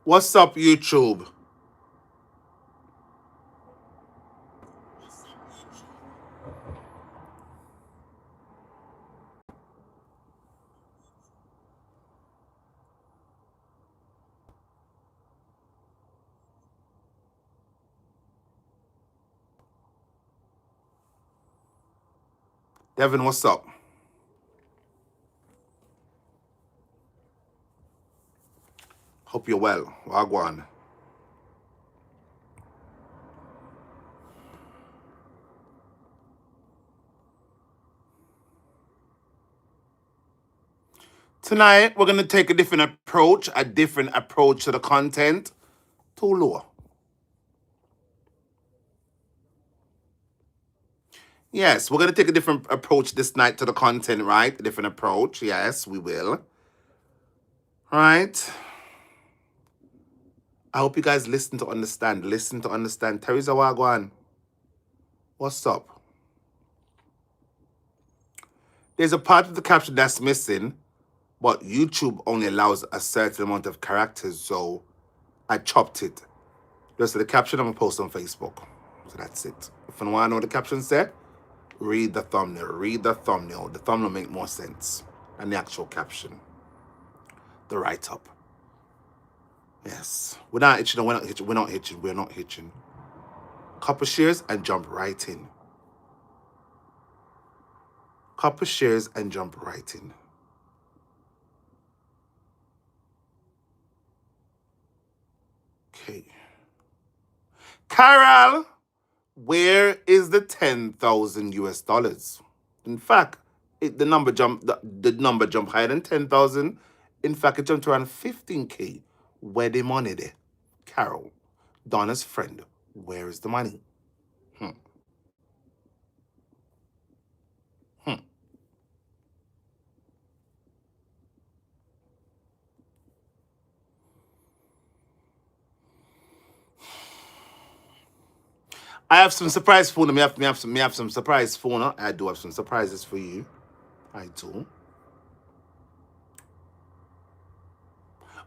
What's up, YouTube? Devin, what's up? Hope you're well. Wagwan. Tonight, we're going to take a different approach to the content. Too low. Yes, we're going to take a different approach this night to the content, right? A different approach. Yes, we will. Right? I hope you guys listen to understand. Listen to understand. Teresa Wagwan, what's up? There's a part of the caption that's missing, but YouTube only allows a certain amount of characters, so I chopped it. Just the caption I'm going to post on Facebook. So that's it. If you want to know what the caption said, read the thumbnail. Read the thumbnail. The thumbnail make more sense than the actual caption. The write-up. Yes. We're not hitching. We're not hitching. We're not hitching. We're not hitching. Couple shares and jump right in. Couple shares and jump right in. Okay. Carol, where is the 10,000 US dollars? In fact, the number jumped higher than 10,000. In fact, it jumped around 15K. Where the money there? Carol, Donna's friend, where is the money? I have some surprise phone. Me have some surprise phone. I do have some surprises for you. I do.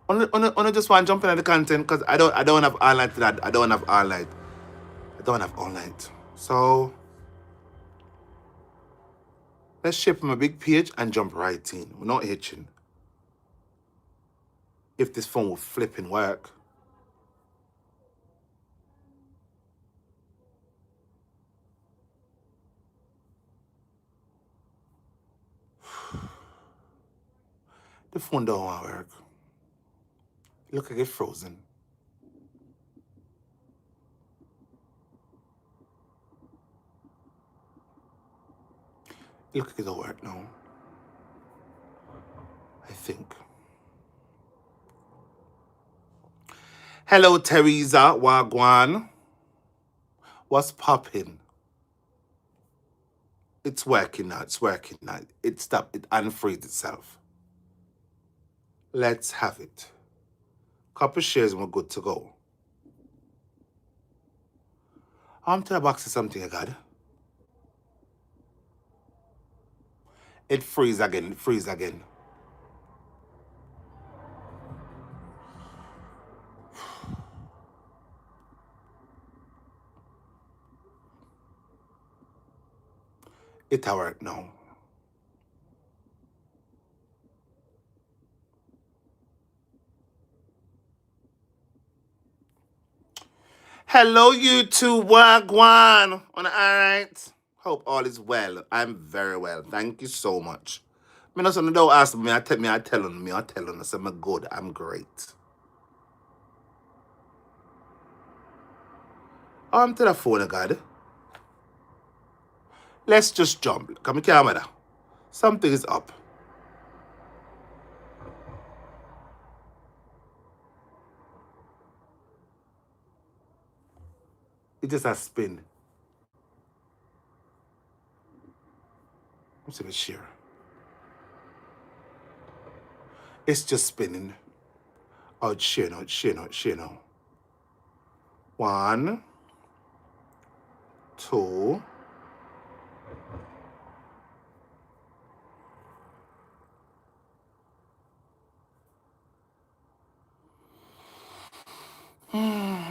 Only just want to jump into the content because I don't have all night to that. I don't have all night. So let's shape my big page and jump right in. We're not hitching. If this phone will flipping work. The phone don't want to work. Look like it's frozen. Look like it don't work now. I think. Hello, Teresa Wagwan. What's popping? It's working now. It's working now. It stopped. It unfreed itself. Let's have it. Couple shares and we're good to go. I'm to the box of something I got. It freeze again. It freeze again. It work now. Hello, YouTube Wagwan. All right? Hope all is well. I'm very well. Thank you so much. Me no son don't ask me. I tell on. I say I'm good. I'm great. I'm to the phone, God. Let's just jump. Come here, camera. Something is up. It just a spin. Let's see the share. It's just spinning. Oh, it's share now. 1, 2.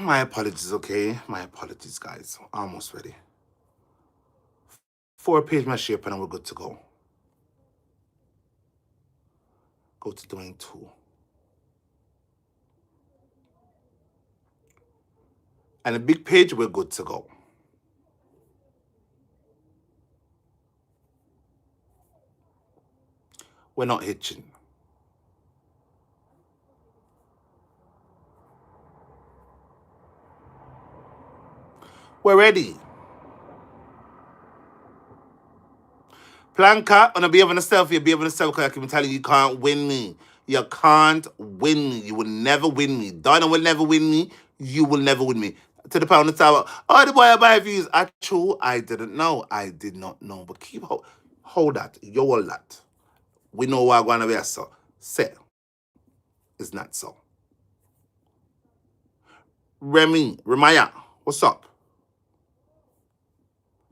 My apologies, okay? My apologies, guys. Almost ready. 4-page my shape and we're good to go. Go to doing 2. And a big page, we're good to go. We're not hitching. We're ready. Planka, on a behave on yourself, you behave on yourself because I keep telling you, you can't win me. You can't win me. You will never win me. Donn will never win me. You will never win me. To the pound of the tower. Oh, the boy I buy views. True, I didn't know. I did not know. But keep hold that. You all that. We know what going to be so. Say, it's not so. Remaya, what's up?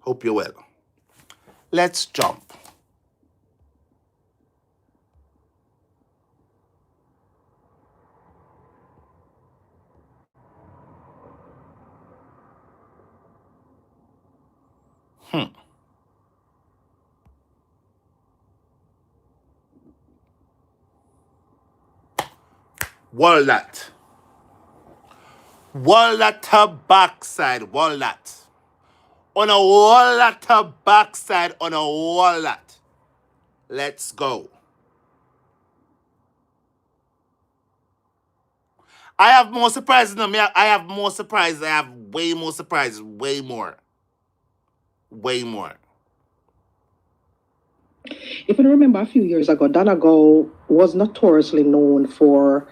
Hope you're well. Let's jump. Walnut. Walnut to backside. Walnut. On a walnut to backside. On a walnut. Let's go. I have more surprises than me. I have more surprises. I have way more surprises. Way more. Way more. If you remember a few years ago, Donn was notoriously known for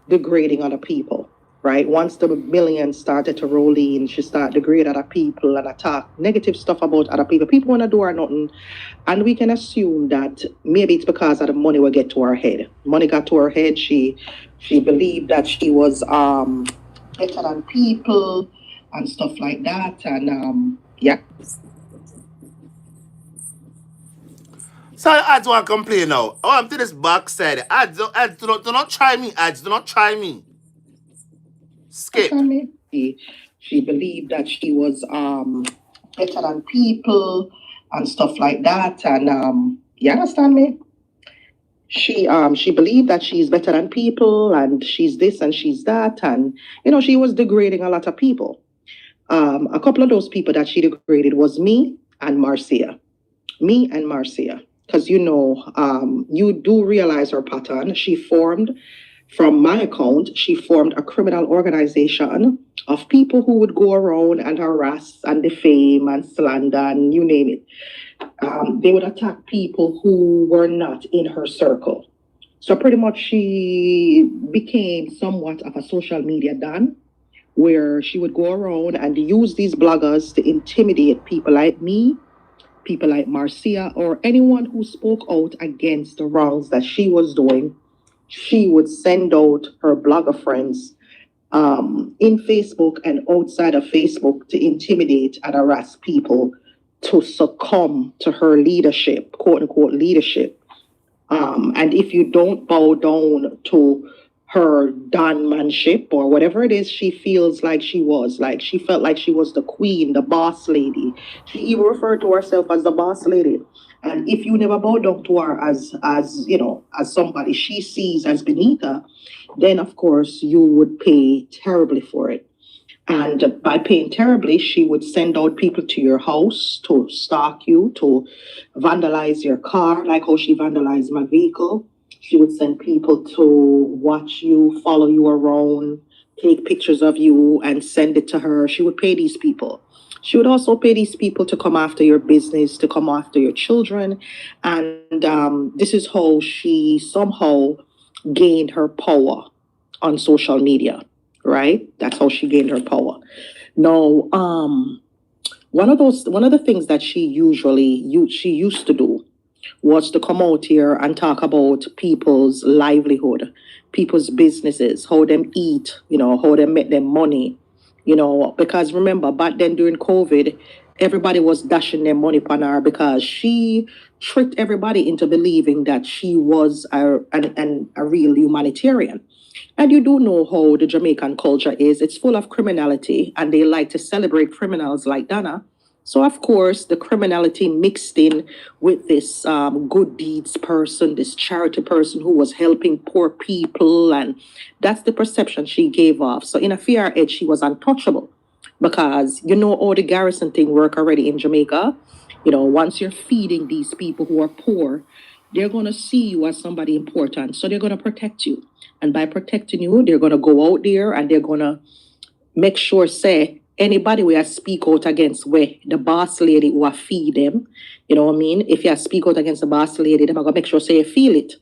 degrading other people, right? Once the millions started to roll in, she started to degrade other people and attack negative stuff about other people. People want to do her nothing. And we can assume that maybe it's because of the money will get to her head. Money got to her head. She believed that she was better than people and stuff like that. And yeah. So ads want to complain now. Oh, I'm to this backside. Ads do not try me. Ads, do not try me. Skip. She believed that she was better than people and stuff like that. And you understand me? She believed that she's better than people and she's this and she's that. And, she was degrading a lot of people. A couple of those people that she degraded was me and Marcia. Me and Marcia. Because, you do realize her pattern. From my account, she formed a criminal organization of people who would go around and harass and defame and slander and you name it. They would attack people who were not in her circle. So pretty much she became somewhat of a social media Donn, where she would go around and use these bloggers to intimidate people like me, people like Marcia, or anyone who spoke out against the wrongs that she was doing. She would send out her blogger friends in Facebook and outside of Facebook to intimidate and harass people to succumb to her leadership, quote unquote leadership. And if you don't bow down to her Donnmanship or whatever it is she feels like she was, like she felt like she was the queen, the boss lady. She even referred to herself as the boss lady. And if you never bow down to her as somebody she sees as beneath her, then of course you would pay terribly for it. And by paying terribly, she would send out people to your house to stalk you, to vandalize your car, like how she vandalized my vehicle. She would send people to watch you, follow you around, take pictures of you, and send it to her. She would pay these people. She would also pay these people to come after your business, to come after your children. And this is how she somehow gained her power on social media, right? That's how she gained her power. Now, one of the things that she used to do was to come out here and talk about people's livelihood, people's businesses, how them eat, how they make them money, because remember back then during COVID, everybody was dashing their money upon her because she tricked everybody into believing that she was a real humanitarian. And you do know how the Jamaican culture is. It's full of criminality, and they like to celebrate criminals like Donna. So, of course, the criminality mixed in with this good deeds person, this charity person who was helping poor people. And that's the perception she gave off. So, in a fear edge, she was untouchable because you know all the garrison thing work already in Jamaica. You know, once you're feeding these people who are poor, they're going to see you as somebody important. So they're going to protect you. And by protecting you, they're going to go out there and they're going to make sure, say, anybody where speak out against where the boss lady who feed them, you know what I mean? If you speak out against the boss lady, they're going to make sure, say, you feel it.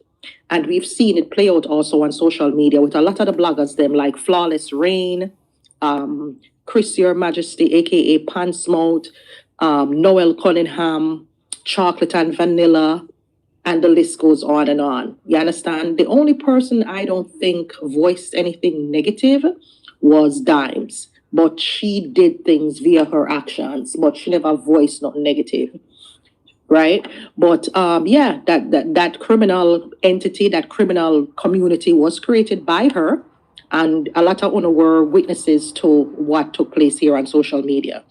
And we've seen it play out also on social media with a lot of the bloggers, them like Flawless Rain, Chris Your Majesty, aka Pansmouth, Noel Cunningham, Chocolate and Vanilla, and the list goes on and on. You understand? The only person I don't think voiced anything negative was Dimes, but she did things via her actions, but she never voiced nothing negative. Right, but yeah, that criminal entity, that criminal community was created by her, and a lot of us were witnesses to what took place here on social media.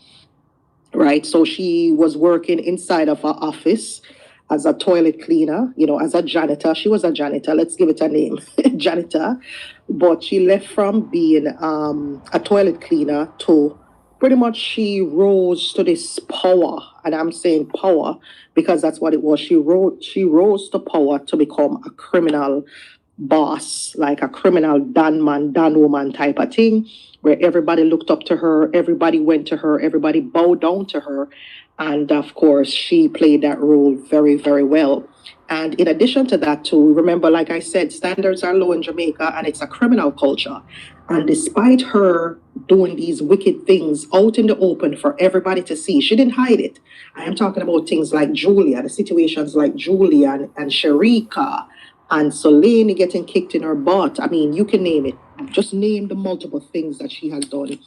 Right, so she was working inside of her office as a toilet cleaner, you know, as a janitor. She was a janitor, let's give it a name, janitor. But she left from being a toilet cleaner to pretty much she rose to this power. And I'm saying power because that's what it was. She rose to power to become a criminal boss, like a criminal Don man, Don woman type of thing, where everybody looked up to her, everybody went to her, everybody bowed down to her. And of course, she played that role very, very well. And in addition to that, too, remember, like I said, standards are low in Jamaica and it's a criminal culture. And despite her doing these wicked things out in the open for everybody to see, she didn't hide it. I am talking about things like Julia, the situations like Julia and Sharika and Solange getting kicked in her butt. I mean, you can name it. Just name the multiple things that she has done.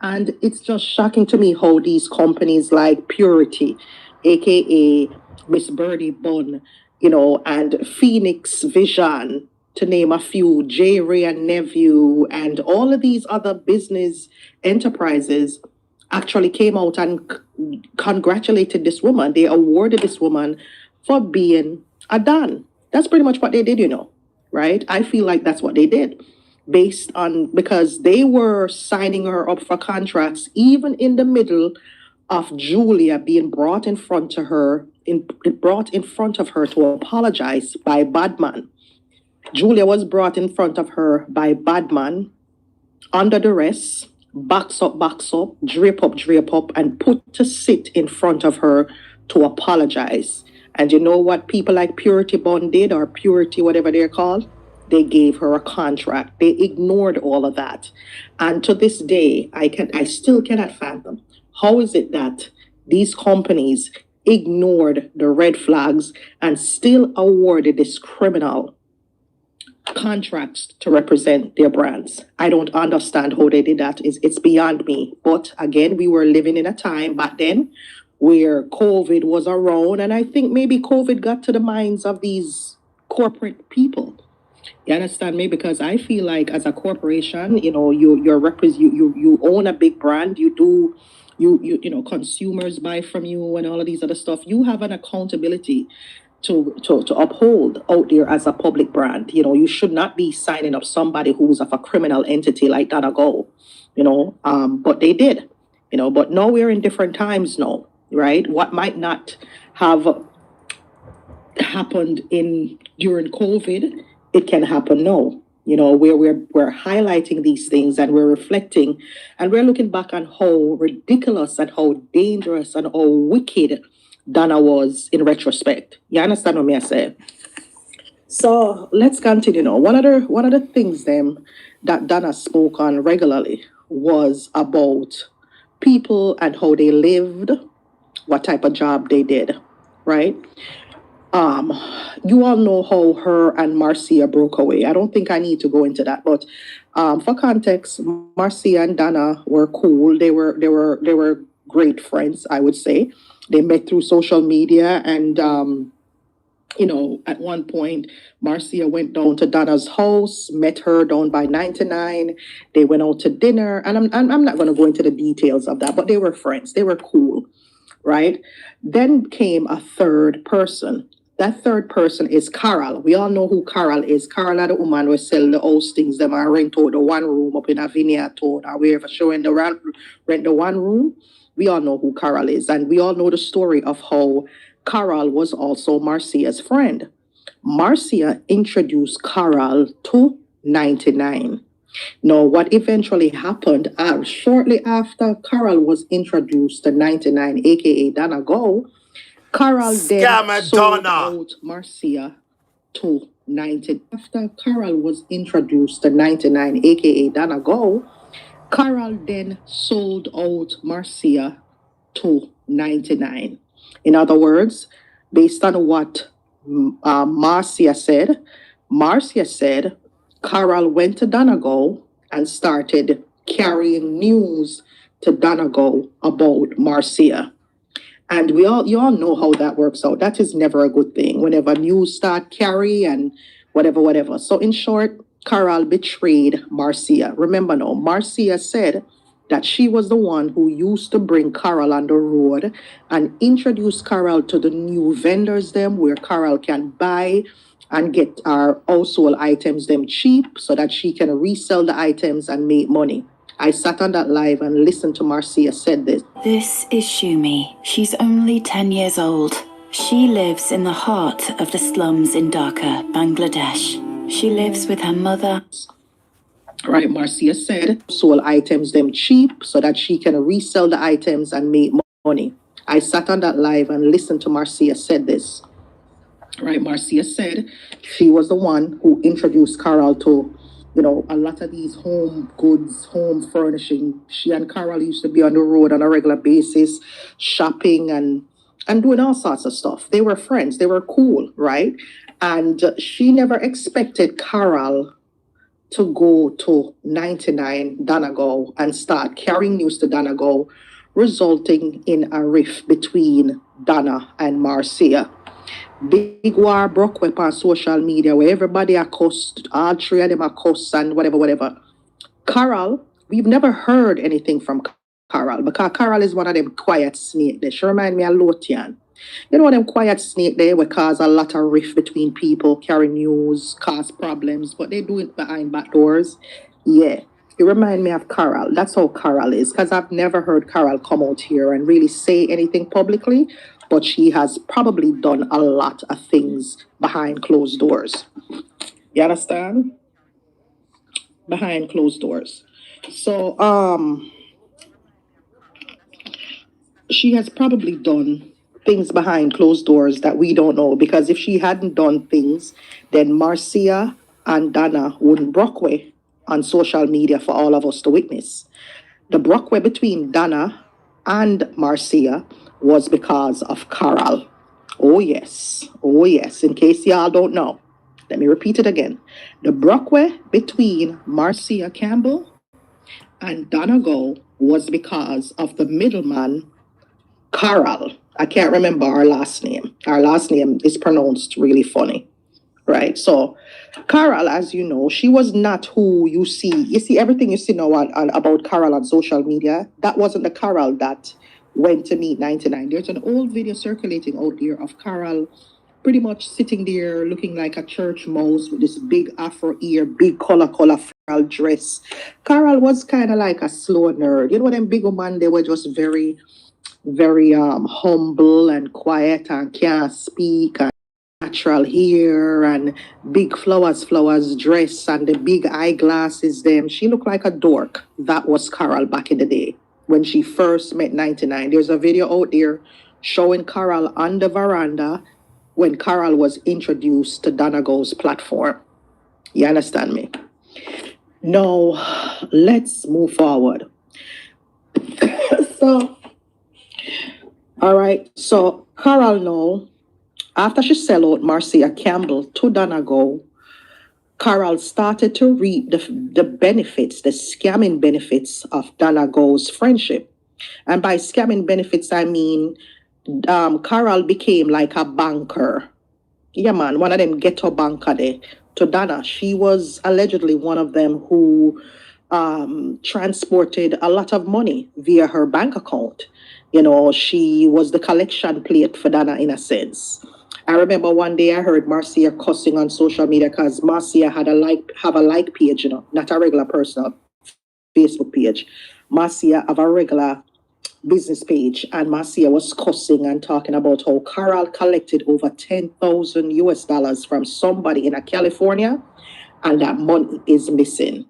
And it's just shocking to me how these companies like Purity, aka Miss Birdie Bun, you know, and Phoenix Vision, to name a few, J. Ray and Nephew, and all of these other business enterprises actually came out and congratulated this woman. They awarded this woman for being a Don. That's pretty much what they did, you know, right? I feel like that's what they did based on because they were signing her up for contracts even in the middle of Julia being brought in front of her to apologize by Badman. Julia was brought in front of her by Badman under duress, backs up, drape up, and put to sit in front of her to apologize. And you know what people like Purity Bond did, or Purity, whatever they're called? They gave her a contract. They ignored all of that. And to this day, I still cannot fathom how is it that these companies ignored the red flags and still awarded this criminal contracts to represent their brands. I don't understand how they did that. It's beyond me. But again, we were living in a time back then where COVID was around, and I think maybe COVID got to the minds of these corporate people. You understand me? Because I feel like as a corporation, you know, you own a big brand. You know, consumers buy from you and all of these other stuff. You have an accountability to uphold out there as a public brand. You know, you should not be signing up somebody who's of a criminal entity like Donna Go, you know, but they did, you know, but now we're in different times now, right? What might not have happened during COVID, it can happen now. You know, where we're highlighting these things and we're reflecting and we're looking back on how ridiculous and how dangerous and how wicked Donna was in retrospect. You understand what I say? So let's continue now. One of the things that Donna spoke on regularly was about people and how they lived, what type of job they did, right? You all know how her and Marcia broke away. I don't think I need to go into that, but for context, Marcia and Donna were cool. They were great friends, I would say. They met through social media, and at one point, Marcia went down to Donna's house, met her down by 99. They went out to dinner, and I'm not going to go into the details of that, but they were friends. They were cool, right? Then came a third person. That third person is Carol. We all know who Carol is. Carol are the woman who sell the house things, them are rent out the one room up in a vineyard town or wherever, showing the rent the one room. We all know who Carol is, and we all know the story of how Carol was also Marcia's friend. Marcia introduced Carol to 99. Now, what eventually happened shortly after Carol was introduced to 99, aka Donna Go, Carol then Scammer sold Donna. out Marcia to 90. After Carol was introduced to 99, aka Donna Go, Carol then sold out Marcia to 99. In other words, based on what Marcia said, Carol went to Donegal and started carrying news to Donegal about Marcia. And you all know how that works out. That is never a good thing. Whenever news start carry and whatever. So in short, Carol betrayed Marcia. Remember now, Marcia said that she was the one who used to bring Carol on the road and introduce Carol to the new vendors them where Carol can buy and get our household items them cheap so that she can resell the items and make money. I sat on that live and listened to Marcia said this. This is Shumi. She's only 10 years old. She lives in the heart of the slums in Dhaka, Bangladesh. She lives with her mother. Right, Marcia said, sold items them cheap so that she can resell the items and make money. I sat on that live and listened to Marcia said this. Right, Marcia said she was the one who introduced Carol to, a lot of these home goods, home furnishing. She and Carol used to be on the road on a regular basis, shopping and doing all sorts of stuff. They were friends. They were cool, right? And she never expected Carol to go to 99 Donegal and start carrying news to Donegal, resulting in a rift between Donna and Marcia. Big war broke up on social media where everybody are cussed, all three of them are cussed and whatever. Carol, we've never heard anything from Carol because Carol is one of them quiet snake. She remind me of Lotian. You know them quiet snake there will cause a lot of rift between people, carry news, cause problems, but they do it behind back doors. Yeah. You remind me of Carol. That's how Carol is, because I've never heard Carol come out here and really say anything publicly, but she has probably done a lot of things behind closed doors. You understand? Behind closed doors. So, she has probably done things behind closed doors that we don't know, because if she hadn't done things, then Marcia and Donna wouldn't brockway on social media for all of us to witness. The brockway between Donna and Marcia was because of Carol. Oh yes, in case y'all don't know. Let me repeat it again. The brockway between Marcia Campbell and Donna Go was because of the middleman, Carol. I can't remember our last name. Our last name is pronounced really funny, right? So, Carol, as you know, she was not who you see. You see, everything you see now about Carol on social media, that wasn't the Carol that went to meet 99. There's an old video circulating out there of Carol pretty much sitting there looking like a church mouse with this big afro ear, big color floral dress. Carol was kind of like a slow nerd. You know, them big women, they were just very humble and quiet and can't speak, and natural hair and big flowers dress and the big eyeglasses them. She looked like a dork. That was Carol back in the day when she first met 99. There's a video out there showing Carol on the veranda when Carol was introduced to Donegal's platform. You understand me? Now, let's move forward. All right. So Carol now, after she sell out Marcia Campbell to Donegal, Carol started to reap the benefits, the scamming benefits of Donegal's friendship. And by scamming benefits, I mean Carol became like a banker. Yeah, man, one of them ghetto banker there. To Donna, she was allegedly one of them who transported a lot of money via her bank account. You know, she was the collection plate for Donna in a sense. I remember one day I heard Marcia cussing on social media because Marcia had have a like page, you know, not a regular personal Facebook page. Marcia have a regular business page, and Marcia was cussing and talking about how Carol collected over 10,000 US dollars from somebody in California, and that money is missing.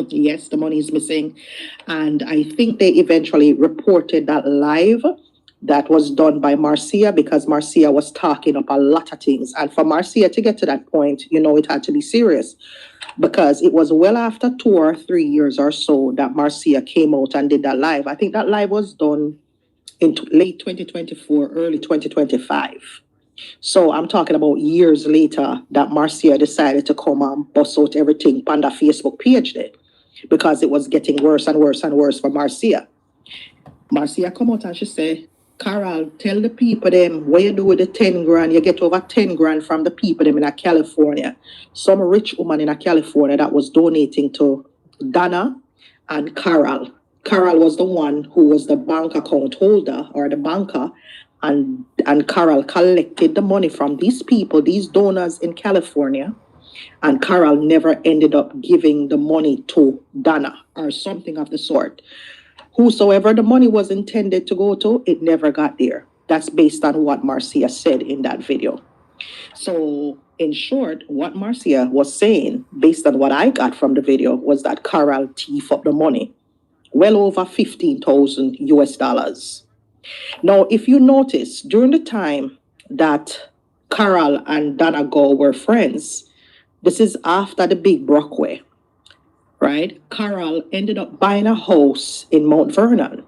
Yes, the money is missing. And I think they eventually reported that live. That was done by Marcia because Marcia was talking up a lot of things. And for Marcia to get to that point, you know, it had to be serious because it was well after 2 or 3 years or so that Marcia came out and did that live. I think that live was done in late 2024, early 2025. So I'm talking about years later that Marcia decided to come and bust out everything on the Facebook page there because it was getting worse and worse and worse for Marcia. Marcia come out and she say, Carol, tell the people them what you do with the 10 grand. You get over 10 grand from the people them in California. Some rich woman in California that was donating to Donna and Carol. Carol was the one who was the bank account holder or the banker, and Carol collected the money from these people, these donors in California, and Carol never ended up giving the money to Donna or something of the sort. Whosoever the money was intended to go to, it never got there. That's based on what Marcia said in that video. So, in short, what Marcia was saying, based on what I got from the video, was that Carol thief up the money, well over 15,000 US dollars. Now, if you notice, during the time that Carol and Donna Go were friends, this is after the big Brockway, right? Carol ended up buying a house in Mount Vernon.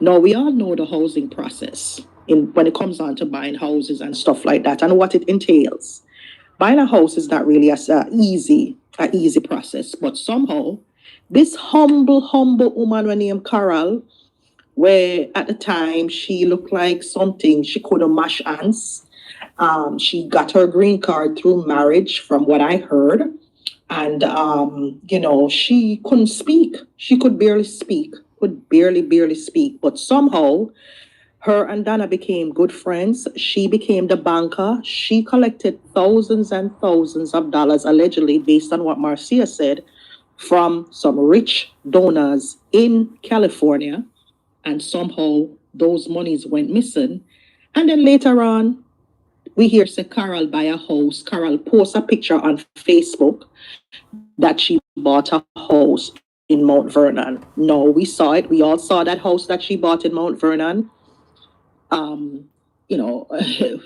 Now, we all know the housing process when it comes on to buying houses and stuff like that and what it entails. Buying a house is not really an easy process, but somehow this humble woman named Carol, where at the time she looked like something she couldn't mash hands. She got her green card through marriage, from what I heard. And, you know, she couldn't speak. She could barely speak, barely speak. But somehow her and Donna became good friends. She became the banker. She collected thousands and thousands of dollars, allegedly, based on what Marcia said, from some rich donors in California. And somehow those monies went missing. And then later on, we hear say Carol buy a house. Carol posts a picture on Facebook that she bought a house in Mount Vernon. No, we saw it. We all saw that house that she bought in Mount Vernon. You know,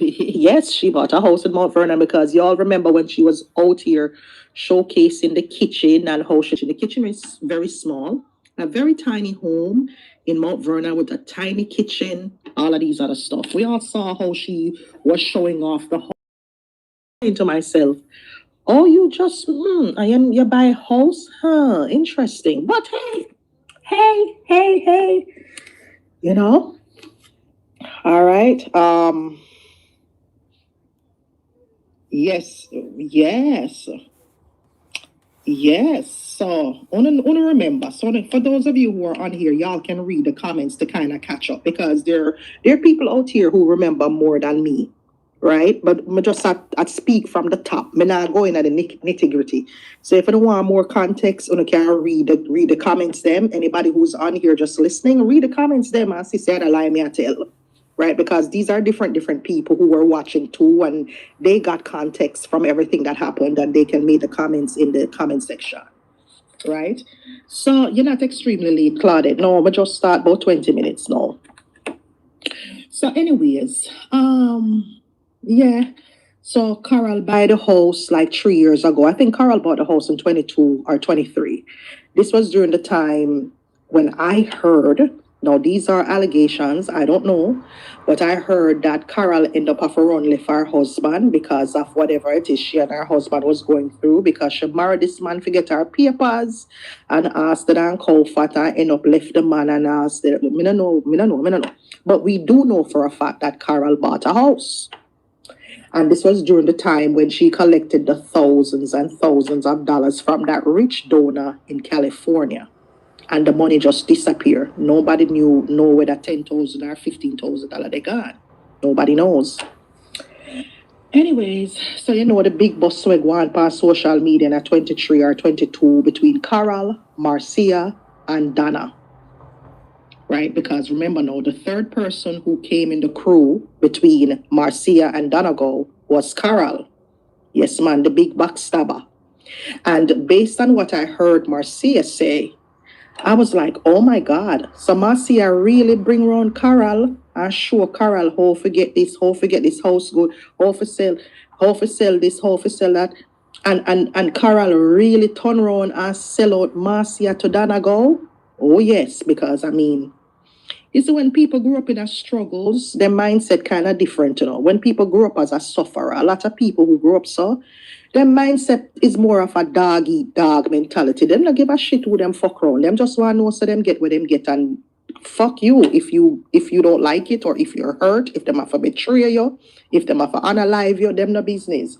yes, she bought a house in Mount Vernon because y'all remember when she was out here showcasing the kitchen and how the kitchen is very small, a very tiny home in Mount Vernon with a tiny kitchen, all of these other stuff. We all saw how she was showing off the home. To myself, oh, you just, you buy a house? Huh, interesting. But hey, you know? All right. Yes. So, wanna remember. So, for those of you who are on here, y'all can read the comments to kind of catch up because there are people out here who remember more than me, right? But I just at speak from the top. Me not going at the nitty gritty. So, if you don't want more context, you can read the comments. Them anybody who's on here just listening, read the comments. Them as she said, allow me to tell. Right, because these are different people who were watching too, and they got context from everything that happened, and they can make the comments in the comment section. Right, so you're not extremely late, Claudette. No, we just start about 20 minutes now. So, anyways, yeah. So Carol bought the house like 3 years ago. I think Carol bought the house in 22 or 23. This was during the time when I heard Now, these are allegations. I don't know. But I heard that Carol ended up have to run left her husband because of whatever it is she and her husband was going through, because she married this man to get her papers and asked the Dan Colfat and end up left the man and asked the, me no know. But we do know for a fact that Carol bought a house. And this was during the time when she collected the thousands and thousands of dollars from that rich donor in California. And the money just disappeared. Nobody know whether $10,000 or $15,000 they got. Nobody knows. Anyways, so you know the big bus swag one past social media at 23 or 22 between Carol, Marcia, and Donna. Right? Because remember now, the third person who came in the crew between Marcia and Donegal was Carol. Yes, man, the big backstabber. And based on what I heard Marcia say, I was like, oh my God, so Marcia really bring around Carol and show Carol how forget this house good, how for sell this, how for sell that. And Carol really turn around and sell out Marcia to Donegal. Oh yes, because I mean, you see, when people grew up in a struggles, their mindset kind of different, you know. When people grew up as a sufferer, a lot of people who grew up so, their mindset is more of a dog eat dog mentality. Them not give a shit who them fuck around. Them just want to know so them get where them get and fuck you if you don't like it, or if you're hurt, if them have to betray you, if them have to unalive you, them no business.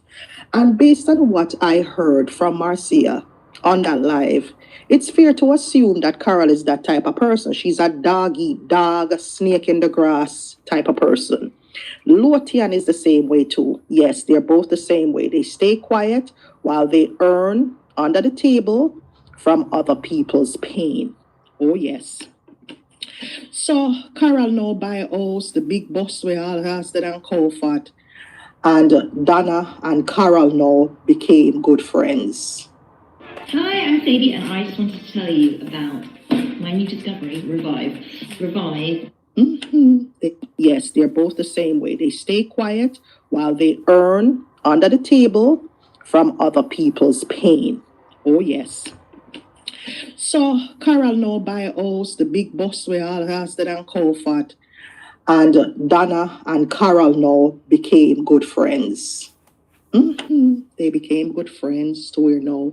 And based on what I heard from Marcia on that live, it's fair to assume that Carol is that type of person. She's a dog eat dog, snake in the grass type of person. Lotian is the same way too. Yes, they're both the same way. They stay quiet while they earn under the table from other people's pain. Oh yes. So Carol now buy a house, the big boss we all has that and Colfat. And Donna and Carol now became good friends. Hi, I'm Sadie, and I just wanted to tell you about my new discovery, Revive. Yes, they're both the same way. They stay quiet while they earn under the table from other people's pain. Oh, yes. So Carol now buy a house, the big boss we all has that and Colfat. And Donna and Carol now became good friends. They became good friends to where now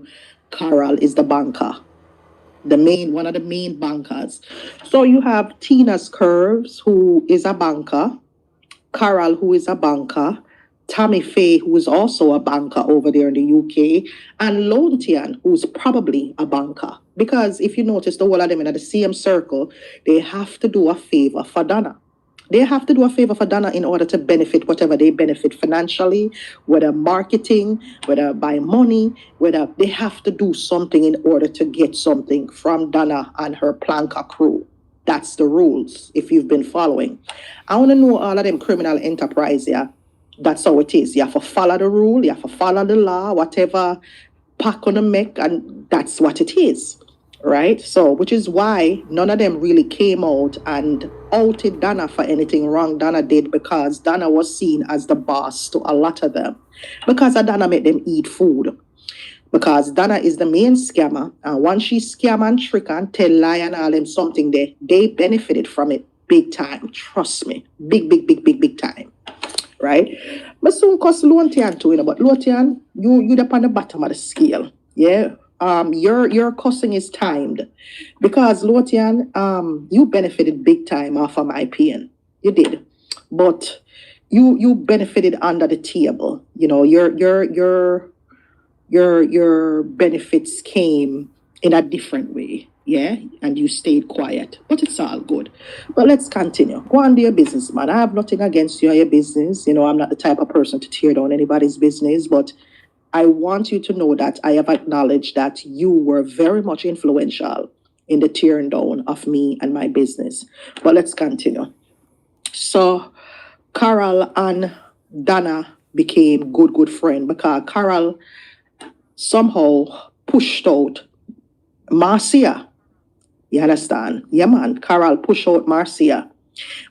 Carol is the banker. One of the main bankers. So you have Tina's Curves, who is a banker, Carol, who is a banker, Tammy Faye, who is also a banker over there in the UK, and Lontian, who's probably a banker. Because if you notice, the whole of them in the same circle, they have to do a favor for Donna. They have to do a favor for Donna in order to benefit whatever they benefit financially, whether marketing, whether by money, whether they have to do something in order to get something from Donna and her Planka crew. That's the rules, if you've been following. I want to know all of them criminal enterprise, yeah. That's how it is. You have to follow the rule, you have to follow the law, whatever pack on the make, and that's what it is. Right? So, which is why none of them really came out and outed Donna for anything wrong Donna did, because Donna was seen as the boss to a lot of them. Because Donna made them eat food. Because Donna is the main scammer, and once she scam and trick and tell lie and all them something there, they benefited from it big time. Trust me. Big time. Right? But soon cost Lontian too, you know, but Lontian, you're up on the bottom of the scale. Yeah. Your cussing is timed, because Lotian, you benefited big time off of my pain. You did, but you benefited under the table. You know, your benefits came in a different way. Yeah, and you stayed quiet, but it's all good. But let's continue. Go on to your business, man. I have nothing against you or your business. You know, I'm not the type of person to tear down anybody's business, but I want you to know that I have acknowledged that you were very much influential in the tearing down of me and my business. But let's continue. So Carol and Donna became good friends, because Carol somehow pushed out Marcia. You understand? Yeah, man. Carol pushed out Marcia.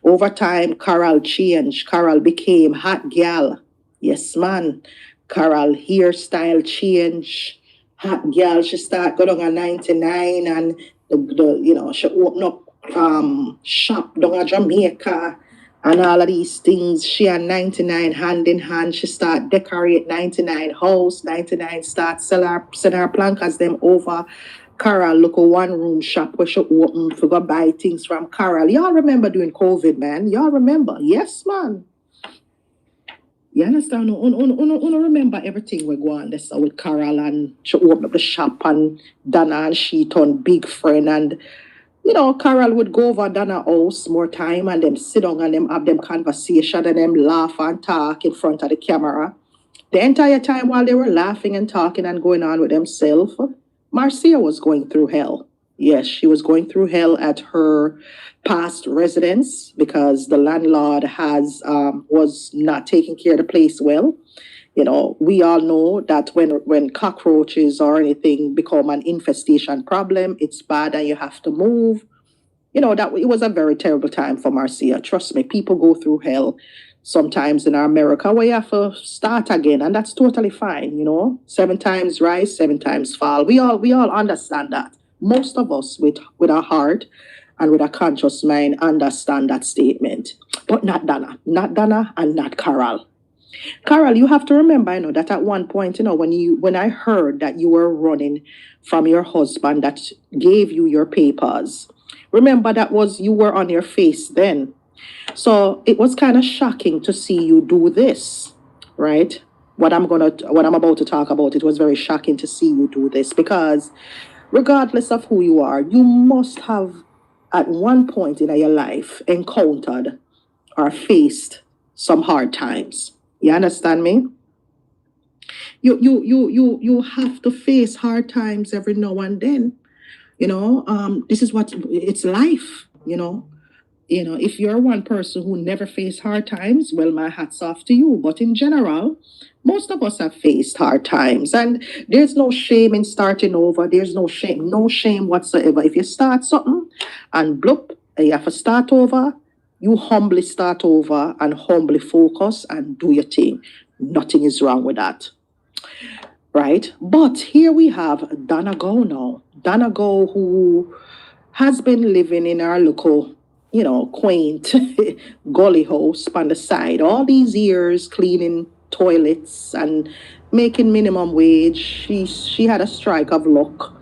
Over time, Carol changed. Carol became hot gal. Yes, man. Carol hairstyle change, hot girl. She start going on 99, and the she open up shop down in Jamaica and all of these things. She and 99 hand in hand. She start decorate 99 house. 99 start send her plankers them over. Carol look a one room shop where she open for go buy things from Carol. Y'all remember during COVID, man? Y'all remember? Yes, man. You understand? Uno remember everything we go on this with Carol, and she opened up the shop, and Donna and she turned big friend, and Carol would go over Donna house more time and them sit down and them have them conversation and them laugh and talk in front of the camera. The entire time while they were laughing and talking and going on with themselves, Marcia was going through hell. Yes, she was going through hell at her past residence because the landlord was not taking care of the place well. We all know that when cockroaches or anything become an infestation problem, it's bad and you have to move. That it was a very terrible time for Marcia. Trust me, people go through hell sometimes in America where you have to start again, and that's totally fine. 7 times rise, 7 times fall. We all understand that. Most of us with our heart and with a conscious mind understand that statement. But not Donna, and not Carol. Carol, you have to remember, that at one point, when I heard that you were running from your husband that gave you your papers, remember you were on your face then. So it was kind of shocking to see you do this, right? What I'm about to talk about, it was very shocking to see you do this because regardless of who you are, you must have at one point in your life encountered or faced some hard times. You understand me? You have to face hard times every now and then. This is what it's life, if you're one person who never faced hard times, well, my hat's off to you. But in general, most of us have faced hard times. And there's no shame in starting over. There's no shame whatsoever. If you start something and bloop, and you have to start over, you humbly start over and humbly focus and do your thing. Nothing is wrong with that. Right? But here we have Donna Go now. Donna Go, who has been living in our local, quaint gully house on the side all these years, cleaning toilets and making minimum wage. She had a strike of luck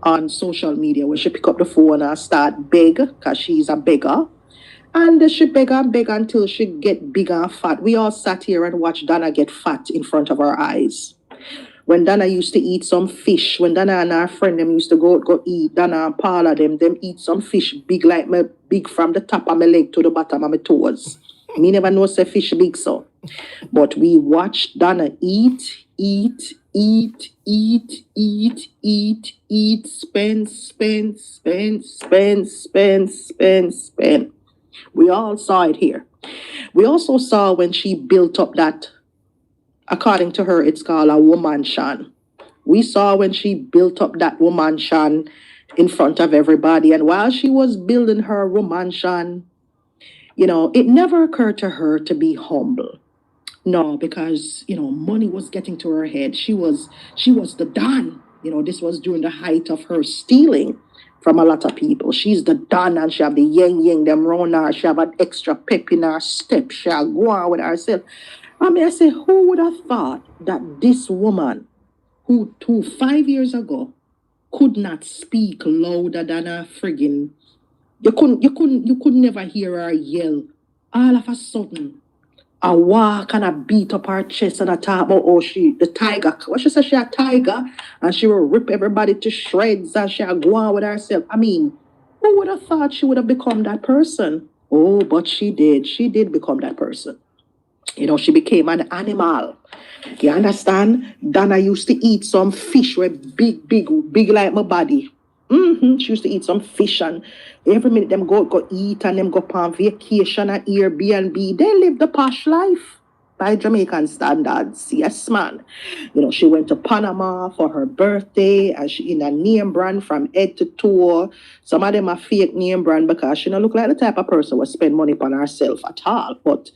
on social media where she pick up the phone and start beg because she's a beggar. And she beg and beg until she get bigger and fat. We all sat here and watched Donna get fat in front of our eyes. When Donna used to eat some fish, when Donna and her friend them used to go eat, Donna and Paula them eat some fish big big from the top of my leg to the bottom of my toes. Me never know say fish big so. But we watched Donna eat, spend. We all saw it here. We also saw when she built up that, according to her, it's called a woman shan. We saw when she built up that woman shan in front of everybody. And while she was building her woman shan, it never occurred to her to be humble. No, because, money was getting to her head. She was the Donn. This was during the height of her stealing from a lot of people. She's the Donn and she have the yang them round her. She have an extra pep in her step. She go on with herself. I say, who would have thought that this woman who 5 years ago could not speak louder than a friggin', you could never hear her yell. All of a sudden, a walk and a beat up her chest and a talk about the tiger. What she said, she a tiger and she will rip everybody to shreds and she go on with herself. Who would have thought she would have become that person? Oh, but she did. She did become that person. She became an animal. You understand? Donna used to eat some fish were big like my body. She used to eat some fish and every minute them go eat and them go on vacation at Airbnb. They live the posh life by Jamaican standards. Yes, man. She went to Panama for her birthday and she in a name brand from head to toe. Some of them are fake name brand because she don't look like the type of person who spend money on herself at all. But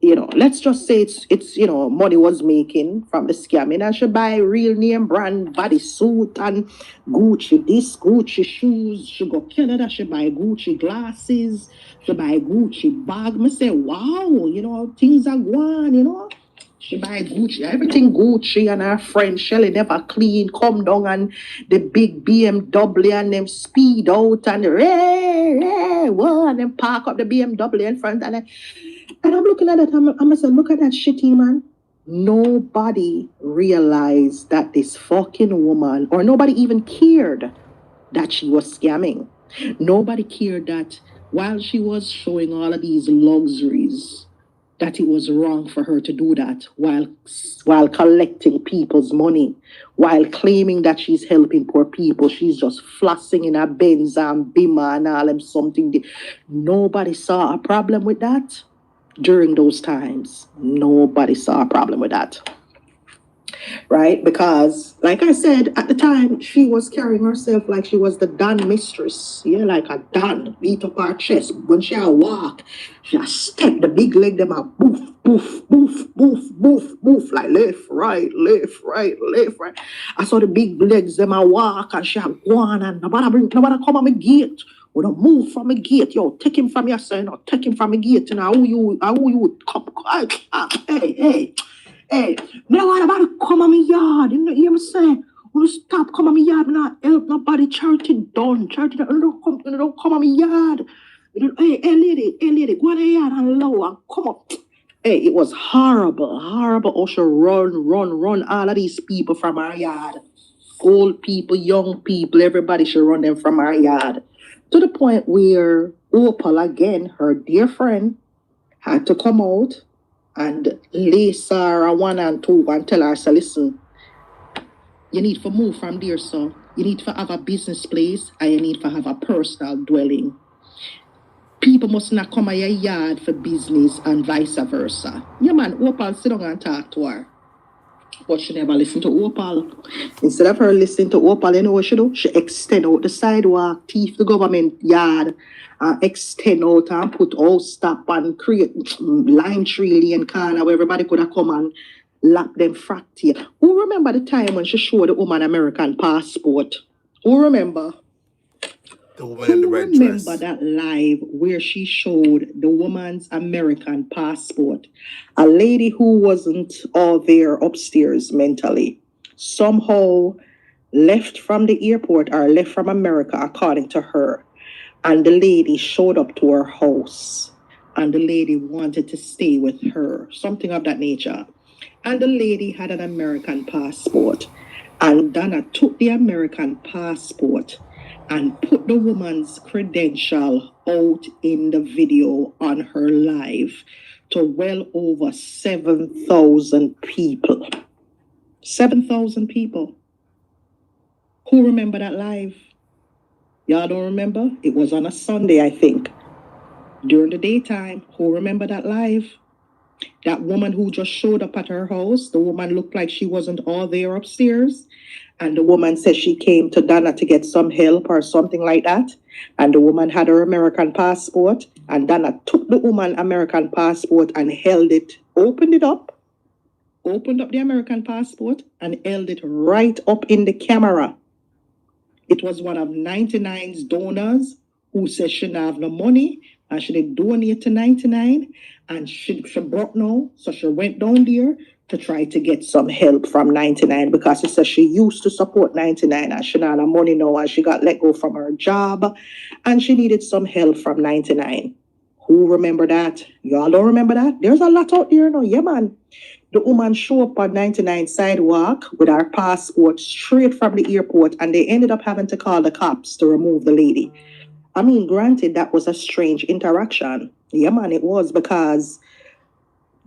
let's just say it's money was making from the scamming, and she buy real name brand bodysuit and Gucci this, Gucci shoes. She go Canada, she buy Gucci glasses, she buy Gucci bag. Me say, wow, things are going. She buy Gucci, everything Gucci, and her friend Shelly never clean, come down and the big BMW and them speed out and and then park up the BMW in front and I'm looking at it, I'm saying, look at that shitty man. Nobody realized that this fucking woman, or nobody even cared that she was scamming. Nobody cared that while she was showing all of these luxuries, that it was wrong for her to do that while collecting people's money, while claiming that she's helping poor people. She's just flossing in a Benz and Beamer and all them something. Nobody saw a problem with that during those times. Nobody saw a problem with that. Right? Because, like I said, at the time, she was carrying herself like she was the Donn mistress. Yeah, like a Donn, beat up her chest. When she walk, she step the big leg, them a boof, boof, boof, boof, boof, boof, like left, right, left, right, left, right. I saw the big legs, them a walk, and she go on, and nobody come on my gate. We don't move from a gate. Yo, take him from your son, or take him from a gate. And how you come? Hey, me don't want nobody come on me yard. You know what I'm saying? When stop come on me yard, me not help nobody. Charity done. Charity don't come on me yard. Hey, lady, go on the yard and low and come up. Hey, it was horrible. Oh, she run all of these people from our yard. Old people, young people, everybody should run them from our yard. To the point where Opal, again, her dear friend, had to come out and lay Sarah 1 and 2 and tell her, so listen, you need to move from there, so you need to have a business place and you need to have a personal dwelling. People must not come at your yard for business and vice versa. Yeah, man, Opal sit down and talk to her. But she never listened to Opal. Instead of her listening to Opal, you know what she do? She extend out the sidewalk, thief the government yard, extend out and put all stop and create lime tree lane corner where everybody could have come and lap them fracture. Who remember the time when she showed the woman American passport? Who remember? The woman in the red dress. Remember that live where she showed the woman's American passport? A lady who wasn't all there upstairs mentally somehow left from the airport or left from America, according to her. And the lady showed up to her house. And the lady wanted to stay with her, something of that nature. And the lady had an American passport. And Donna took the American passport and put the woman's credential out in the video on her live to well over 7,000 people. 7,000 people. Who remember that live? Y'all don't remember? It was on a Sunday, I think. During the daytime. Who remember that live? That woman who just showed up at her house, the woman looked like she wasn't all there upstairs. And the woman said she came to Donna to get some help or something like that. And the woman had her American passport. And Donna took the woman's American passport and held it, opened up the American passport and held it right up in the camera. It was one of 99's donors who said she didn't have no money and she didn't donate to 99. And she brought no, so she went down there to try to get some help from 99 because she said she used to support 99 and she didn't have no money now and she got let go from her job and she needed some help from 99. Who remember that? Y'all don't remember that? There's a lot out there now. Yeah, man. The woman showed up on 99 sidewalk with her passport straight from the airport and they ended up having to call the cops to remove the lady. I mean, granted, that was a strange interaction. Yeah, man, it was because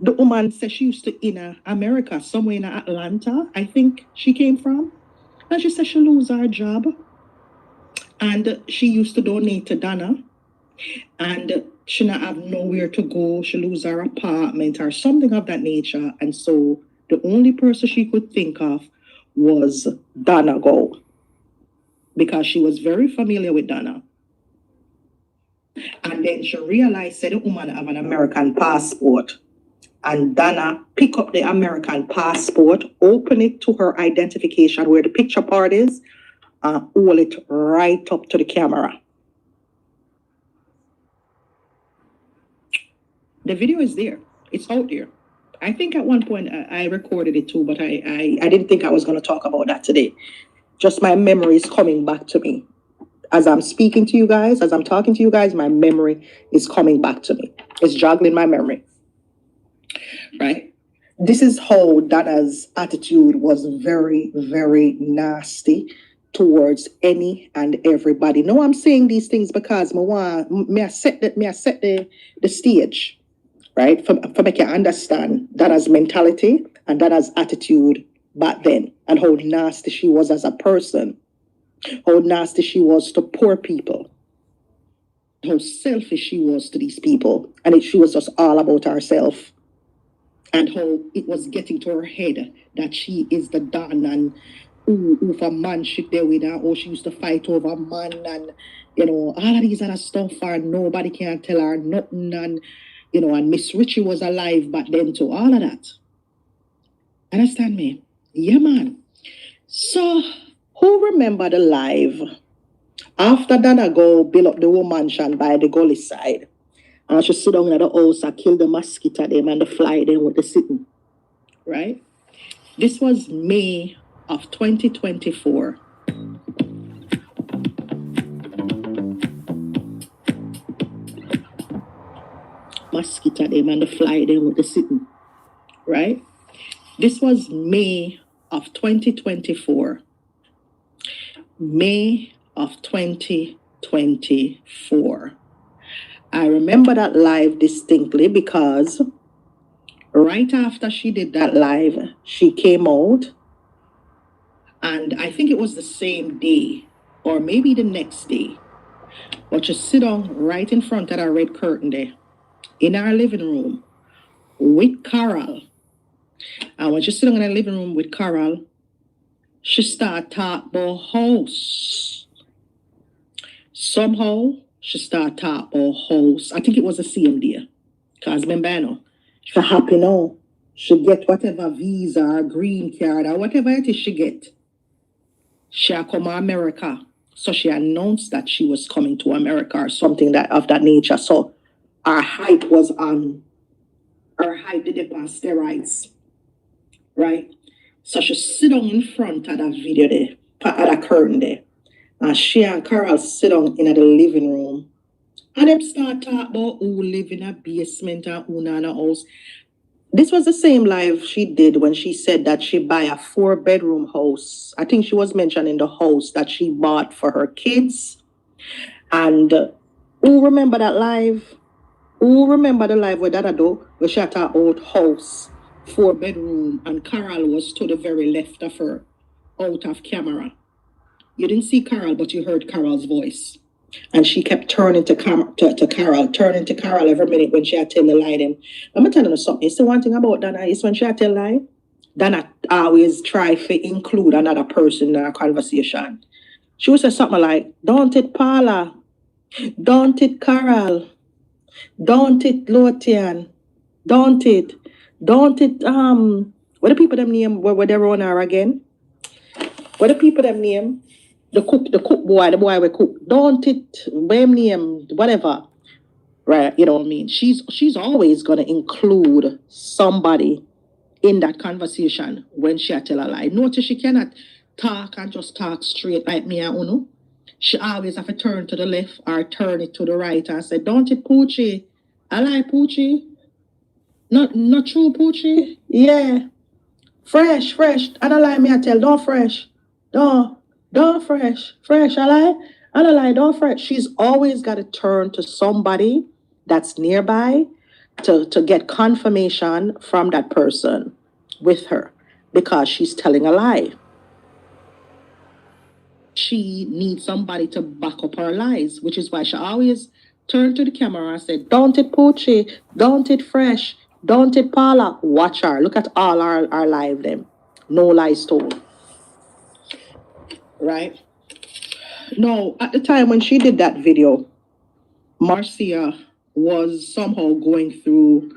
the woman said she used to in America, somewhere in Atlanta, I think she came from. And she said she lose her job. And she used to donate to Donna. And she not have nowhere to go. She lose her apartment or something of that nature. And so the only person she could think of was Donna Go. Because she was very familiar with Donna. And then she realized that the woman have an American passport. and Donna pick up the American passport, open it to her identification where the picture part is, and hold it right up to the camera. The video is there. It's out there. I think at one point I recorded it too, but I didn't think I was going to talk about that today. Just my memory is coming back to me. As I'm speaking to you guys, as I'm talking to you guys, my memory is coming back to me. It's joggling my memory. Right? This is how Donna's attitude was very, very nasty towards any and everybody. No, I'm saying these things because I set the stage. Right? For make you understand Donna's mentality and Donna's attitude back then and how nasty she was as a person, how nasty she was to poor people, how selfish she was to these people, and she was just all about herself, and how it was getting to her head that she is the Donn, and if a man she there with her, or she used to fight over a man, and all of these other stuff, and nobody can tell her nothing, and and Miss Richie was alive back then too. All of that. Understand me? Yeah, man. So, who remember the live? After Donna go build up the whole mansion by the gully side, and she sit down in the house and kill the mosquito them and the fly them with the sitting. Right? This was May of 2024. Mosquito them and the fly them with the sitting. Right? This was May of 2024. May of 2024. I remember that live distinctly because right after she did that live, she came out, and I think it was the same day or maybe the next day, but she sit down right in front of our red curtain there in our living room with Carol. And when she sit down in the living room with Carol, she start talk about house. Somehow, she start talk about house. I think it was the same day. Because remember, she happy now. She get whatever visa or green card or whatever it is she get. She come to America. So she announced that she was coming to America or something of that nature. So our hype was on. Her hype did it on steroids. Right? So she sit down in front of that video there, at that curtain there. And she and Carol sit down in the living room. And them start talking about who live in a basement and who in a house. This was the same live she did when she said that she buy a 4-bedroom house. I think she was mentioning the house that she bought for her kids. And who remember that live? Who remember the live where Dada do? Where she talk about house, 4-bedroom, and Carol was to the very left of her, out of camera. You didn't see Carol, but you heard Carol's voice. And she kept turning to Carol every minute when she had tell the lie. Them. I'm going to tell you something. It's the one thing about Donna is when she had tell lie, Donna always try to include another person in our conversation. She would say something like, "Don't it, Paula? Don't it, Carol? Don't it, Lotian? Don't it? What the people them name? Where they run her again? What the people them name? The cook boy, the boy we cook. Don't it, name, whatever. Right, you know what I mean? She's always gonna include somebody in that conversation when she tell a lie. Notice she cannot talk and just talk straight like me and Uno. She always have to turn to the left or turn it to the right and say, "Don't it, Poochie? I lie, Poochie. Not true, Poochie? Yeah. Fresh. And I lie, me I tell, don't fresh. Don't fresh, I lie, don't fresh." She's always got to turn to somebody that's nearby to get confirmation from that person with her because she's telling a lie. She needs somebody to back up her lies, which is why she always turned to the camera and said, "Don't it, Poochie? Don't it, Fresh? Don't it, Paula?" Watch her. Look at all our live them. No lies told. Right? No, at the time when she did that video, Marcia was somehow going through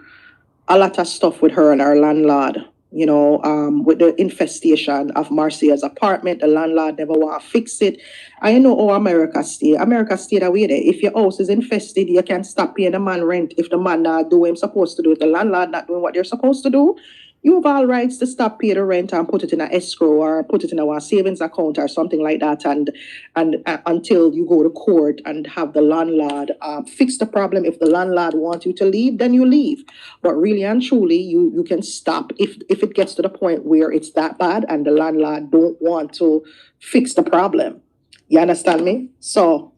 a lot of stuff with her and her landlord. You know, with the infestation of Marcia's apartment, the landlord never want to fix it. I know how America stay. America stay that way there. If your house is infested, you can stop paying the man rent if the man not doing what he's supposed to do. If the landlord not doing what they're supposed to do, you have all rights to stop paying the rent and put it in an escrow or put it in a savings account or something like that, and until you go to court and have the landlord fix the problem. If the landlord wants you to leave, then you leave. But really and truly, you can stop if it gets to the point where it's that bad and the landlord don't want to fix the problem. You understand me? So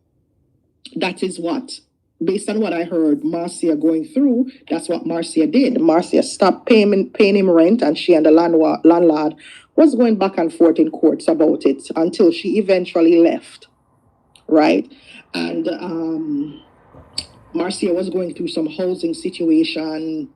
that is what, based on what I heard Marcia going through, that's what Marcia did. Marcia stopped paying him rent, and she and the landlord was going back and forth in courts about it until she eventually left, right? And Marcia was going through some housing situation,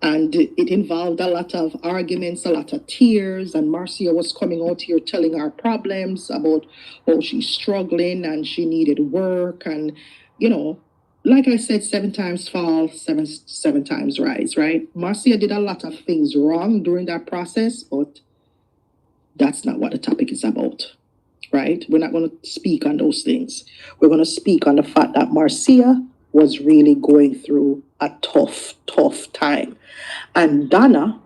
and it involved a lot of arguments, a lot of tears, and Marcia was coming out here telling her problems about how she's struggling and she needed work, and, you know, like I said, 7 times fall, seven times rise, right? Marcia did a lot of things wrong during that process, but that's not what the topic is about, right? We're not going to speak on those things. We're going to speak on the fact that Marcia was really going through a tough time. And Donna,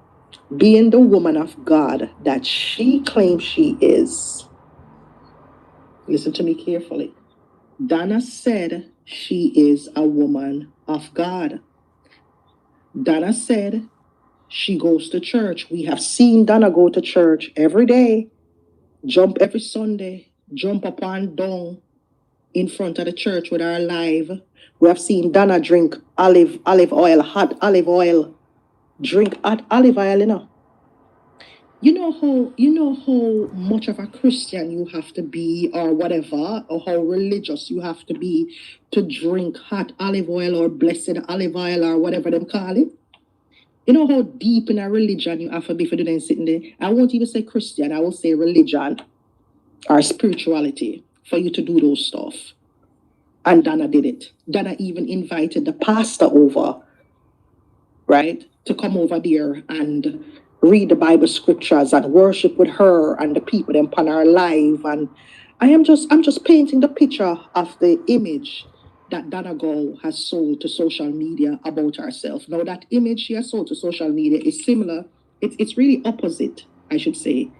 being the woman of God that she claims she is, listen to me carefully. Donna said she is a woman of God. Donna said she goes to church. We have seen Donna go to church every day, jump every Sunday, jump up and down in front of the church with her live. We have seen Donna drink olive oil, hot olive oil. Drink hot olive oil, you know. You know how much of a Christian you have to be, or whatever, or how religious you have to be to drink hot olive oil or blessed olive oil or whatever them call it. You know how deep in a religion you have to be for doing sitting there. I won't even say Christian, I will say religion or spirituality for you to do those stuff. And Donna did it. Donna even invited the pastor over, right, to come over there and read the Bible scriptures and worship with her and the people them upon her live. And I'm just painting the picture of the image that Donna Go has sold to social media about herself. Now that image she has sold to social media is similar. It's really opposite, I should say,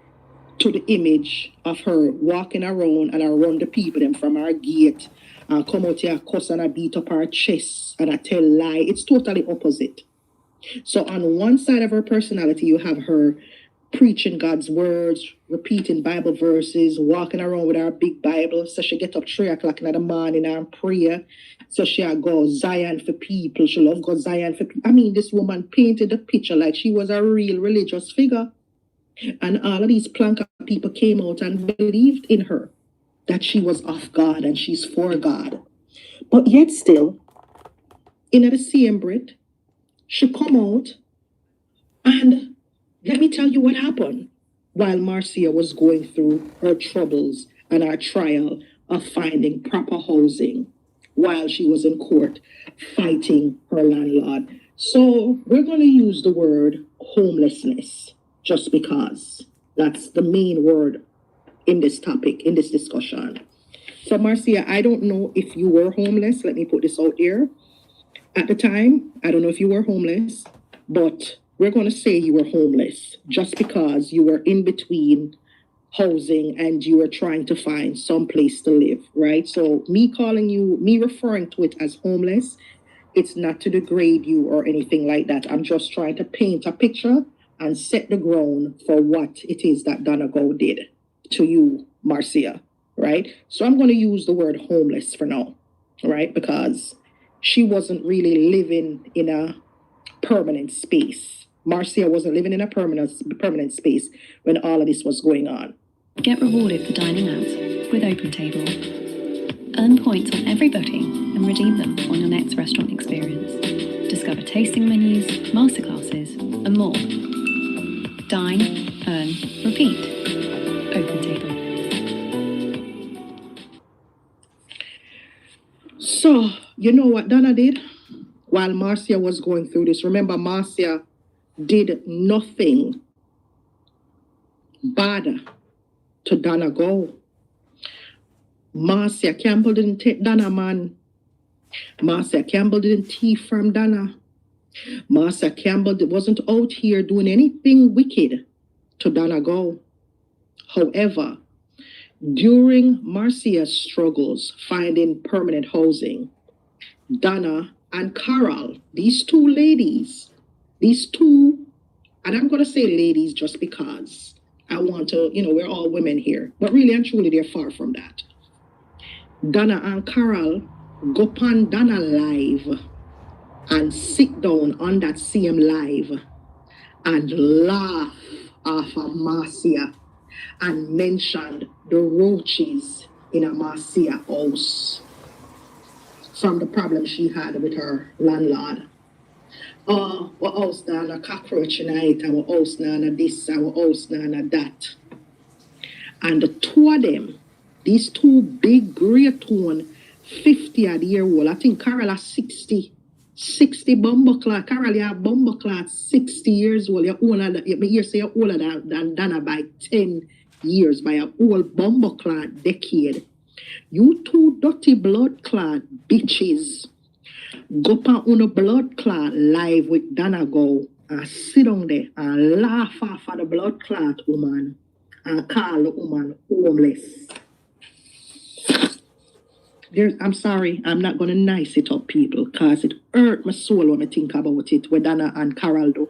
to the image of her walking around and around the people them from her gate and come out here cuss and I beat up her chest and I tell lie. It's totally opposite. So on one side of her personality, you have her preaching God's words, repeating Bible verses, walking around with her big Bible. So she get up 3 o'clock in the morning and pray. So she go Zion for people. She love God Zion for people. I mean, this woman painted the picture like she was a real religious figure. And all of these plank people came out and believed in her, that she was of God and she's for God. But yet still, in the same breath, she come out, and let me tell you what happened while Marcia was going through her troubles and her trial of finding proper housing while she was in court fighting her landlord. So we're going to use the word homelessness just because that's the main word in this topic, in this discussion. So Marcia, I don't know if you were homeless. Let me put this out there. At the time, I don't know if you were homeless, but we're going to say you were homeless just because you were in between housing and you were trying to find some place to live, right? So me referring to it as homeless, it's not to degrade you or anything like that. I'm just trying to paint a picture and set the ground for what it is that Donna Go did to you, Marcia, right? So I'm going to use the word homeless for now, right? Because she wasn't really living in a permanent space. Marcia wasn't living in a permanent space when all of this was going on. Get rewarded for dining out with OpenTable. Earn points on every booking and redeem them on your next restaurant experience. Discover tasting menus, masterclasses, and more. Dine, earn, repeat. OpenTable. So, you know what Donna did? While Marcia was going through this, remember Marcia did nothing bad to Donna go. Marcia Campbell didn't take Donna, man. Marcia Campbell didn't thief from Donna. Marcia Campbell wasn't out here doing anything wicked to Donna go. However, during Marcia's struggles finding permanent housing, Donna and Carol, these two ladies, and I'm going to say ladies just because I want to, we're all women here, but really and truly they're far from that. Donna and Carol go on Donna live and sit down on that same live and laugh off of Marcia and mentioned the roaches in a Marcia house from the problem she had with her landlord. Oh, our house now a cockroach tonight, our house now a this, our house now a that. And the two of them, these two big grey tone, 50-year-old, I think Carol is 60 bumbleclad. Carol, you're bumbleclad, 60 years old. You're older, you say you're older than Donna by 10 years, by a whole bumbleclad decade. You two dirty blood-clad bitches go on a blood-clad live with Donna go and sit down there and laugh off at the blood-clad woman and call the woman homeless. I'm sorry, I'm not going to nice it up, people, because it hurt my soul when I think about it, with Donna and Carol do.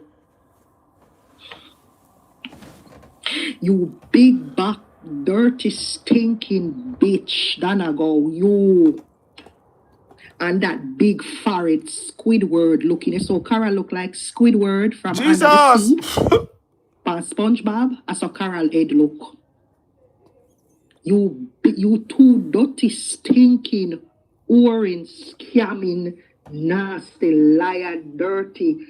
You big back, dirty, stinking bitch, Donna go, you. And that big forehead Squidward looking. So Carol look like Squidward from Jesus! Under the Sea. But SpongeBob, I saw Carol head look. You two dirty, stinking, orange, scamming, nasty, liar, dirty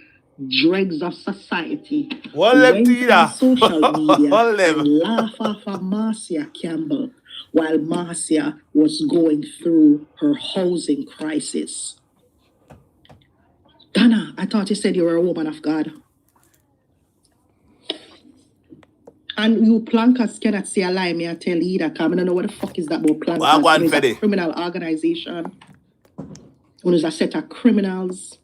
dregs of society. Went on social media and laugh off of Marcia Campbell while Marcia was going through her housing crisis. Donna, I thought you said you were a woman of God. And you plankers cannot say a lie, me I tell you either, because I don't know what the fuck is that about plankers. It's a criminal organization. When there's a set of criminals.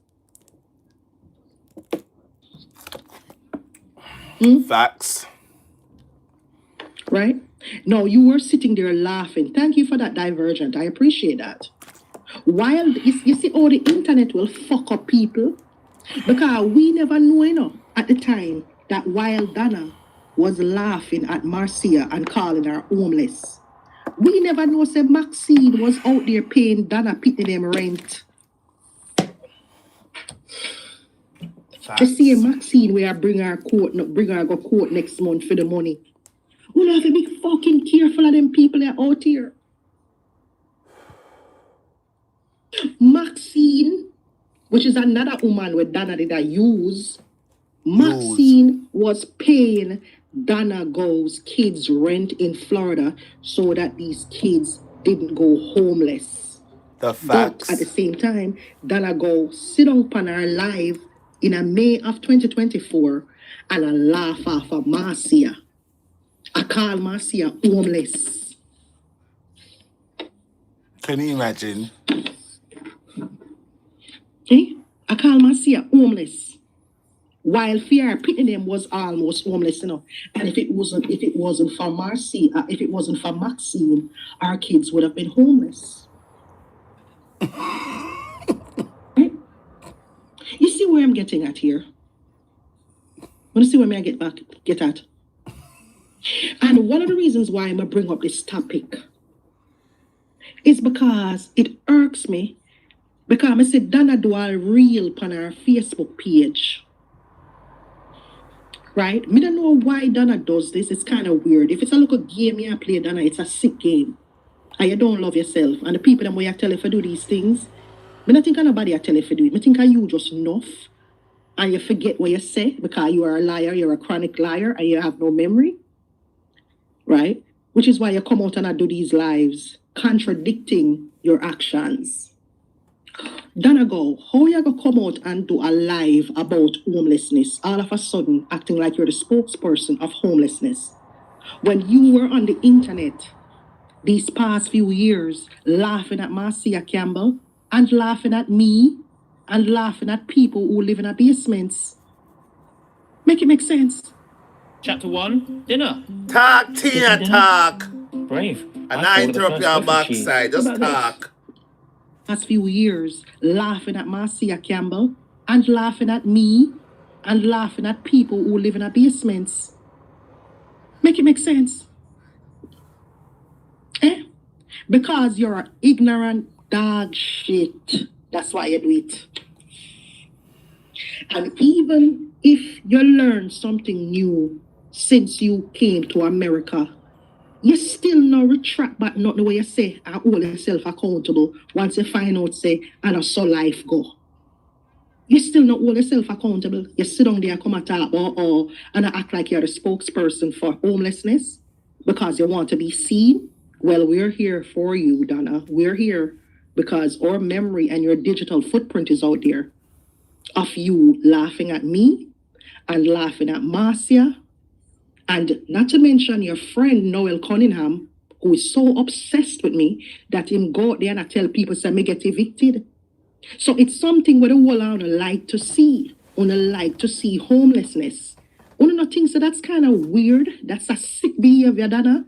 Facts. Right? No, you were sitting there laughing. Thank you for that divergent. I appreciate that. While you see how the internet will fuck up people, because we never know at the time that while Donna was laughing at Marcia and calling her homeless, we never know say Maxine was out there paying Donna pitting them rent. To see Maxine where I bring her go court next month for the money. We have to be fucking careful of them people that are out here. Maxine, which is another woman with Donna did I use. Maxine was paying Donna Go's kids' rent in Florida so that these kids didn't go homeless. The facts. But at the same time, Donna Go sit on her live in a May of 2024 and I laugh off of Marcia. I call Marcia homeless. Can you imagine? I call Marcia homeless. While Fear pitting them was almost homeless, And if it wasn't for Marcia, if it wasn't for Maxine, our kids would have been homeless. Right? You see where I'm getting at here? Want to see where I get at? And one of the reasons why I'm going to bring up this topic is because it irks me. Because I said Donna do a reel on her Facebook page. Right? I don't know why Donna does this. It's kind of weird. If it's a little game you play, Donna, it's a sick game. And you don't love yourself. And the people that you tell you to do these things, I don't think nobody tell you to do it. I think you just enough. And you forget what you say because you are a liar, you're a chronic liar, and you have no memory. Right? Which is why you come out and do these lives contradicting your actions. Donegal, how you gonna come out and do a live about homelessness all of a sudden acting like you're the spokesperson of homelessness? When you were on the internet these past few years laughing at Marcia Campbell and laughing at me and laughing at people who live in our basements. Make it make sense. Chapter 1, dinner. Talk, Tina, Dinner? talk. Brave. And I interrupt your What backside. Just about this? talk. Past few years laughing at Marcia Campbell and laughing at me and laughing at people who live in our basements. Make it make sense. Because you're an ignorant dog shit. That's why you do it. And even if you learn something new since you came to America, you still no retract back not the way you say and hold yourself accountable once you find out say and I saw life go. You still not hold yourself accountable. You sit down there come and talk and act like you're the spokesperson for homelessness because you want to be seen. Well, we're here for you, Donna. We're here because our memory and your digital footprint is out there of you laughing at me and laughing at Marcia, and not to mention your friend Noel Cunningham, who is so obsessed with me that him go out there and I tell people say me get evicted. So it's something where the whole on like to see. On like to see homelessness. One of the things that's kind of weird. That's a sick behavior, Donna.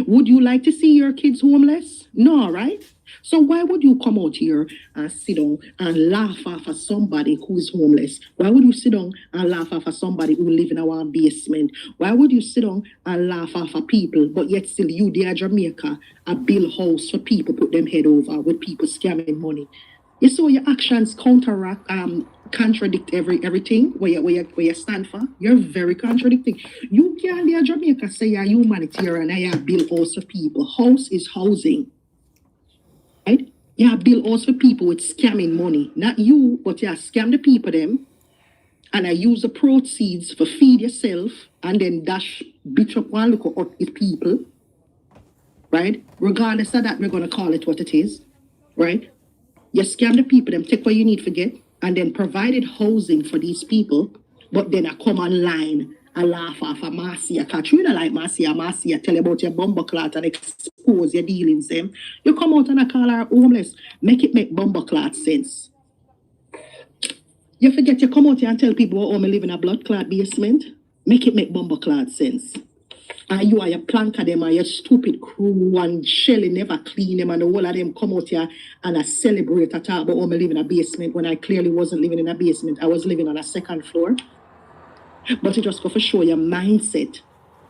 Would you like to see your kids homeless? No, right? So why would you come out here and sit down and laugh off of somebody who is homeless? Why would you sit down and laugh off of somebody who live in our basement? Why would you sit down and laugh off of people, but yet still you there Jamaica, a build house for people, put them head over with people scamming money? You saw your actions contradict everything where you stand for. You're very contradicting. You can't there Jamaica say you're humanitarian and you build house for people. House is housing. Right? You build house for people with scamming money. Not you, but you scam the people them. And I use the proceeds for feed yourself and then dash bitch up one look at with people. Right? Regardless of that, we're gonna call it what it is. Right? You scam the people, them take what you need to get, and then provided housing for these people, but then I come online and laugh off of Marcia. Because you don't like Marcia tell you about your bumper clot and expose your dealings them. You come out and I call her homeless. Make it make bumper clot sense. You forget you come out here and tell people, oh, I live in a blood clot basement. Make it make bumper clot sense. And you are your planker them and your stupid crew and Shelly never clean them and the whole of them come out here and I celebrate at all about I live in a basement when I clearly wasn't living in a basement. I was living on a second floor. But it just go for show your mindset.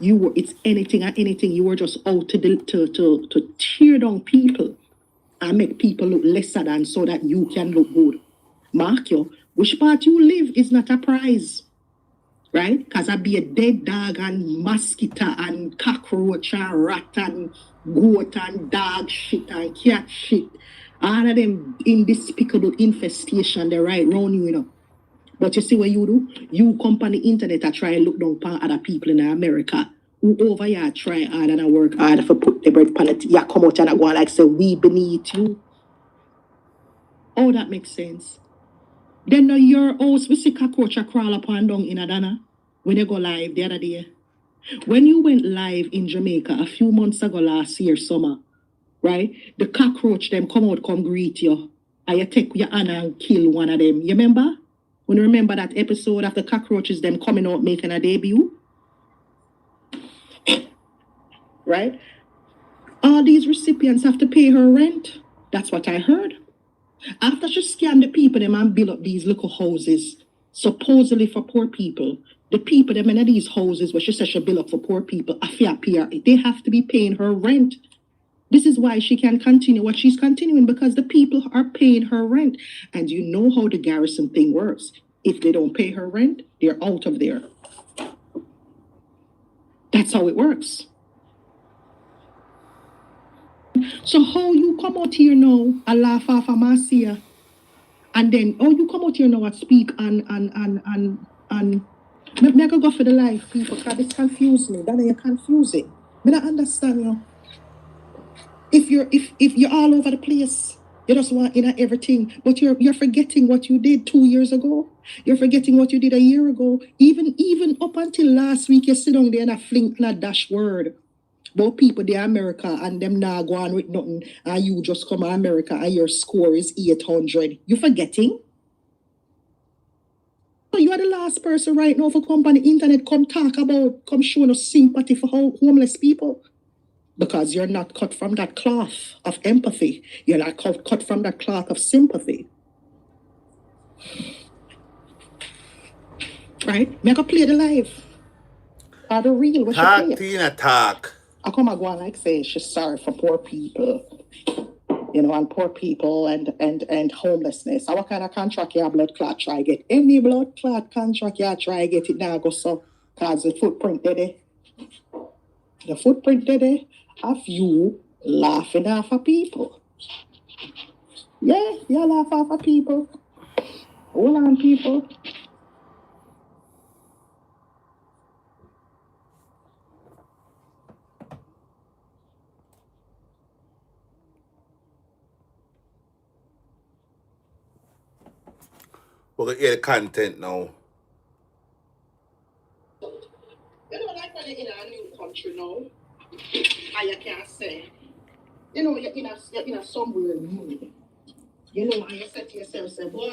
It's anything and anything. You were just out to tear down people and make people look lesser than so that you can look good. Mark you, which part you live is not a prize. Right? Because I be a dead dog and mosquito and cockroach and rat and goat and dog shit and cat shit. All of them indespicable infestation they right round you, you know. But you see what you do? You come on the internet and try and look down upon other people in America who over here try hard and work hard for put the bread on it. You come out and go like say we beneath you. Oh, that makes sense. Then your house we see cockroach crawl up and down in Adana when you go live the other day. When you went live in Jamaica a few months ago last year summer, right? The cockroach them come out come greet you and you take your hand and kill one of them. You remember? When you remember that episode of the cockroaches them coming out making a debut? Right? All these recipients have to pay her rent. That's what I heard. After she scammed the people, them and build up these little houses, supposedly for poor people, the people them in these houses where she said she build up for poor people, they have to be paying her rent. This is why she can continue what she's continuing, because the people are paying her rent. And you know how the garrison thing works. If they don't pay her rent, they're out of there. That's how it works. So how you come out here now and laugh off of Marcia, and then you come out here now and speak and me go for the life people because this confuse me. That you're confusing. Me not understand you. If you're all over the place You just want in everything, but you're forgetting what you did 2 years ago. You're forgetting what you did a year ago. Even up until last week, you sit down there and a fling and a dash word about people they America and them not go on with nothing, and you just come to America and your score is 800. You forgetting? You are the last person right now for come on the internet, come showing us sympathy for homeless people. Because you're not cut from that cloth of empathy. You're not cut from that cloth of sympathy. Right? Make a play the life. Or the real what Talk, you play. Tina, talk. I come and go on like say she's sorry for poor people. You know, and poor people and homelessness. So what kind of contract you have blood clot try get? Any blood clot contract you try get it now go so. Cause the footprint there. The footprint there of you laughing off of people. Yeah, you laugh off of people. Hold on, people. We're going to hear the content now. You know, like when you're in a new country now, and you can't say, you know, you're in a somewhere new. You know, and you say to yourself, say, boy,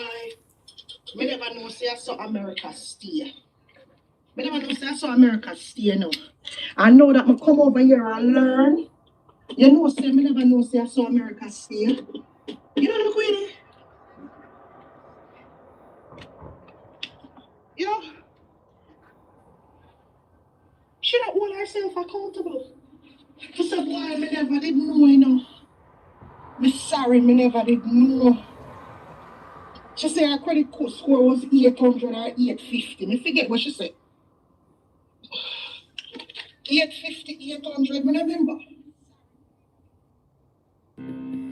me never know say I saw America stay. Me never know say I saw America stay now. I know that I come over here and learn. You know, say me never know say I saw America stay. You know what I'm going. You know, she don't hold herself accountable. To say, boy, me never did know, you know. Me sorry, me never did know. She said her credit score was 800 or 850. Me forget what she said. 850, 800, me remember.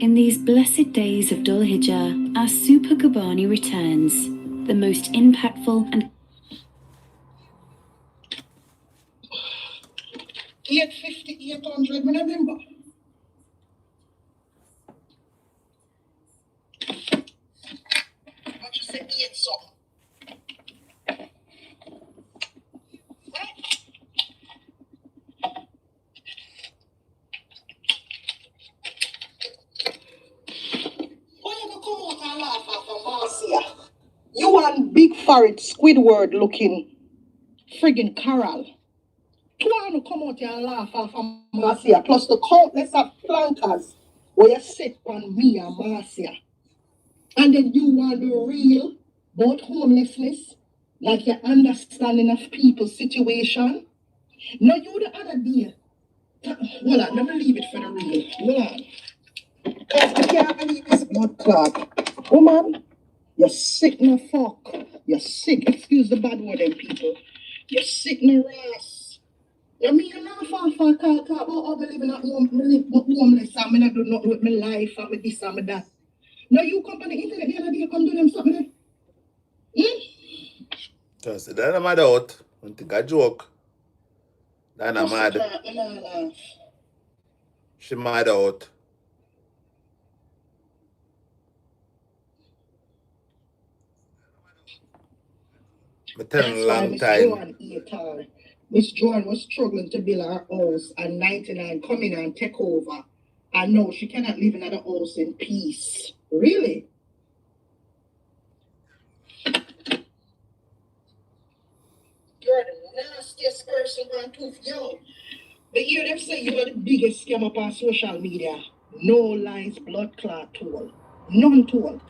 In these blessed days of Dhul Hijjah, our Super Gubani returns, the most impactful and 850, 800, me remember. What you say, 8 something? Why you gonna come out and laugh at Marcia? You want big forehead Squidward looking friggin' coral. You want to come out here and laugh at Marcia, plus the countless of flankers where you sit on me and Marcia. And then you want the real about homelessness, like your understanding of people's situation. No, you the other day. Hold on, let me leave it for the real. Hold on. Because I can't believe this blood clot. Woman, you're sick no fuck. You're sick. Excuse the bad word, them people. You're sick no ass. You mean you're not far talk about how I living at home, homeless, and I do nothing with my life, and with this and with that. Now you come on the internet the other day, come do them something. Just that I'm mad out. I think I joke. That I'm mad. She mad out. I tell her a long time. Miss Joan was struggling to build her house, and 99 come in and take over. And no, she cannot live in another house in peace. Really? You're the nastiest person on tooth, yo. But hear them say you are the biggest scam up on social media. No lies, blood clot tool. None tool.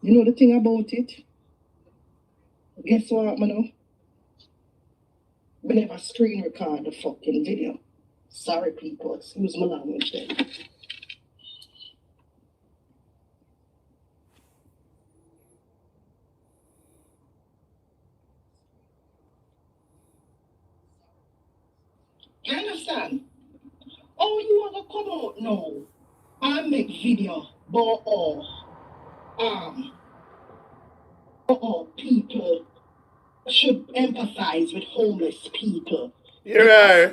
You know the thing about it? Guess what, man? We never screen record the fucking video. Sorry, people. Excuse my language then. You understand? Oh, you want to come out now? I make video about people should empathize with homeless people. You're right.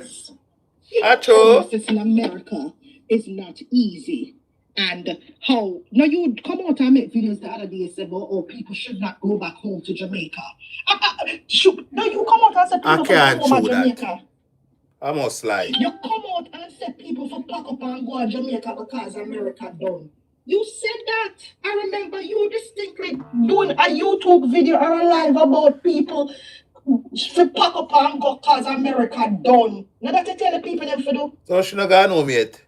Homelessness in America is not easy. And how now you would come out and make videos the other day say about people should not go back home to Jamaica. Now you come out and say people can't go home to show that. Jamaica. I must lie. You come out and say people for pack up and go to Jamaica because America done. You said that. I remember you distinctly doing a YouTube video or a live about people for pack up and go because America done. Now that you tell the people them for do. So she not gone home yet.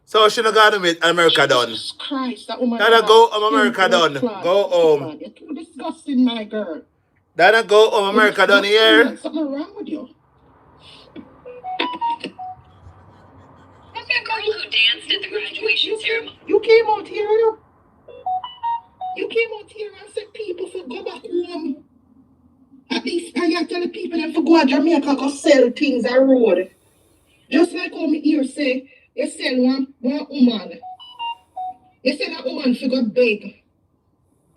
So she not gone home yet. America done. Jesus Christ, that woman. Dada go home, America done. Go home. You're too disgusting, my girl. Dada go home, America done here. There's something wrong with you. Girl who danced at the graduation ceremony. You came out here, you. You came out here and said people for go back home. At least I have tell the people them for go to Jamaica go sell things on road. Just like how me here say, you sell one woman. You sell a woman for go beg.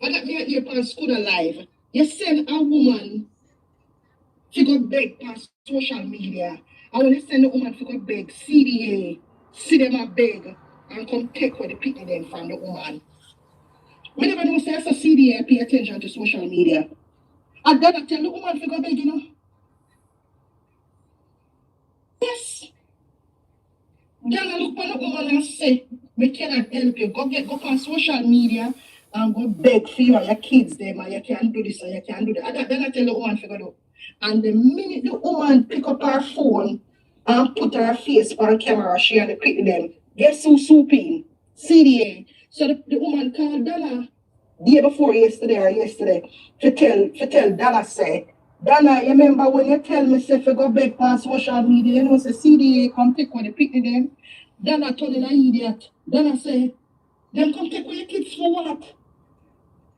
I got me here on School Live. You send a woman for go beg past social media. And when you send a woman for go beg, CDA, see them a beg and come take what they pick them from the woman. We never know say as a CDA pay attention to social media. I'd rather tell the woman for go beg, you know. Yes. Then I look at the woman and say, we cannot help you. Go on social media and go beg for you and your kids them and you can't do this and you can't do that. Then I tell the woman for go do. And the minute the woman pick up her phone and put her face on camera, she and the pick them. Guess who swooping? CDA. So the woman called Donna day before yesterday to tell Donna say, Donna, you remember when you tell me say for go beg past social media, you know say CDA come take when they pick them. Donna told an idiot. Donna say, them come take your kids for what?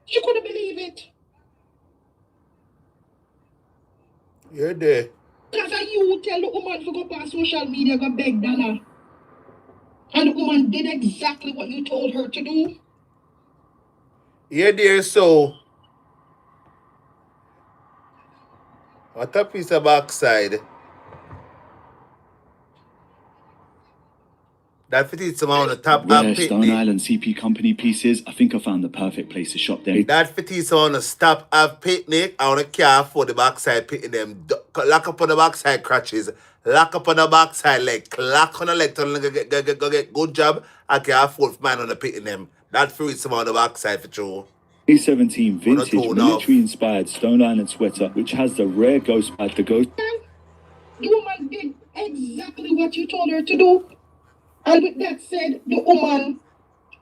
She couldn't believe it. You're there. Because you tell the woman to go past social media, go beg Donna. And the woman did exactly what you told her to do. You're there, so. What a piece of backside. That fitted someone on the top Rare Stone Island CP Company pieces. I think I found the perfect place to shop there. That fitted someone on the stop have picnic. I want to care for the backside picking them. Lock up on the backside crutches. Lock up on the backside leg. Lock on the leg. Go get good job. I can afford man on the picking them. That fitted someone on the backside for true. 2017 vintage military-inspired Stone Island sweater, which has the rare ghost badge. The ghost. The woman did exactly what you told her to do. And with that said, the woman,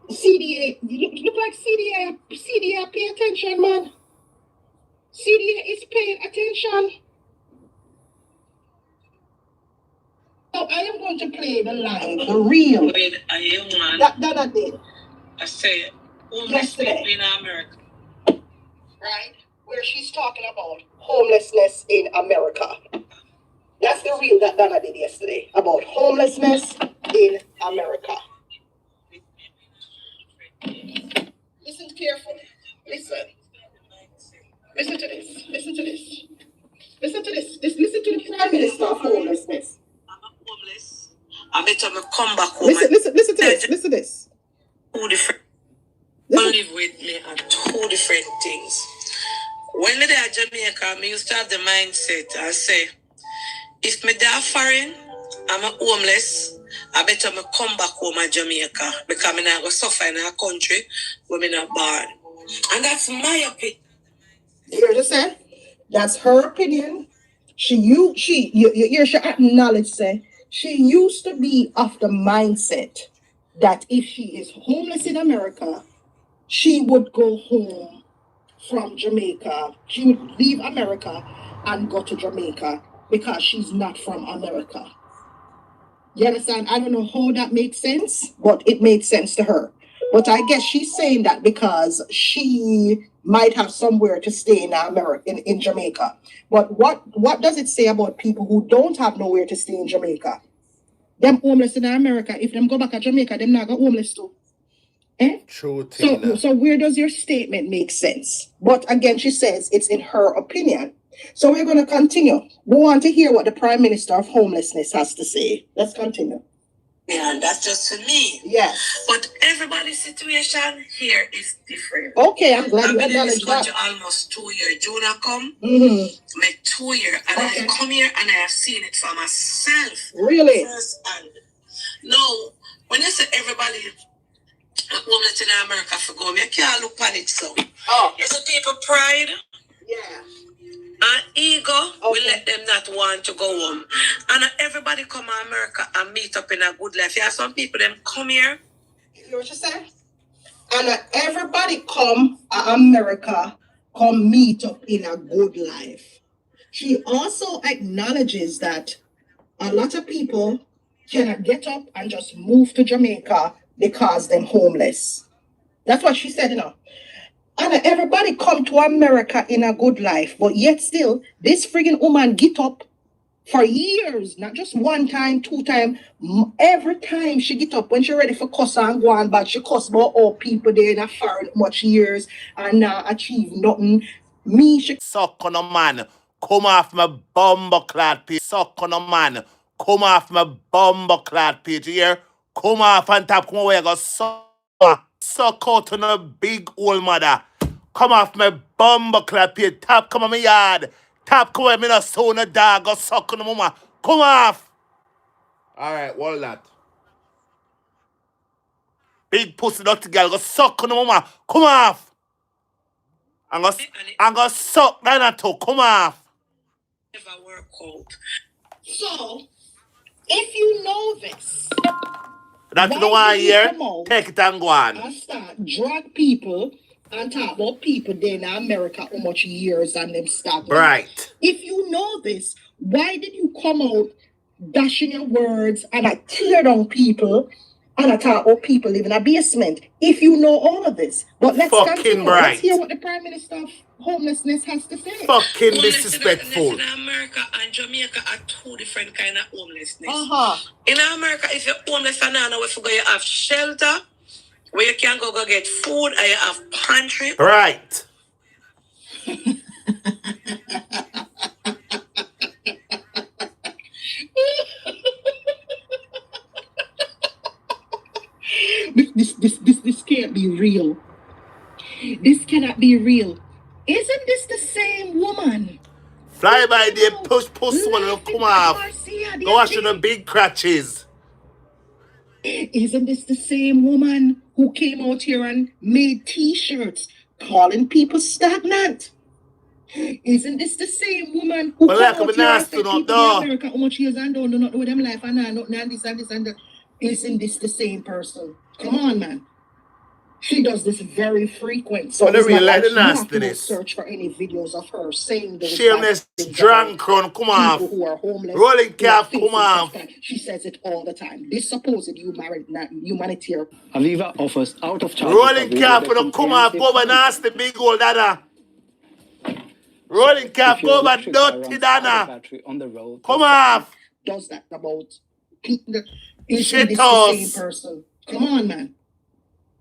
CDA, look like CDA pay attention, man. CDA is paying attention. So I am going to play the line, the real. With a young man. That I did. I say, Yesterday. in America. Right? Where she's talking about homelessness in America. That's the reel that Donna did yesterday about homelessness in America. Listen carefully. Listen. Listen to this. Listen to this. Listen to this. Listen to the Prime Minister of homelessness. I'm homeless. I better come back home. Listen to this. Listen to this. Two different people live with me and two different things. When me there at Jamaica, me used to have the mindset. I say, if me there foreign, I'm a homeless, I better me come back home at Jamaica because me not go suffer in a country where me not born. And that's my opinion. You understand? That's her opinion. You acknowledge, say, she used to be of the mindset that if she is homeless in America, she would go home from Jamaica. She would leave America and go to Jamaica because she's not from America. You understand? I don't know how that makes sense, but it made sense to her. But I guess she's saying that because she might have somewhere to stay in America, in Jamaica. But what does it say about people who don't have nowhere to stay in Jamaica? Them homeless in America, if them go back to Jamaica, them not go homeless too. Eh? True. So where does your statement make sense? But again, she says it's in her opinion. So we're going to continue. We want to hear what the Prime Minister of Homelessness has to say. Let's continue. Yeah, and that's just for me. Yes. But everybody's situation here is different. Okay, I'm glad I've you been in this acknowledged that. country almost 2 years. June I come, make 2 years, and Okay. I come here and I have seen it for myself. Really? Firsthand. Now, when you say everybody homeless in America for go, you can't look at it so. Oh. It's a people pride. Yeah. And ego will Okay. let them not want to go home. And everybody come to America and meet up in a good life. Yeah, some people them come here. You hear what you said? And everybody come to America, come meet up in a good life. She also acknowledges that a lot of people cannot get up and just move to Jamaica because they're homeless. That's what she said, you know. And everybody come to America in a good life, but yet still, this friggin' woman get up for years, not just one time, 2 times. Every time she get up, when she ready for cuss and go on, but she cuss about all people there in a foreign much years and achieve nothing. Me, she Suck on a man. Come off my bumbleclad page. Suck on a man. Come off my bumbleclad page. You hear? Come off and tap. Come away. Go suck. Suck out on a big old mother. Come off my bumbleclad page. Tap come on my yard. Tap come away. Me not sound a dog. Go suck on the mama. Come off. Alright, what that? Big pussy dirty girl. Go suck on the mama. Come off. I'm gonna suck that too. Come off. Never work out. So, if you know this, That's the why one did you here. come out Take it and go on. and start drag people and talk about people there in America how much years and them stagnant? Right. If you know this, why did you come out dashing your words and tear down people and talk about people live in a basement? If you know all of this. But let's Fucking continue. right. Let's hear what the Prime Minister of Homelessness has to say. Fucking disrespectful. In America and Jamaica are 2 different kind of homelessness. Uh-huh. In America, if you're homeless and now you have shelter, where you can go get food, and you have pantry. Right. This can't be real. This cannot be real. Isn't this the same woman? Fly by there, push one and come off. Go watch the big crutches. Isn't this the same woman who came out here and made t-shirts calling people stagnant? Isn't this the same woman who But came like out I'm here and nasty said not people though. in America how much years and don't do not know them life and nothing and this and this and that? Isn't this the same person? Come on, man. She does this very frequent. So But I it's really not like like the you have to go nastiness. search for any videos of her saying those Shameless bad things drunk about crone, come off. people who are homeless. Rolling who are cap, facing come off. tough time. She says it all the time. This supposed humanitarian. Aviva offers out-of-charge Rolling recovery cap, with a no come off. Go over comprehensive nasty big old dada. Rolling cap, If go your over electric car dirty runs out of dada. battery on the road, Come off. Does that about people? Isn't Shit this the house. same person? Come on, man.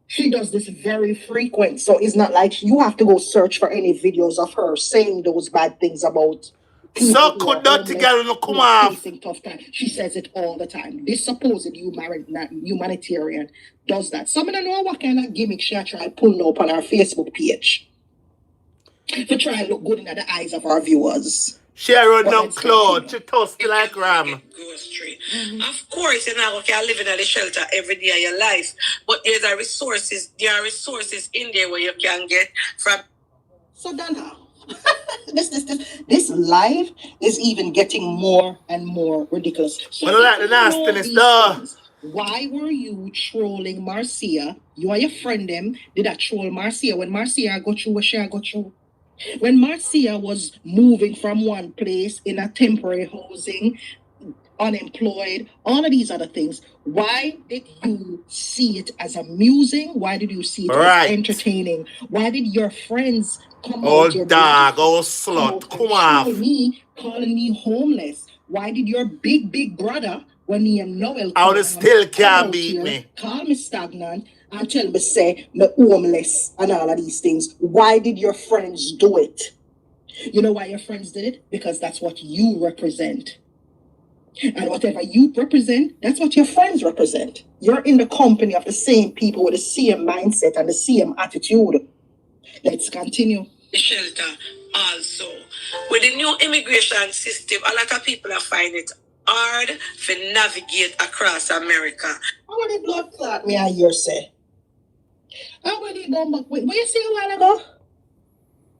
She does this very frequent. So it's not like you have to go search for any videos of her saying those bad things about people So who could are dirty homeless, girl no who come are off. facing tough time. She says it all the time. This supposed humanitarian does that. Some of them know what kind of gimmick she try pulling up on our Facebook page to try and look good in the eyes of our viewers. She run But no let's cloth. continue. She toasty like ram. Grocery. Of course, you're not going to live in a shelter every day of your life, but there are resources in there where you can get from. So Donna, this live is even getting more and more ridiculous. So But I like if the you know nastiness these though. things, why were you trolling Marcia? You and your friend them did that troll Marcia when Marcia got through what she got through. When Marcia was moving from one place in a temporary housing, unemployed, all of these other things, why did you see it as amusing? Why did you see it Right. as entertaining? Why did your friends come Old out, your dog, black old friends slut, come come out off. and troll me, calling me homeless? Why did your big brother, when he and Noel I would come still can't out beat here, me. call me stagnant and tell me say me homeless and all of these things? Why did your friends do it? You know why your friends did it? Because that's what you represent. And whatever you represent, that's what your friends represent. You're in the company of the same people with the same mindset and the same attitude. Let's continue. Shelter also. With the new immigration system, a lot of people are finding it hard to navigate across America. How many blood clot me I hear say? How many go back? What you say a while ago?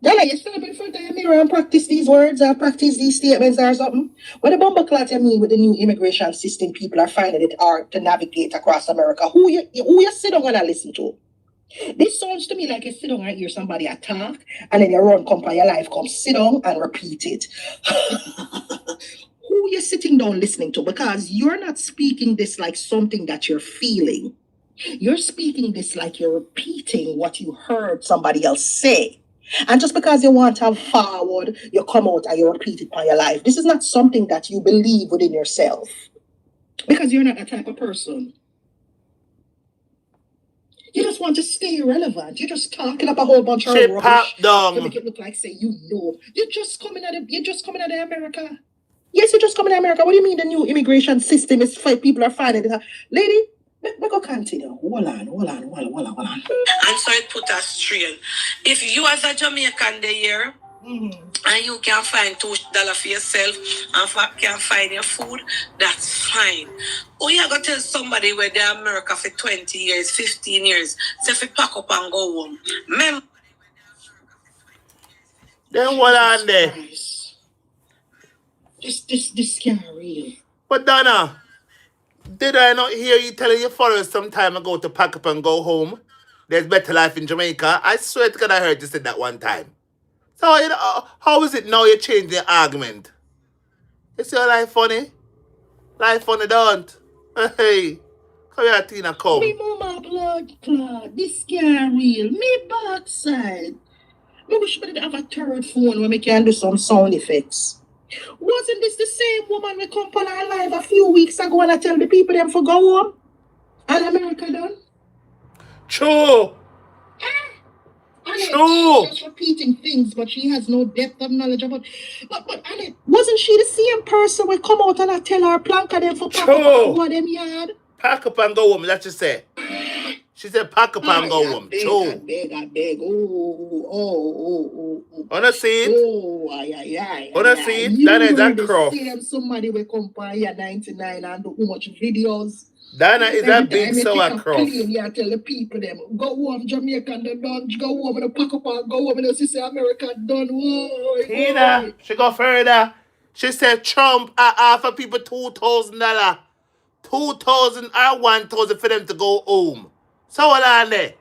Donna, you stand up in front of your mirror and practice these words or practice these statements or something? What the bumper clot you mean with the new immigration system, people are finding it hard to navigate across America? Who you sit down and listen to? This sounds to me like you sit down and hear somebody attack and then you run come by your life, come sit down and repeat it. Who you sitting down listening to? Because you're not speaking this like something that you're feeling. You're speaking this like you're repeating what you heard somebody else say. And just because you want to have forward, you come out and you repeat it by your life. This is not something that you believe within yourself. Because you're not that type of person. You just want to stay relevant. You're just talking up a whole bunch of rubbish to make it look like, say, you know. You're just coming out of America. Yes, you're just coming to America. What do you mean the new immigration system is people are finding it? Lady, let go continue. Hold on. And so it put us strain. If you as a Jamaican there, and you can find $2 for yourself and can find your food, that's fine. Or you gotta tell somebody where they're in America for 20 years, 15 years, so if you pack up and go home. Remember? Then what on there? This can't real. But Donna, did I not hear you telling your followers some time ago to pack up and go home? There's better life in Jamaica. I swear to God I heard you say that one time. So, you know, how is it now you change the argument? Is your life funny? Life funny, don't? Hey, come here, Tina, come. Me mama blood clot. This can't real. Me backside. Me wish me did have a third phone where me can do some sound effects. Wasn't this the same woman we come on our live a few weeks ago and I tell the people them for go home? And America done? True. True. She's just repeating things, but she has no depth of knowledge about. But Annette, wasn't she the same person we come out and I tell her plank them for pack up and go them yard? Pack up and go home, that's what she said. She said pack up and go home. True. I beg. Oh. Wanna see it? Oh, aye. Wanna see it? That is a cross. Somebody will come by here 99 and do too much videos. Dana is a big sour cross. Yeah, tell the people them go home Jamaica and Donn, go home and pack up and go home and say America done. Tina, she go further. She said Trump offer people $2,000. 2,000 or 1,000 for them to go home. So what on there?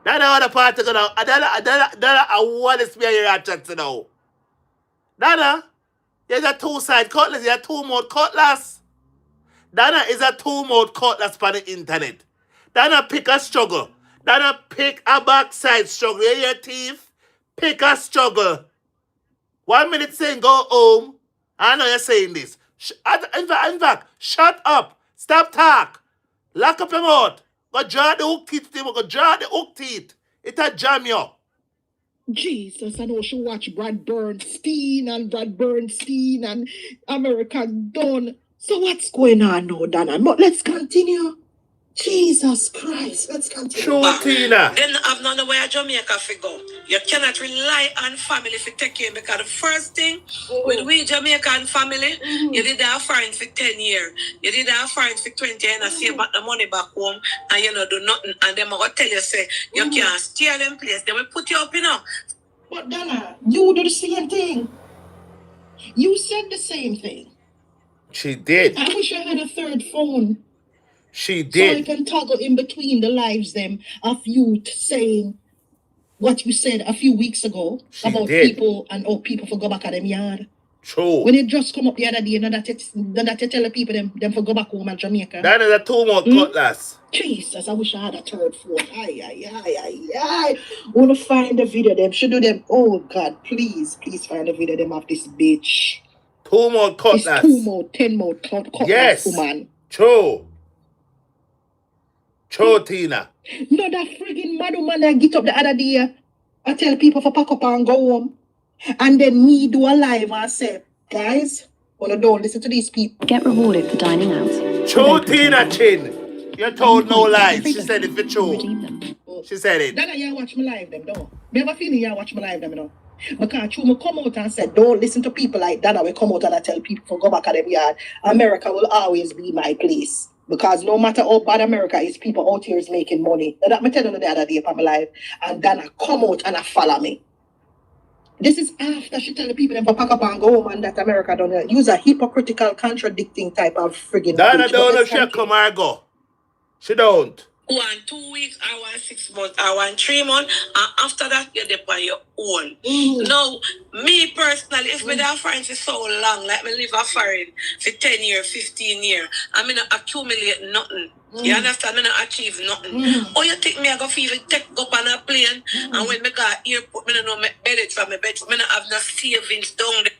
That's the other part to go now. I want to spear your chat now. Dana, there's a two-side cutlass, there's a two-mode cutlass. Dana is a two-mode cutlass for the internet. Dana pick a struggle. Dana pick a backside struggle. You hear your teeth? Pick a struggle. 1 minute saying go home. I know you're saying this. In fact, shut up. Stop talk. Lock up your mouth. Go draw the hook teeth. Go draw the hook teeth. It'll jam you. Jesus, I know she watch Brad Bernstein and American Donn. So what's going on now, Donna? But let's continue. Jesus Christ, let's continue. True, Tina. Then I've none where Jamaica fi go. You cannot rely on family for take care because the first thing with we Jamaican family, you did have foreign for 10 years. You did have foreign for 20 years and save back the money back home and you know do nothing. And them gonna tell you say you can't steal them place. They will put you up, you know. But Donna, you do the same thing. You said the same thing. She did. I wish I had a third phone. She did. So I can toggle in between the lives them of you saying what you said a few weeks ago about people and how people for go back at them yard. True. When it just come up the other day, that you tell the people them for go back home in Jamaica. That is a two-mode cutlass. Jesus, I wish I had a third phone. I wanna find the video them. Should do them. Oh God, please find the video them of this bitch. Two-mode cutlass. It's 2-mode, 10-mode cutlass, yes. Woman. True, Tina. No, that friggin' mad woman that get up the other day. I tell people for pack up and go home. And then me do a live and say, guys, wanna don't listen to these people. Get rewarded for dining out. with True, open Tina table. Chin. You told Earn no points on lies. She everybody said it for and true. redeem them. She said it. Dana, you watch my live them, though. Me have a feeling you watch my live them, you know. Because you come out and say, don't listen to people like Dana. We come out and I tell people to go back at them yard. America will always be my place. Because no matter how bad America is, people out here is making money. Now that me tell you the other day upon my live. And Dana come out and follow me. This is after she tell the people them to pack up and go home and that America don't use a hypocritical, contradicting type of friggin' Dana bitch. don't know But if she'll come or go. She don't. I want 2 weeks, I want 6 months, I want 3 months, and after that, you're there on your own. Now, me personally, if me that foreign for so long, like me live a foreign for 10 years, 15 years, I mean, not accumulate nothing. You understand? Me not achieve nothing. Or you think me I go feel take up on a plane, and when me got airport, me don't know me belly from my bed, me not have no savings down there.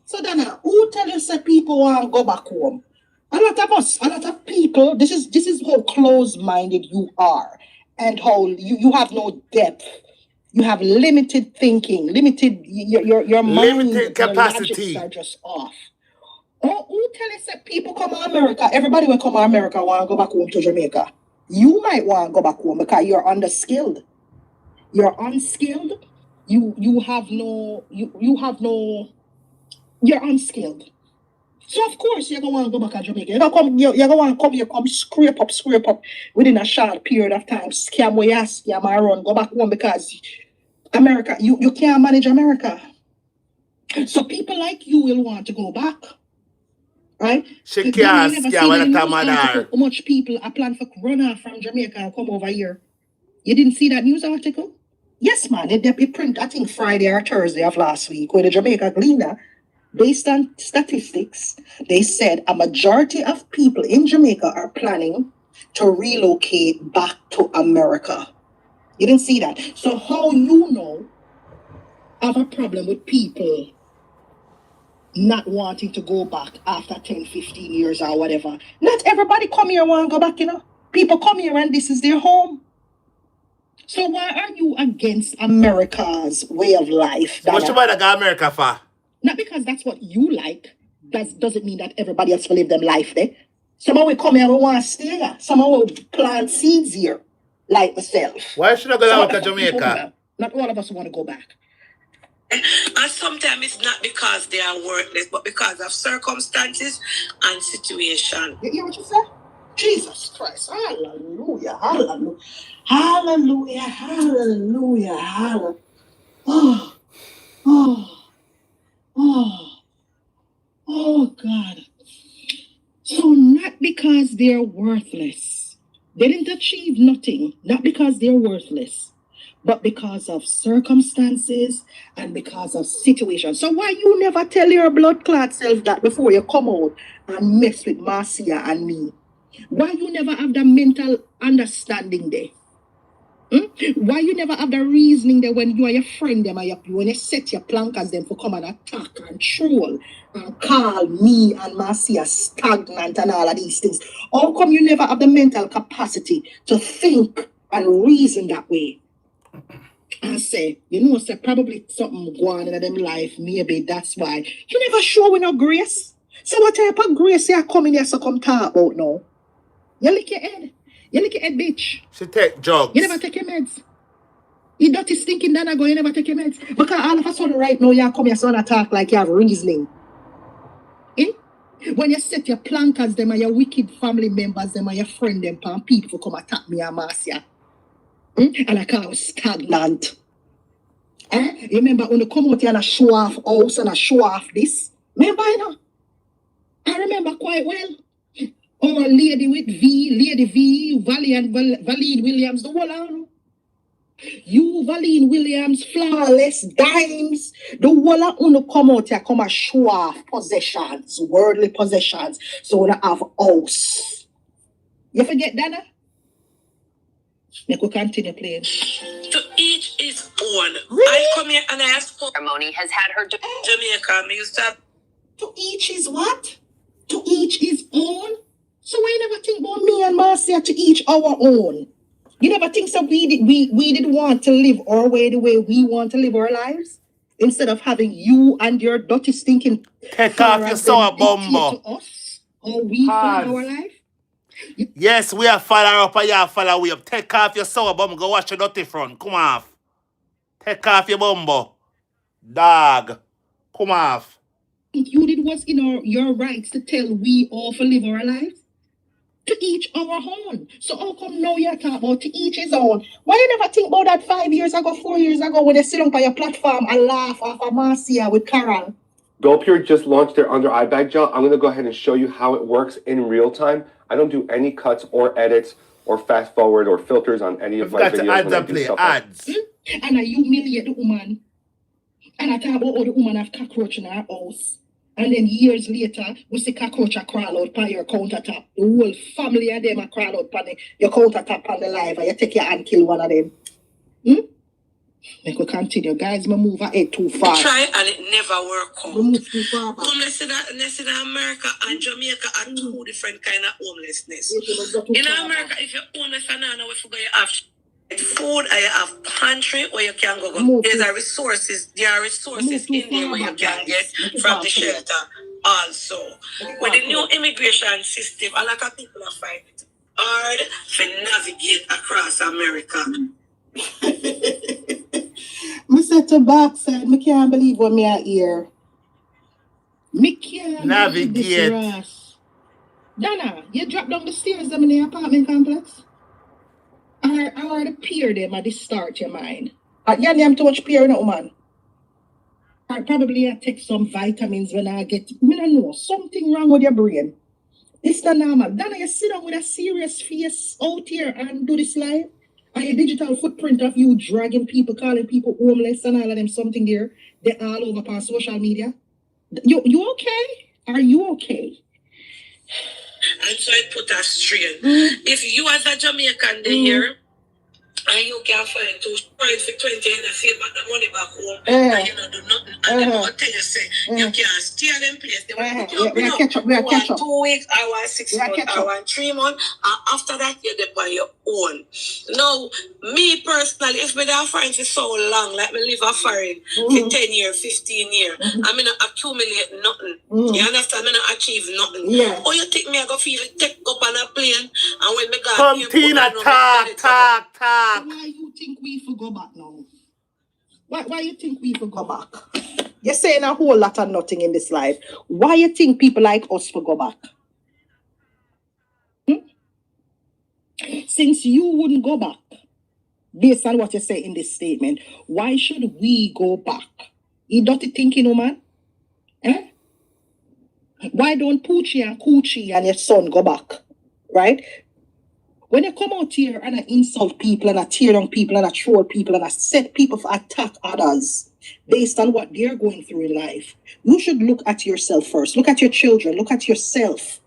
So Dana, who tell you say people want to go back home? A lot of us, a lot of people, this is how close-minded you are and how you have no depth. You have limited thinking, limited, your mind, Limited capacity. your logics are just off. Oh, who tell you say people come to America, everybody will come to America want to go back home to Jamaica. You might want to go back home because you're underskilled. You're unskilled. You have no, you're unskilled. So of course you're gonna want to go back to Jamaica. You're gonna want to come here, come scrape up within a short period of time, scam where you scam and run, go back home because America, you can't manage America. So people like you will want to go back. Right? She can't scam when the time How much people are planning for run off from Jamaica and come over here? You didn't see that news article? Yes, man. It print, I think Friday or Thursday of last week, where the Jamaica Gleaner, based on statistics, they said a majority of people in Jamaica are planning to relocate back to America. You didn't see that. So how you know have a problem with people not wanting to go back after 10, 15 years or whatever? Not everybody come here want to go back, you know. People come here and this is their home. So why are you against America's way of life? What's the matter with America for? Not because that's what you like. That doesn't mean that everybody else will live them life there. Someone will come here and want to stay here. Someone will plant seeds here, like myself. Why should I go to Jamaica? Not all of us want to go back. And sometimes it's not because they are worthless, but because of circumstances and situation. You hear what you said? Jesus Christ. Hallelujah. Hallelujah. Hallelujah. Hallelujah. Hallelujah. Oh. Oh, God. So not because they're worthless. They didn't achieve nothing. Not because they're worthless. But because of circumstances and because of situations. So why you never tell your blood clot self that before you come out and mess with Marcia and me? Why you never have the mental understanding there? Why you never have the reasoning there when you and your friend them and when you set your plankers them for come and attack and troll and call me and Marcia stagnant and all of these things? How come you never have the mental capacity to think and reason that way? And say, say probably something going on in them life, maybe that's why. You never show with no grace. So what type of grace you come in here so come talk about now? You lick your head. You lick your head, bitch. She take drugs. You never take your meds. You dirty stinking Dana go, you never take your meds. Because all of a sudden right now you come here so and talk like you have reasoning. When you set your plankers them and your wicked family members them and your friend them and people come attack me and Marcia. And I call it stagnant. You remember when you come out here and show off house and show off this? Remember, I remember quite well. Our lady with Lady V, Valine Williams, the whole lot. You, Valine Williams, flawless, dimes. The whole lot come out here, come and show off possessions, worldly possessions. So we have house. You forget that, now? You could continue playing. To each his own. Really? I come here and I ask for Ceremony has had her Jamaica. Me used to have to each his what? To each his own? So why you never think about me and Marcia to each our own? You never think so we did want to live our way the way we want to live our lives? instead of having you and your dirty stinking Take off your sour bumbo. to us how we follow our life. Yes, we are follow up and you follow we up. Take off your sour bumbo. Go watch your dirty front. Come off. Take off your bumbo. Dog. Come off. You did what's in your rights to tell we all to live our lives? To each our own. So how come now you're talking about to each his own? Why you never think about that 5 years ago, 4 years ago when they sit on your platform and laugh off of Marcia with Carol? GoPure just launched their under eye bag gel. I'm going to go ahead and show you how it works in real time. I don't do any cuts or edits or fast forward or filters on any of my videos. Ads and play ads. And I humiliate the woman. And I talk about how the woman have cockroach in her house. And then years later, we see cockroach a crawl out by your countertop. The whole family of them a crawl out by your countertop on the live, and you take your hand and kill one of them. Make we continue. Guys, me move ahead too far. Try and it never work out. We move too far back. Homelessness in America and Jamaica are two different kind of homelessness. In America, if you're homeless and now we forget you have food, or you have pantry, or you can go. There are resources in there where you can get from the shelter. Also, with the new immigration system, a lot of people are finding it hard to navigate across America. I said to backside, I can't believe what me hear. Me can't navigate. Believe this, Donna, you drop down the stairs in the apartment complex? Or the peer them at the start your mind? Yeah, I'm too much peer now, man. Or probably I take some vitamins when I get, I don't know, something wrong with your brain. It's not normal. Donna, you sit down with a serious face out here and do this live? And a digital footprint of you dragging people, calling people homeless and all of them something there. They're all over on social media. You okay? Are you okay? And so it put us straight. If you as a Jamaican here, and you can find 2 points for 20 and save back the money back home, and you don't do nothing, and they will tell you, say, you can't steal them place. They will put you up. I want 2 weeks, I want 6 months, I want 3 months, and after that, you're there on your own. Now, me personally, if me that foreign for so long, like me live a foreign for 10 years, 15 years, I mean, not accumulate nothing. You understand? I not achieve nothing. Or you think me I go feel it, take up on a plane, and when me got come Tina, talk. Why you think we for go back now? Why you think we for go back? You're saying a whole lot of nothing in this life. Why you think people like us for go back? Since you wouldn't go back, based on what you say in this statement, why should we go back? You dirty thinking, woman? Why don't Poochie and Coochie and your son go back? Right? When you come out here and I insult people and I tear down people and I troll people and I set people to attack others based on what they're going through in life, you should look at yourself first. Look at your children. Look at yourself.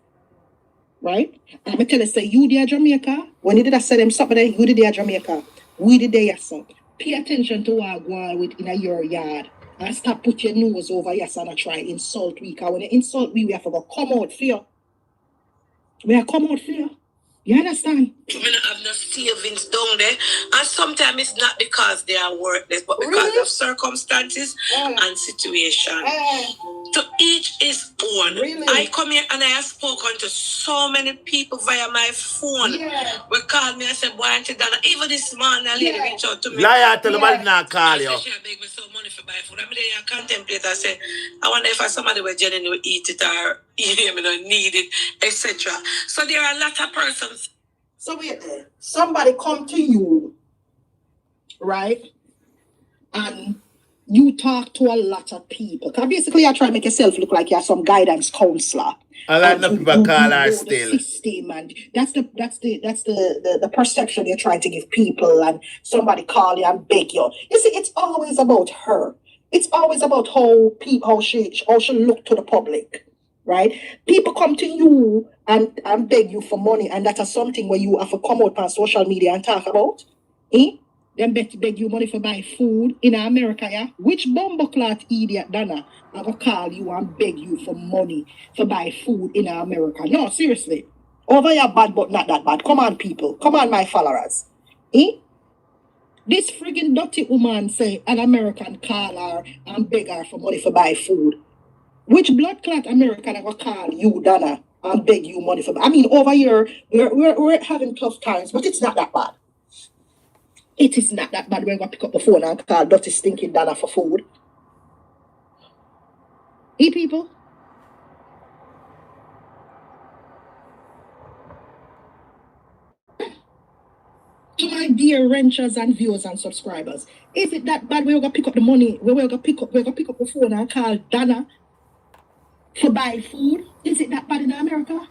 Right? I'm going to tell you, say, you there Jamaica? When you did I say them something there, you did there Jamaica. We did there yourself. Pay attention to what I go on with in your yard. And stop put your nose over yes and I try insult we. Because when you insult we have to go come out for you. We have come out for you. You understand? I mean, I have no savings down there. And sometimes it's not because they are worthless, but because of circumstances and situation. To each his own. I come here and I have spoken to so many people via my phone. We called me and said, why aren't you done? Even this man, a lady reached out to me. Liar, tell nobody not call you. She beg me some money for buy food. I mean, I contemplate. I say, I wonder if somebody will genuinely eat it or need it, etc. So there are a lot of persons. So wait there. Somebody come to you, right? And you talk to a lot of people. Because basically you try to make yourself look like you're some guidance counselor. A lot of people call her still. System, and that's the perception you're trying to give people, and somebody call you and beg you. You see, it's always about her. It's always about how she look to the public. Right? People come to you and beg you for money, and that is something where you have to come out on social media and talk about. Them beg you money for buy food in America, yeah? Which bumbleclot idiot, Donna, I will call you and beg you for money for buy food in America? No, seriously. Over your bad, but not that bad. Come on, people. Come on, my followers. This friggin' dirty woman say an American call her and beg her for money for buy food. Which blood clot American ever call you, Donna, and beg you money for buy? I mean, over here, we're having tough times, but it's not that bad. It is not that bad when we pick up the phone and call dirty stinking Donna for food. Hey, people. To my dear renters and viewers and subscribers, is it that bad we're gonna pick up the money? We're gonna pick up the phone and call Donna for buy food? Is it that bad in America?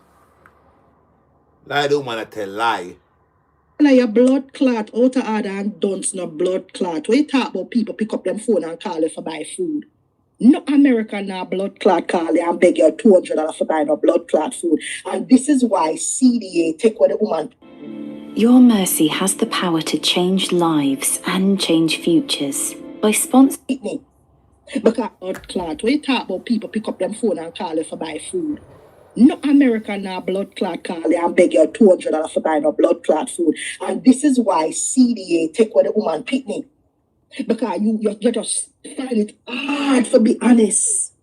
Lie, don't wanna tell lie. Like your blood clot out of order and Donn's no blood clot. When you talk about people pick up them phone and call you for buy food. No American now blood clot call you and beg you $200 for buy no blood clot food. And this is why CDA take with the woman. Your Mercy has the power to change lives and change futures by sponsoring. Because blood clot, when you talk about people pick up them phone and call you for buy food. No American now blood clot call you and beg you $200 for buy no blood clot food. And this is why CDA take with the woman picnic. Because you just find it hard to be honest.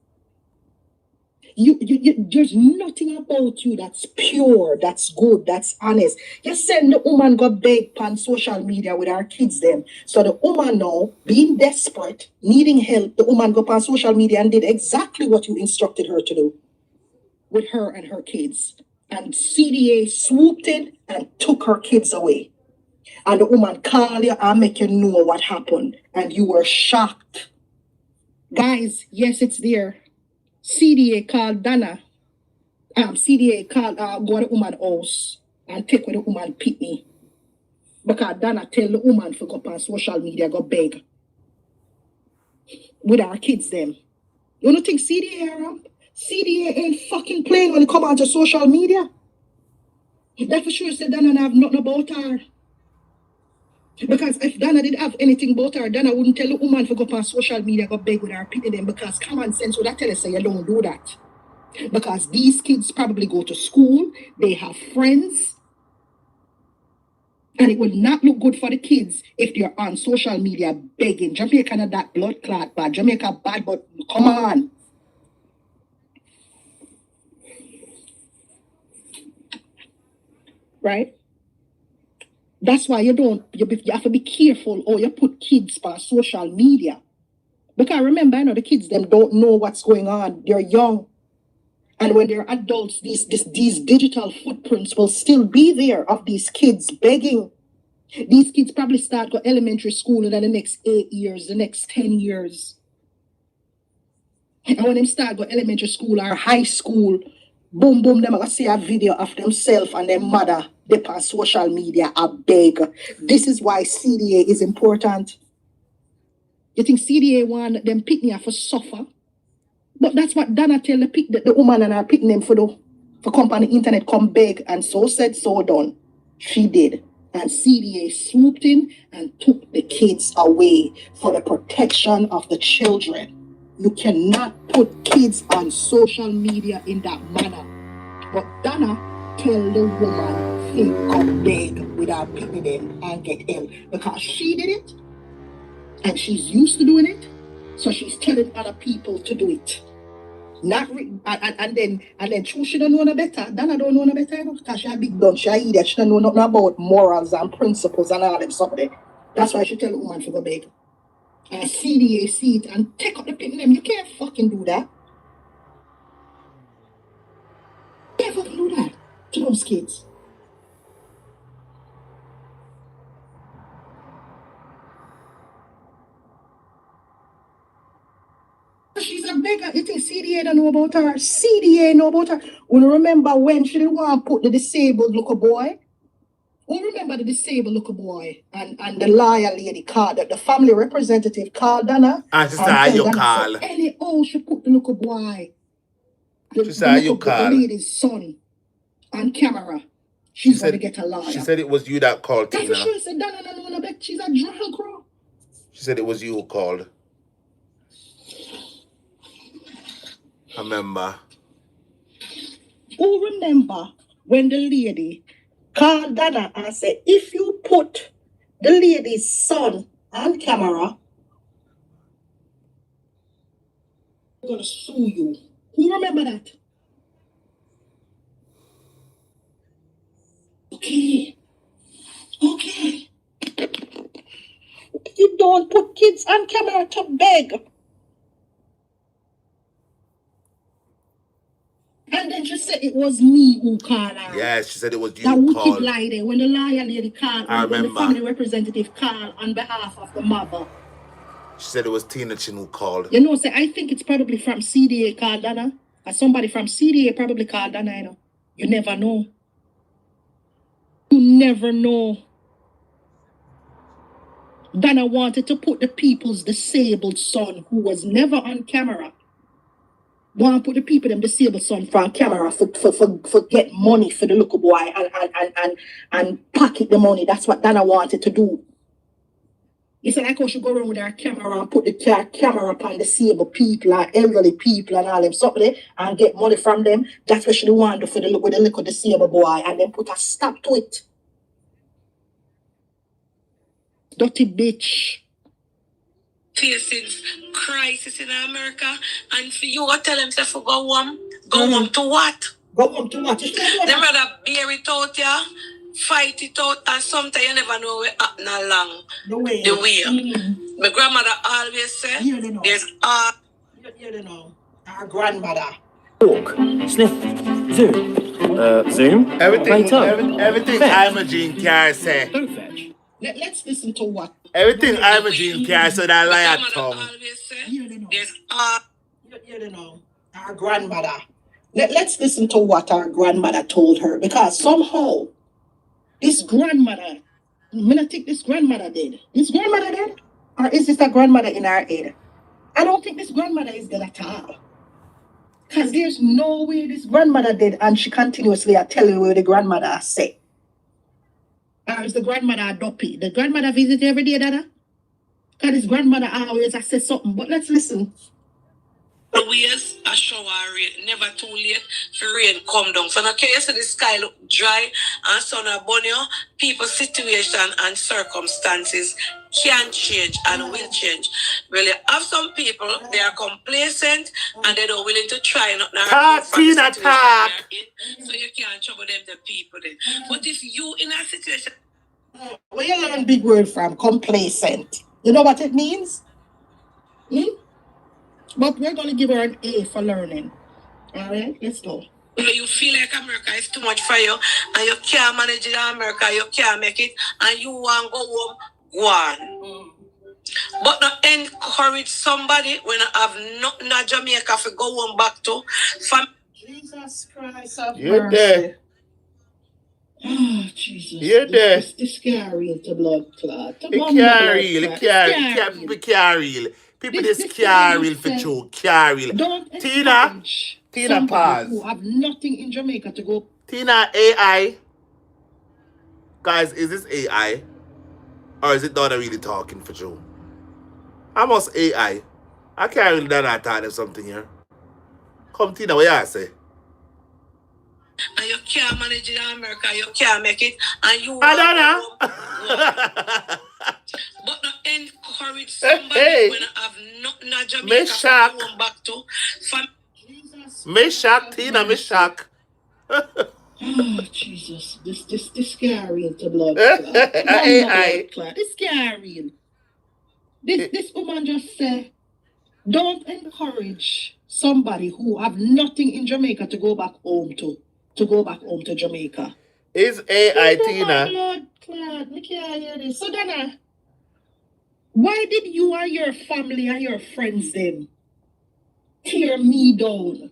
There's nothing about you that's pure, that's good, that's honest. You send the woman go beg on social media with her kids them. So the woman now, being desperate, needing help, the woman go on social media and did exactly what you instructed her to do with her and her kids. And CDA swooped in and took her kids away. And the woman called you and make you know what happened. And you were shocked. Guys, yes, it's there. CDA called Donna. CDA called go to the woman's house and take with the woman pitney. Because Donna tell the woman to go up on social media, go beg. With our kids them. You don't think CDA around? CDA ain't fucking playing when it come onto social media. That for sure said Donna have nothing about her. Because if Donna did have anything about her, Donna wouldn't tell the woman to go up on social media, go beg with her, pity them, because common sense would tell us say you don't do that. Because these kids probably go to school, they have friends, and it will not look good for the kids if they're on social media begging. Jamaica not that blood clot bad. Jamaica bad, but come on. Right? That's why you have to be careful or you put kids on social media. Because remember, I know the kids them don't know what's going on. They're young. And when they're adults, these digital footprints will still be there of these kids begging. These kids probably start go elementary school in the next 8 years, the next 10 years. And when they start go elementary school or high school, boom, boom, them are going to see a video of themselves and their mother. They on social media are beg. This is why CDA is important. You think CDA want them pick me for suffer? But that's what Donna tell the woman and her picking them for come on the internet, come beg, and so said, so done. She did. And CDA swooped in and took the kids away for the protection of the children. You cannot put kids on social media in that manner. But Donna tell the woman he go beg without picking them and get him because she did it and she's used to doing it, so she's telling other people to do it. And then she don't know no better. Donna don't know no better, you know, because she a big dumb, she a idiot, she don't know nothing about morals and principles and all them stuff there. That's why she tell the woman to go beg. And CDA see it and take up the pin them. You can't fucking do that. You can't fucking do that to those kids. She's a beggar. You think CDA don't know about her? CDA know about her. We remember when she didn't want to put the disabled little boy. We remember the disabled little boy and the lawyer lady called, the family representative called Donna. And she said, you call. Any old she put the little boy. She said, you call. The lady's son on camera. She's going to get a lawyer. She said it was you that called, Tina. Tina. Sure said Donna don't know about. She's a drunk girl. She said it was you who called. I remember. Who remember when the lady called Donna and said, if you put the lady's son on camera. I'm gonna sue you. Who remember that? Okay. Okay. You don't put kids on camera to beg. And then she said it was me who called her. Yes, she said it was you that who wicked called. lie there when the lawyer lady called, I when the remember. family representative called on behalf of the mother. She said it was Tina Chin who called. You know, say I think it's probably from CDA called Donna. Or somebody from CDA probably called Donna, you know. You never know. You never know. Donna wanted to put the people's disabled son, who was never on camera, want to put the people them disabled son from camera for get money for the little boy and pocket the money. That's what Donna wanted to do. He said I should go around with our camera and put the camera upon disabled people and elderly people and all them something and get money from them. That's what she wanted to do for the with the little disabled boy, and then put a stop to it. Dirty bitch. Facing crisis in America, and for you to tell them to go home to what? Go home to what? They rather bear it out, yeah, fight it out, and sometimes you never know where happen along the way. My grandmother always said, there's You know, our grandmother. Walk. Sniff. Zoom. Zoom. Everything Imogene can say. Don't fetch. Let's listen to what. Everything Imogene can say that liar tongue. You know, our grandmother. Let's listen to what our grandmother told her, because somehow this grandmother, I'm gonna think this grandmother did. This grandmother dead? Or is this a grandmother in our head? I don't think this grandmother is dead at all. Because there's no way this grandmother did, and she continuously tell you what the grandmother say. Or is the grandmother a dopey? The grandmother visit every day, Dada? Because his grandmother always say something. But let's listen. The ways a shower rain, never too late for rain come down. So now can you see the sky look dry and sun are burn you? People's situation and circumstances can change and will change. Well, you have some people, they are complacent and they're not willing to try nothing. Tina, talk. So you can't trouble them, the people then. But if you in a situation... Where you learn big word from? Complacent. You know what it means? But we're going to give her an A for learning. All right, let's go. You feel like America is too much for you and you can't manage it in America, you can't make it, and you want to go home, go on. But not encourage somebody when I have nothing in Jamaica to go home back to. Jesus Christ of You're mercy. there. Oh, Jesus. You're there. This can't reel to blood clot. It can't reel. It can't reel. People just can't reel for true. Can't reel. Tina, pause. Who have nothing in Jamaica to go. Tina, AI. Guys, is this AI? Or is it Donn really talking for true? Almost AI. I can't really done that thought of something here. Come, Tina, what you say? And you can't manage it in America, you can't make it, and you but not encourage somebody when I have nothing in Jamaica to go home back to. Me shock, Tina, me shock. Oh, Jesus. This can't reel to blood clot. This can't reel. This woman just said, don't encourage somebody who have nothing in Jamaica to go back home to Jamaica. It's AI, Tina. Blood clot. I can't hear this. So, Donna, why did you and your family and your friends then tear me down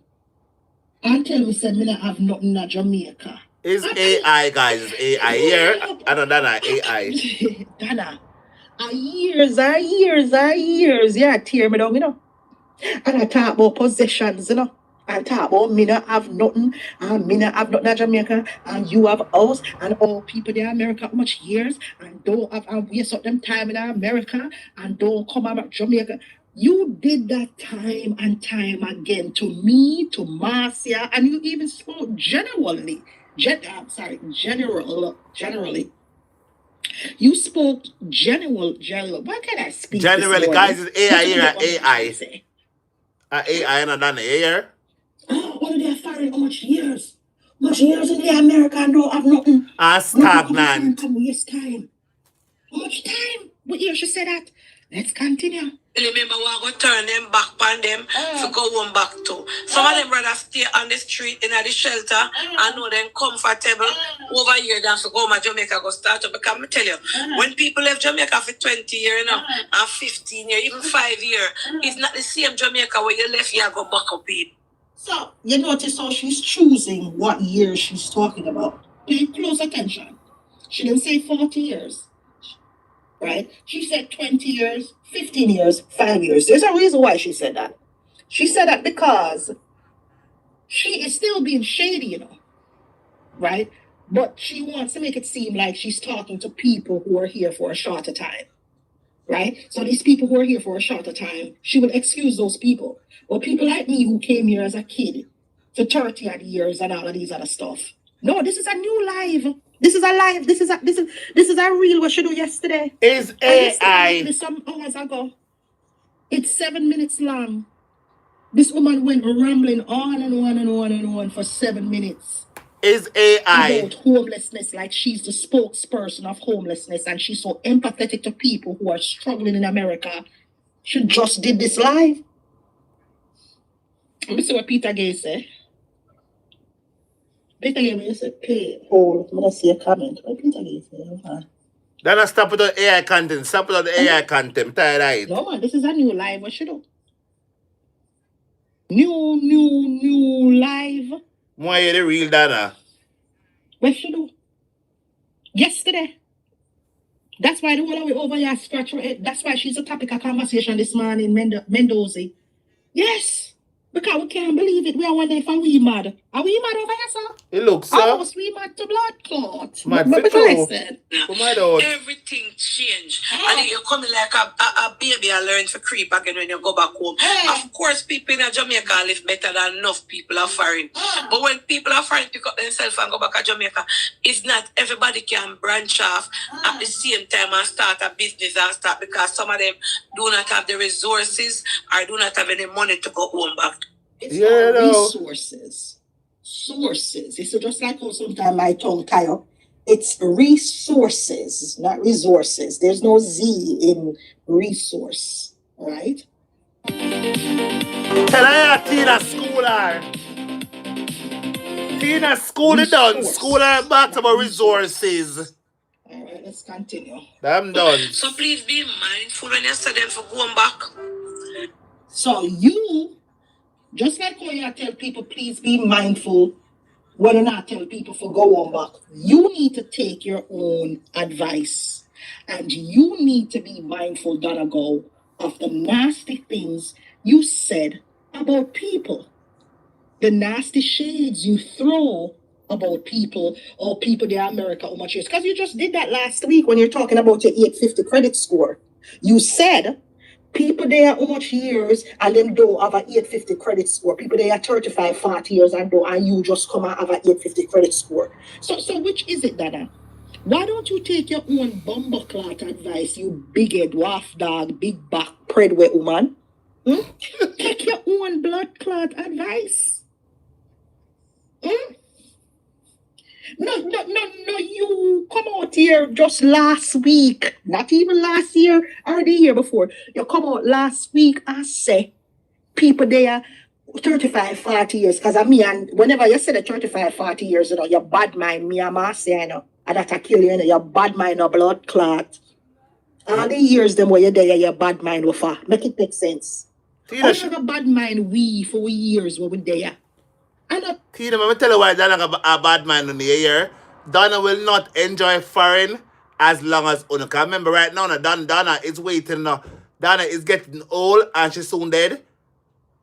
and tell me said me not have nothing in Jamaica? It's AI, guys. It's AI here. I don't know that AI. Donna, years, yeah, tear me down, you know. And I talk about possessions, you know. I talk about me not have nothing, and me not have nothing in Jamaica, and you have house, and all people there in America how much years, and don't have and waste up them time in America, and don't come about Jamaica. You did that time and time again to me, to Marcia, and you even spoke generally. Generally. You spoke general. Why can't I speak Generally, this guys, morning? it's AI here. What you AI. say? AI and done here. Oh, what are they firing? How much years? Much years in the America and don't have nothing. Stagnant. Come waste time. How much time? What year she said that? Let's continue. Remember, we go turn them back on them to go home back to. Some of them rather stay on the street in the shelter and know them comfortable over here than to go to Jamaica go start up. Because I tell you, when people left Jamaica for 20 years, you know, and 15 years, even 5 years, it's not the same Jamaica where you left here go back up in. So, you notice how she's choosing what year she's talking about. Pay close attention. She didn't say 40 years. Right? She said 20 years, 15 years, 5 years. There's a reason why she said that. She said that because she is still being shady, you know. Right? But she wants to make it seem like she's talking to people who are here for a shorter time. Right? So these people who are here for a shorter time, she will excuse those people. But people like me who came here as a kid for 30 odd years and all of these other stuff. No, this is a new live. This is a live. This is a real what she do yesterday. Is AI. Some hours ago. It's 7 minutes long. This woman went rambling on and on and on and on for 7 minutes. Is AI. About homelessness, like she's the spokesperson of homelessness and she's so empathetic to people who are struggling in America. She just did this live. Let me see what Peter Gay said. Peter Gay said, pay. Oh, I'm going to see a comment. What Peter Gay said? Then I stop with the AI content. Stop with the AI content. Tired. No, man, this is a new live. What she do? New live. Why you the real Donna? What she do? Yesterday. That's why the whole way over here scratch her head. That's why she's a topic of conversation this morning, Mendoza. Yes. Because we can't believe it. We are wondering if we mad. Are we mad over here, sir? It looks so. Almost we mad to blood clot. Mad but listen. Everything changed. And then you come like a baby and learn to creep again when you go back home. Of course, people in Jamaica live better than enough people are foreign. But when people are foreign pick up themselves and go back to Jamaica, it's not everybody can branch off at the same time and start a business and start because some of them do not have the resources or do not have any money to go home back. It's resources. Sources. It's just like how sometimes my tongue tie up. It's resources, not resources. There's no Z in resource. Right? Tell her Tina schooler. Tina school it done. Schooler back about resources. Alright, let's continue. I'm done. So please be mindful when you say them for going back. So you, just like when you tell people, please be mindful when you not tell people for go on back, you need to take your own advice. And you need to be mindful, Donna Go, of the nasty things you said about people. The nasty shades you throw about people or people in America how much years. Because you just did that last week when you're talking about your 850 credit score. You said people there how much years and them don't have an 850 credit score. People there are 35, 40 years and you just come and have an 850 credit score. So which is it, Dada? Why don't you take your own bumper clot advice, you big head, dwarf dog, big back, predway woman? Take your own blood clot advice. No, you come out here just last week, not even last year or the year before. You come out last week and say people there 35, 40 years. Because of me, and whenever you say the 35, 40 years, you know, you bad mind me, I'm say, you know, and that I kill you, you know, you bad mind or blood clot. All the years them where you're there, you bad mind with her. Make it make sense. I have a bad mind for years when we're there. Tina, let me tell you why Donna a bad man in the year. Donna will not enjoy foreign as long as Una. Because remember right now, Donna is waiting now. Donna is getting old and she's soon dead.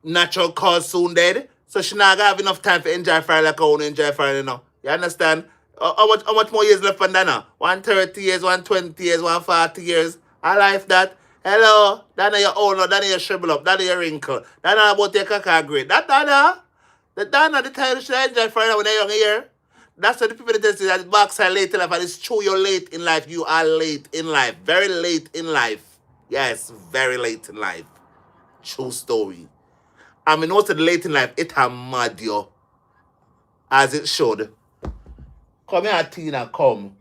Natural cause soon dead. So she not gonna have enough time to enjoy foreign like I want to enjoy foreign, you know. You understand? How much more years left on Donna? 130 years, 120 years, 140 years. I like that. Hello, Donna, you're old now. Donna, you shrivel up. Donna, you wrinkle. Donna, about your caca grade. That Donna. The Donna, the time she enjoy foreign when they're young here. That's what the people that say that blacks are late in life, and it's true. You're late in life. You are late in life. Very late in life. Yes, very late in life. True story. I mean, also the late in life, it has mad you. As it should. Come here, Tina, come.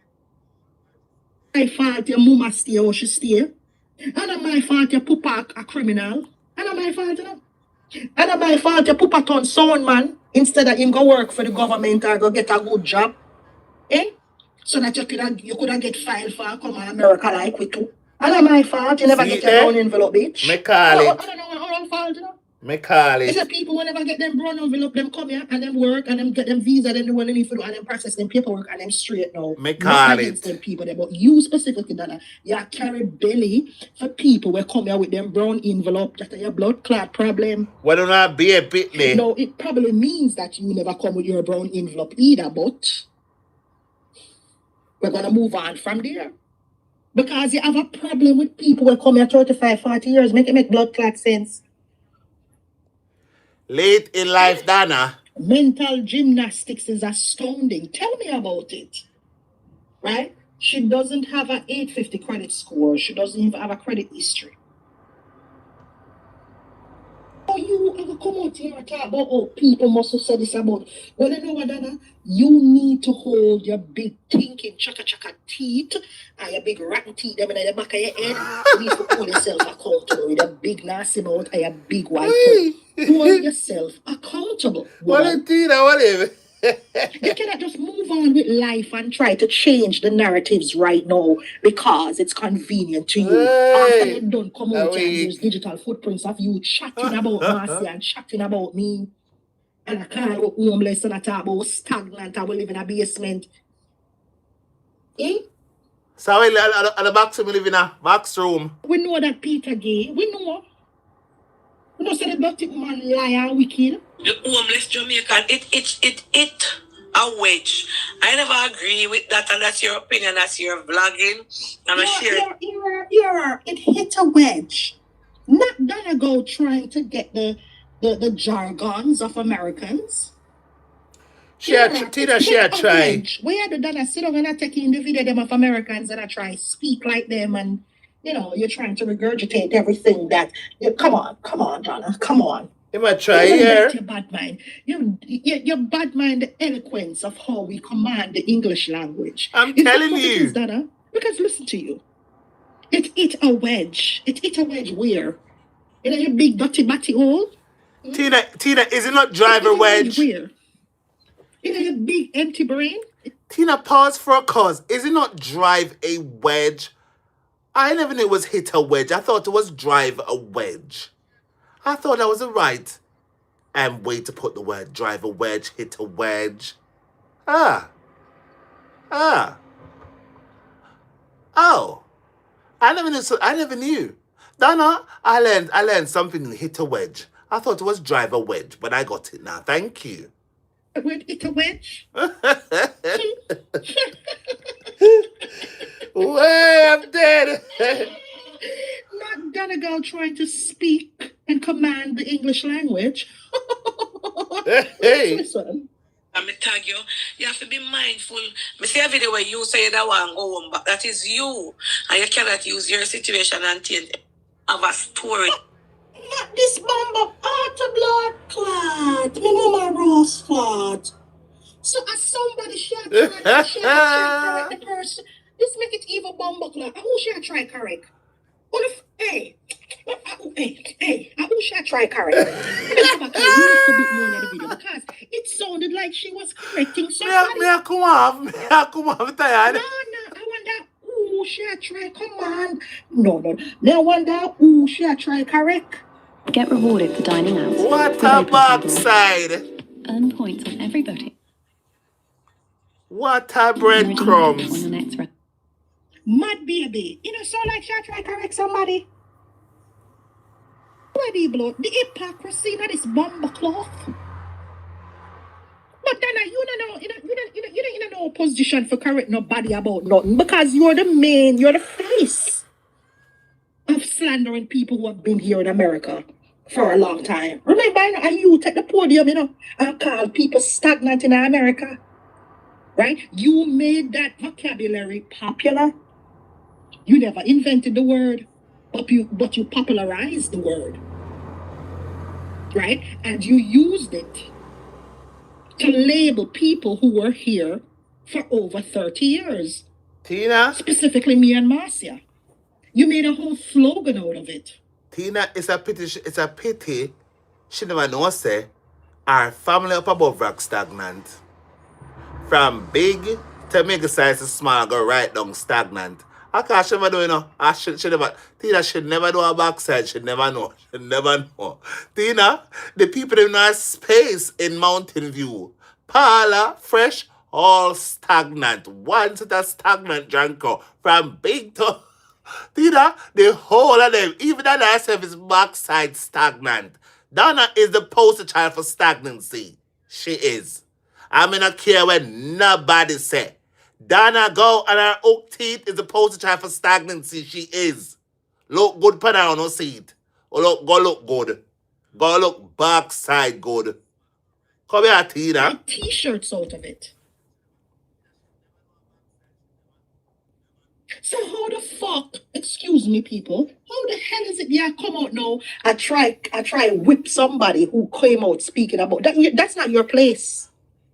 My fault your mama stay or she stay. And not my fault your papa a criminal. And not my fault, you know. And not my fault your papa turn sound man instead of him go work for the government or go get a good job. Eh? So that you could have get filed for come on America like we too. And not my fault, you never See, get your brown envelope, bitch. Me call it. I don't know our own fault, you know. Me call it. It's the people who never get them brown envelope, them come here and them work and them get them visa, then do what they need to do and them process them paperwork and them straight now. Me call against it. them people there, but you specifically, Donna, you carry belly for people who come here with them brown envelope. That's your blood clot problem. Why don't I be a bit me? No, it probably means that you never come with your brown envelope either, but we're gonna move on from there. Because you have a problem with people who come here 35, 40 years, make it make blood clot sense. Late in life, Donna. Mental gymnastics is astounding. Tell me about it. Right? She doesn't have an 850 credit score. She doesn't even have a credit history. Oh, you ever come out here and talk about, oh, people must have said this about. Well, you know what, Donna? You need to hold your big thinking chaka teeth and your big rotten teeth them in the back of your head. You need to hold yourself accountable with a big nasty mouth and your big white tongue. Hold yourself accountable. Valentina, whatever. You cannot just move on with life and try to change the narratives right now because it's convenient to you. After you're done, come out and use digital footprints of you chatting about Marcy and chatting about me. And I can't go homeless and I talk about stagnant. I will live in a basement. Eh? So at the back room, we live in a box room. We know that Peter gay. We know. We know say the dirty man liar wicked. The homeless Jamaican, it a wedge. I never agree with that, and that's your opinion, that's your vlogging. I'm a share. It hit a wedge. Not gonna go trying to get the jargons of Americans. Tina, she try. Where the Donna sit down and I take in the video them of Americans and I try speak like them and you know you're trying to regurgitate everything that come on, Donna, come on. You might try here. Your bad mind. Your bad mind the eloquence of how we command the English language. I'm telling you. Donna, because listen to you. It hit a wedge. It hit a wedge where? In your big dirty batty hole? Tina, is it not driver wedge? Where? In your big empty brain? Tina, pause for a cause. Is it not drive a wedge? I never knew it was hit a wedge. I thought it was drive a wedge. I thought that was a right way to put the word. Drive a wedge, hit a wedge. Oh. I never knew. Donna, I learned something, hit a wedge. I thought it was drive a wedge, but I got it now. Thank you. Hit a wedge? Way, I'm dead. Not gonna go trying to speak and command the English language. Hey. Listen. I'm tag you. You have to be mindful. I see a video where you say that one go home, but that is you. And you cannot use your situation and have a story. Not this bomb out of blood clot. Me mama rose clot. So as somebody she try correct the person. This make it even bomb clot. Who should I try correct? Hey, who should I try correct? You have to be more in the video because it sounded like she was correcting somebody. Me come on, I'm tired. No, I wonder who should I try command. No. I wonder who should I try correct. Get rewarded for dining out. What with a Open Table. backside. Earn points on everybody. What a And redeem them on breadcrumbs. your next restaurant. Mad baby, you know, so like she try correct somebody. Ready, blood. The hypocrisy of this bomber cloth. But Donna, you don't in no position for correct nobody about nothing because you're the face of slandering people who have been here in America for a long time. Remember, you take the podium, and call people stagnant in America. right? You made that vocabulary popular. You never invented the word, but you popularized the word, right? And you used it to label people who were here for over 30 years. Tina? Specifically me and Marcia. You made a whole slogan out of it. Tina, it's a pity. She never know say our family up above rock stagnant. From big to mega size to small go right down stagnant. I can't she never do, you know. She never Tina should never do a backside. She never know. She never know. Tina, the people in our space in Mountain View. Parlor, fresh, all stagnant. One set of stagnant drinker. From big to Tina, the whole of them, even that herself is backside stagnant. Donna is the poster child for stagnancy. She is. I mean, I care what nobody say. Donna go and her oak teeth is the poster child for stagnancy. She is. Look good, pan her, no see it. Go look good. Go look backside good. Come here, Tina. Make t-shirts out of it. So how the fuck, excuse me people, how the hell is it come out now? I try whip somebody who came out speaking about that. That's not your place.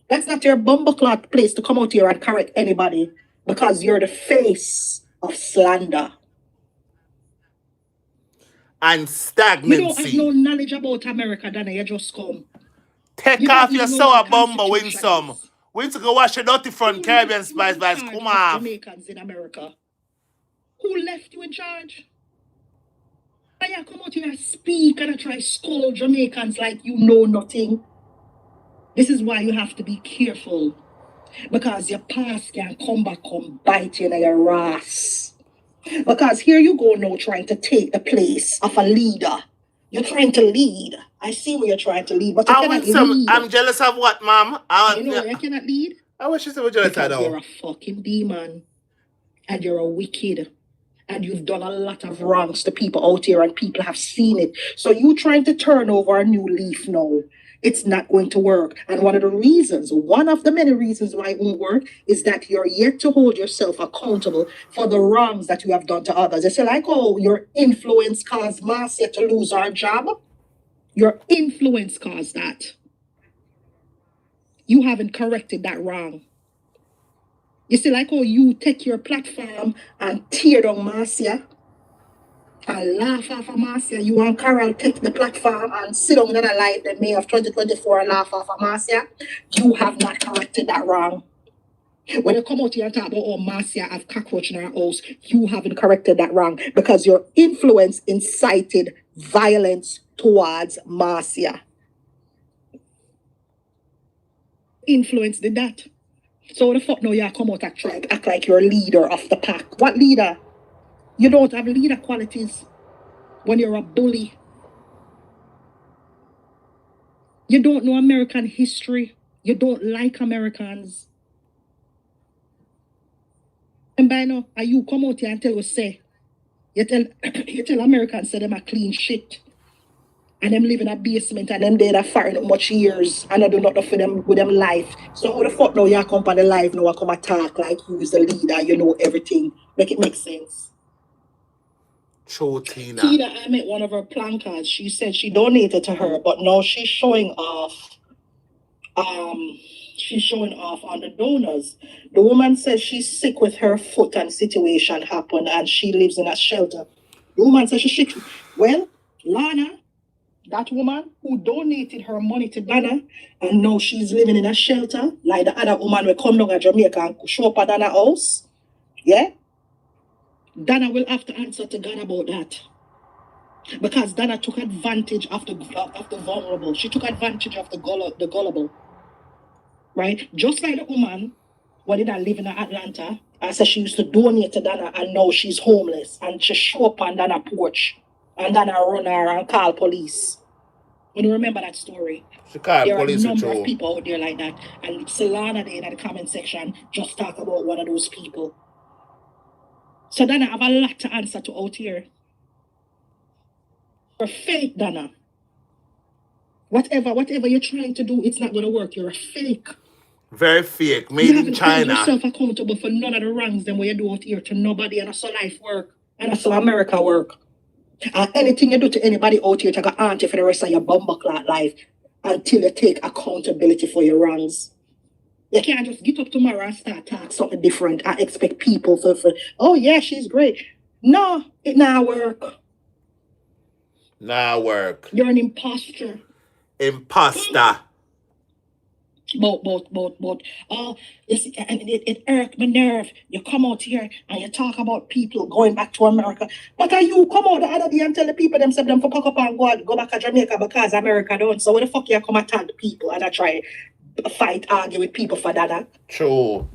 That's not your bumbleclot place to come out here and correct anybody because you're the face of slander. And stagnancy. You don't have no knowledge about America, Donna. You just come. Take off your sour bumper, win some. Win to go wash your dirty front Caribbean spice vibes. Come on. Jamaicans in America. Who left you in charge? Why you come out here and speak and try scold Jamaicans like you know nothing? This is why you have to be careful. Because your past can come back and bite you in your ass. Because here you go now trying to take the place of a leader. You're trying to lead. I see where you're trying to lead, but you cannot lead. I'm jealous of what, ma'am? You know you cannot lead? I wish you said what jealous of. Because you're a fucking demon. And you're a wicked. And you've done a lot of wrongs to people out here and people have seen it. So you trying to turn over a new leaf now. It's not going to work. And one of the many reasons why it won't work is that you're yet to hold yourself accountable for the wrongs that you have done to others. They say like, oh, your influence caused Marcia to lose her job. Your influence caused that. You haven't corrected that wrong. You see, like, oh, you take your platform and tear down Marcia and laugh off of Marcia. You and Carol take the platform and sit down in a light in May of 2024 and laugh off of Marcia. You have not corrected that wrong. When you come out here and talk about, oh, Marcia have cockroach in her house, you haven't corrected that wrong because your influence incited violence towards Marcia. Influence did that. So what the fuck now you come out and try act like you're a leader of the pack? What leader? You don't have leader qualities when you're a bully. You don't know American history. You don't like Americans. And by now, you come out here and tell us, you tell Americans say them a clean shit. And them live in a basement and them dead are foreign much years and I do nothing for them with them life. So how the fuck now you come on the life now and come attack like you is the leader, you know everything. Make it make sense. True, Tina. Tina, I met one of her plankers. She said she donated to her, but now she's showing off. She's showing off on the donors. The woman says she's sick with her foot and situation happened and she lives in a shelter. The woman says she's sick. Well, Lana, that woman who donated her money to Donna and now she's living in a shelter, like the other woman will come down to Jamaica and show up at Donna's house. Yeah? Donna will have to answer to God about that. Because Donna took advantage of the vulnerable. She took advantage of the gullible. Right? Just like the woman when did I live in Atlanta, I said she used to donate to Donna and now she's homeless and she show up on Donna's porch. And then I run her and call police. When you remember that story, there are a number of people out there like that. And Solana there in the comment section just talk about one of those people. So Donna have a lot to answer to out here. You're fake, Donna. Whatever you're trying to do, it's not going to work. You're a fake. Very fake. You Made in haven't held China. yourself accountable for none of the wrongs them where you do out here to nobody, and that's how life work. And that's how America work. And anything you do to anybody out here, take an auntie for the rest of your bumbleclot life until you take accountability for your wrongs. You can't just get up tomorrow and start talking something different and expect people for oh yeah, she's great. No, it not work. Nah work. You're an imposter. Imposter. But, you see, and it irked my nerve. You come out here and you talk about people going back to America. But are you come out the other day and tell the people themselves them for pack up and go back to Jamaica because America don't. So where the fuck you come attack the people and I try fight, argue with people for that? True.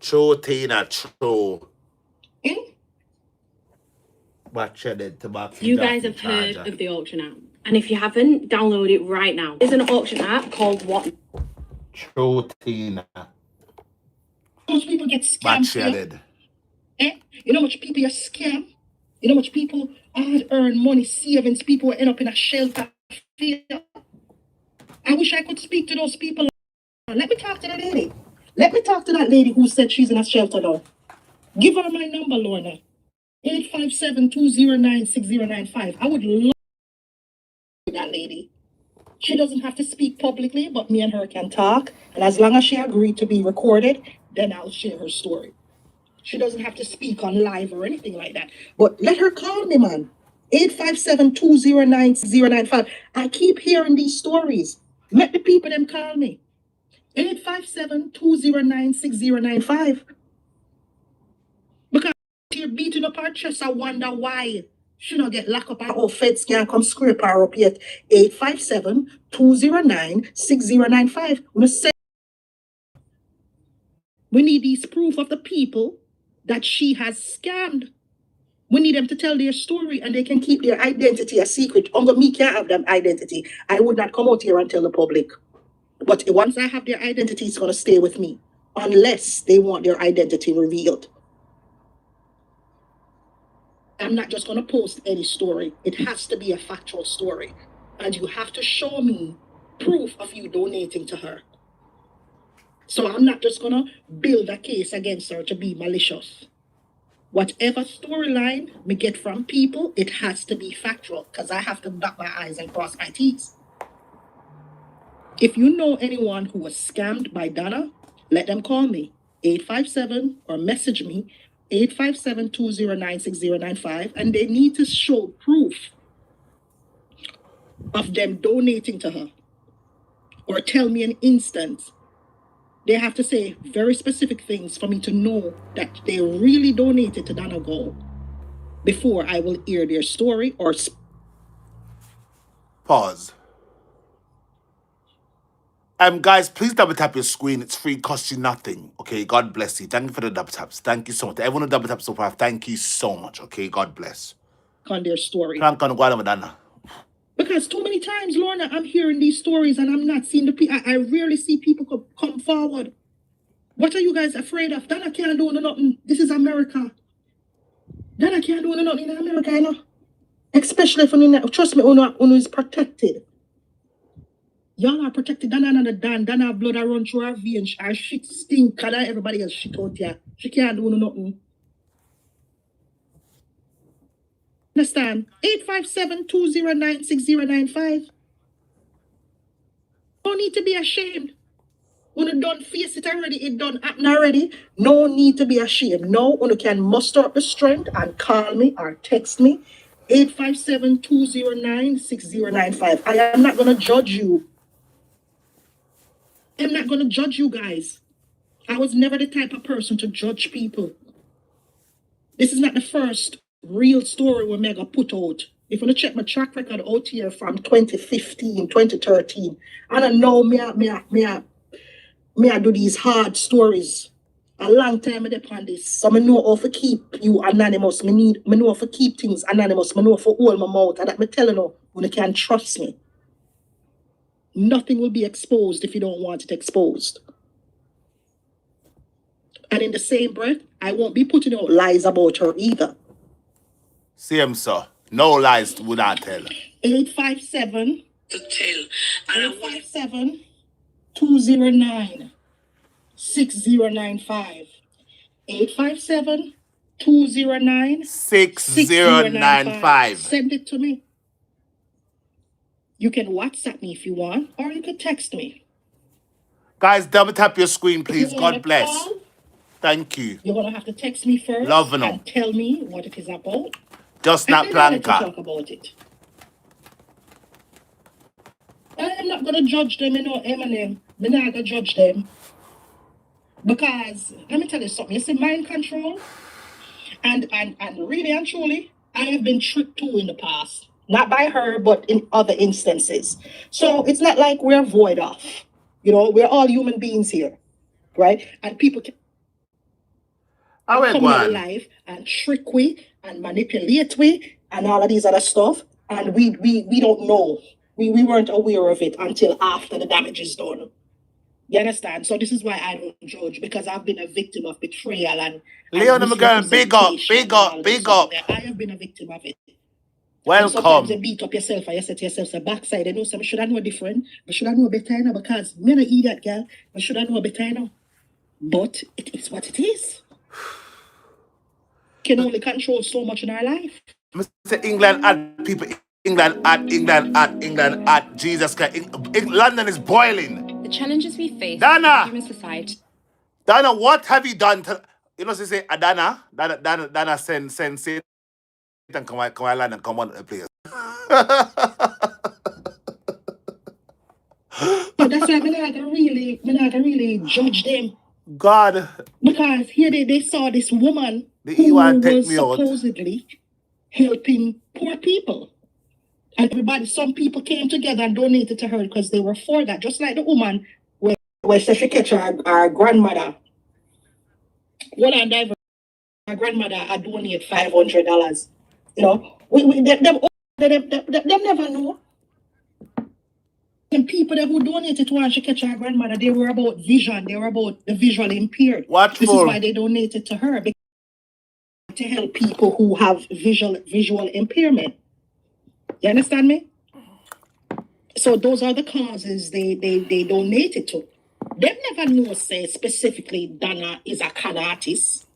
True, Tina, true. Watch it to back. You guys have heard of the auction app. And if you haven't, download it right now. There's an auction app called What? True, Tina. Those people get scammed. Watch it. You know how much people you scam? You know how much people hard earn money, savings, people will end up in a shelter. I wish I could speak to those people. Let me talk to that lady. Let me talk to that lady who said she's in a shelter now. Give her my number, Lorna. 857-209-6095. I would love that lady. She doesn't have to speak publicly, but me and her can talk. And as long as she agreed to be recorded, then I'll share her story. She doesn't have to speak on live or anything like that. But let her call me, man. 857-209-6095. I keep hearing these stories. Let the people them call me. 857-209-6095. Because you're beating up her chest, I wonder why. She don't get locked up and all feds can't come scrape her up yet. 857-209-6095. We need these proof of the people that she has scammed. We need them to tell their story and they can keep their identity a secret. Only me can't have them identity. I would not come out here and tell the public. But once I have their identity, it's going to stay with me. Unless they want their identity revealed. I'm not just going to post any story. It has to be a factual story. And you have to show me proof of you donating to her. So I'm not just going to build a case against her to be malicious. Whatever storyline we get from people, it has to be factual because I have to dot my I's and cross my T's. If you know anyone who was scammed by Donna, let them call me, 857, or message me, 857-209-6095, and they need to show proof of them donating to her. Or tell me an instance. They have to say very specific things for me to know that they really donated to Donna Gold before I will hear their story or... Pause. Guys, please double tap your screen. It's free, costs you nothing. Okay, God bless you. Thank you for the double taps. Thank you so much. Everyone who double taps so far, thank you so much. Okay, God bless. On their story. Because too many times, Lorna, I'm hearing these stories and I'm not seeing the people. I rarely see people come forward. What are you guys afraid of? Donna can't do nothing. This is America. Donna can't do nothing in America, you know? Especially if you trust me, Uno is protected. Y'all are protected. Donna and the Donn. Donna have blood that run through her veins. Her shit stink. Cause everybody else shit out here. She can't do nothing. Understand? 857-209-6095. No need to be ashamed. When you don't face it already, it done happen already. No need to be ashamed. No, you can muster up the strength and call me or text me. 857-209-6095. I am not going to judge you. I'm not going to judge you guys. I was never the type of person to judge people. This is not the first real story we're going to put out. If you check my track record out here from 2015, 2013, and I know me I do these hard stories. A long time I depend this. So I know how to keep you anonymous. I know how to keep things anonymous. I know how to hold my mouth. And that me telling you, when you can't trust me. Nothing will be exposed if you don't want it exposed. And in the same breath, I won't be putting out lies about her either. Same, sir. No lies would I tell. 857. To tell. 857. 209 6095. 857 209 6095. Send it to me. You can WhatsApp me if you want, or you can text me. Guys, double tap your screen, please. You wanna God bless. call? Thank you. You're gonna have to text me first Loving 'em. and tell me what it is about. Just And not then I'll let you planka. talk about it. I am not gonna judge them, Eminem. I'm not gonna judge them. Because let me tell you something, you see mind control, and really and truly, I have been tricked too in the past. Not by her, but in other instances. So it's not like we're void of. We're all human beings here, right? And people can come in our life and trick we and manipulate we and all of these other stuff. And we don't know. We weren't aware of it until after the damage is done. You understand? So this is why I don't judge, because I've been a victim of betrayal and Leon, my girl, big up, big up, big up. I have been a victim of it. Welcome. And sometimes you beat up yourself and you say to yourself, so backside, you know, so should I know different? But should I know better now? Because me not eat that girl, but should I know better now? But it is what it is. Can only control so much in our life. Mr. England at people. England at Jesus Christ. London is boiling. The challenges we face Donna! in human society. Donna, what have you done to, she say, Donna send Satan come on London, come on the place. But that's why I'm not gonna really judge them. God. Because here they saw this woman who was supposedly helping poor people. And some people came together and donated to her because they were for that. Just like the woman where she catch our grandmother. One and our grandmother had donated $500. Them never know. And people that who donated to her, she catch her grandmother, they were about vision. They were about the visually impaired. This is why they donated to her, to help people who have visual impairment. You understand me? So those are the causes they donated to. They never know, say, specifically Donna is a con artist.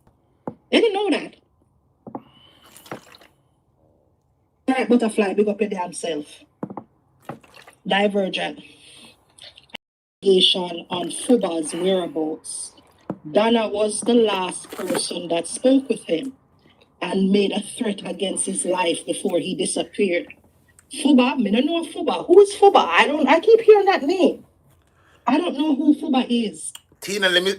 They didn't know that. All right, Butterfly, big up your damn self. Divergent. Investigation on Fuba's whereabouts. Donna was the last person that spoke with him and made a threat against his life before he disappeared. Fuba, I don't know Fuba. Who is Fuba? I keep hearing that name. I don't know who Fuba is. Tina, let me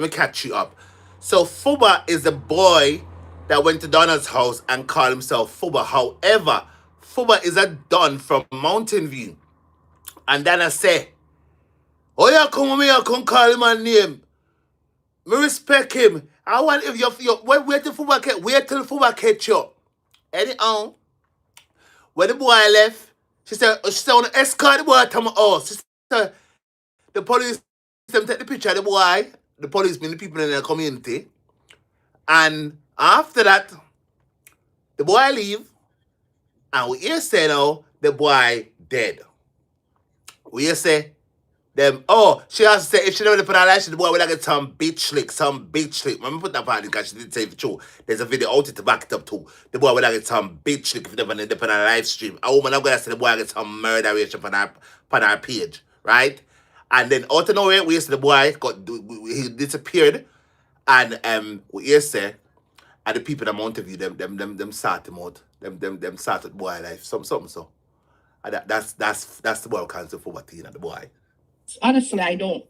catch you up. So Fuba is the boy that went to Donna's house and called himself Fuba. However, Fuba is a Donn from Mountain View. And Donna say, oh, you come with me, I come call him a name. Me respect him. I want if you wait till Fuba catch you. Anyhow, when the boy left, she said I want to escort the boy to my house. She said, the police them take the picture of the boy, the police being the people in the community. And after that, the boy leave. And we hear say now, the boy dead. We hear say, them, she has to say, if she never put her life, the boy would have get some bitch slick. Let me put that part in because she didn't say it true. There's a video out to back it up too. The boy would have get some bitch slick if never put on a live stream. A woman, I'm going to say the boy get some murderation on our page, right? And then out of nowhere, we see the boy he disappeared. And we hear say, and the people in the Mountain View, them sort him out. Them sort the boy life. Something so. And that's the boy who cancel for what Tina, the boy. Honestly, I don't.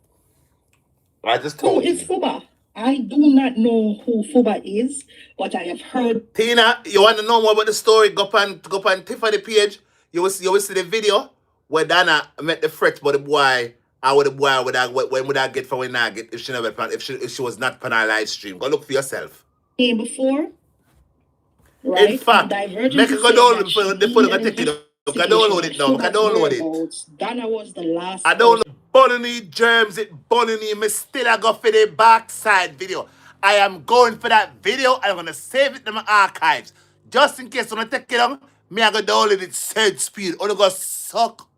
I just told you. Who is Fuba? I do not know who Fuba is, but I have heard. Tina, you want to know more about the story? Go up on Tiffany page. You will see the video where Donna met the threat about the boy. How would the boy would I get for when I get if she never if she was not on our live stream? Go look for yourself. Before, right? In fact, make a go download for the phone and take it. I download it now. I download it. Donna was the last. I don't know. Bonnie germs, it Bonnie. Me still I go for the backside video. I am going for that video. I'm gonna save it in my archives. Just in case when I take it on, me I go download it third speed. Only go suck.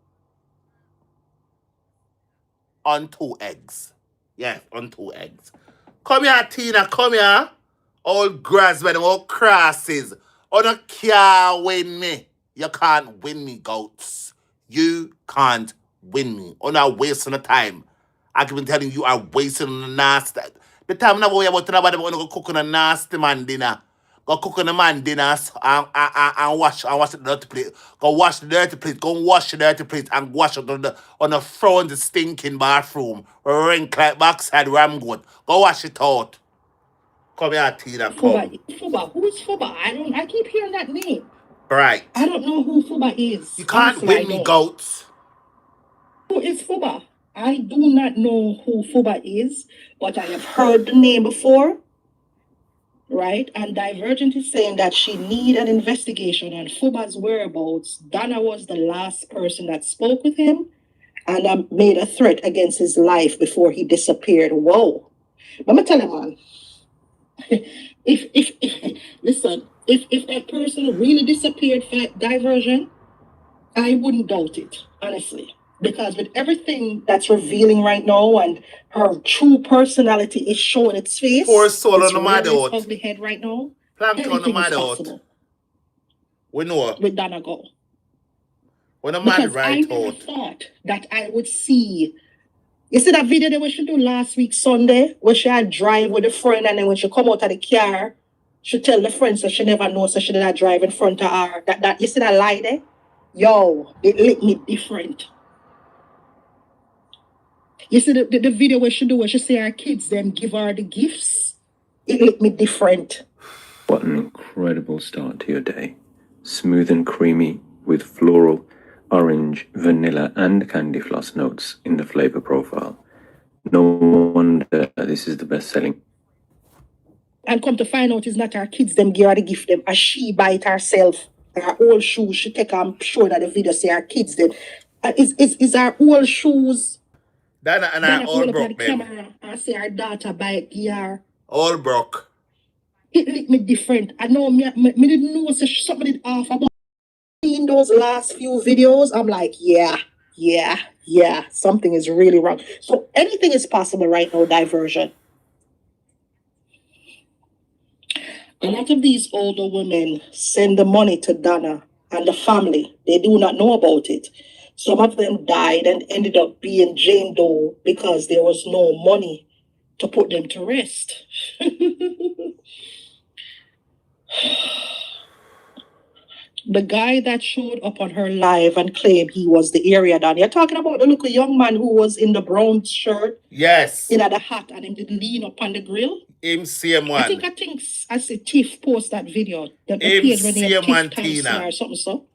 on 2 eggs. Yes, on 2 eggs. Come here, Tina, come here. Old grassmen, old crosses. On a can't win me. You can't win me, goats. You can't win me. On a wasting of time. I keep telling you, are wasting on the nasty. The time now we about to know about go cook on a nasty man dinner. Go cook on a man dinner and wash the dirty plate. Go wash the dirty plate. Go wash the dirty plate and wash it on the front of the stinking bathroom. Rink like backside ram goat. Go wash it out. Come here, Tina. Come. Fuba. Who is Fuba? I keep hearing that name. Right. I don't know who Fuba is. You can't Honestly, win me, goats. Who is Fuba? I do not know who Fuba is, but I have heard the name before. Right? And Divergent is saying that she need an investigation on Fuba's whereabouts. Donna was the last person that spoke with him and made a threat against his life before he disappeared. Whoa. Let me tell you, man. If that person really disappeared for Diversion, I wouldn't doubt it, honestly. Because with everything that's revealing right now and her true personality is showing its face. Poor soul on the mad out. out. Ugly head right now. Plank on the mad out. We know. With Donna Go. When the mad right I never thought that I would see. You see that video that we should do last week Sunday, where she had drive with a friend, and then when she come out of the car, she tell the friend so she never knows so she did not drive in front of her. That you see that lie there? Yo, it lit me different. You see the video where she say her kids them give her the gifts? It lit me different. What an incredible start to your day. Smooth and creamy with floral, orange, vanilla and candy floss notes in the flavor profile. No wonder this is the best selling. And come to find out it's not her kids them give her the gift them, as she buy it herself. Her old shoes, she take them show that the video say her kids them. Is her old shoes. Donna and I all broke, baby. I say her daughter buy it here. All broke. It lit me different. I know me didn't know so somebody did off about in those last few videos. I'm like, yeah, something is really wrong. So anything is possible right now, Diversion. A lot of these older women send the money to Donna and the family. They do not know about it. Some of them died and ended up being Jane Doe because there was no money to put them to rest. The guy that showed up on her live and claimed he was the area Don. You're talking about the little young man who was in the brown shirt. Yes. In the hat and him did lean up on the grill. Him same one. I think I see Tiff post that video. The page when same one, Tina. Or something so.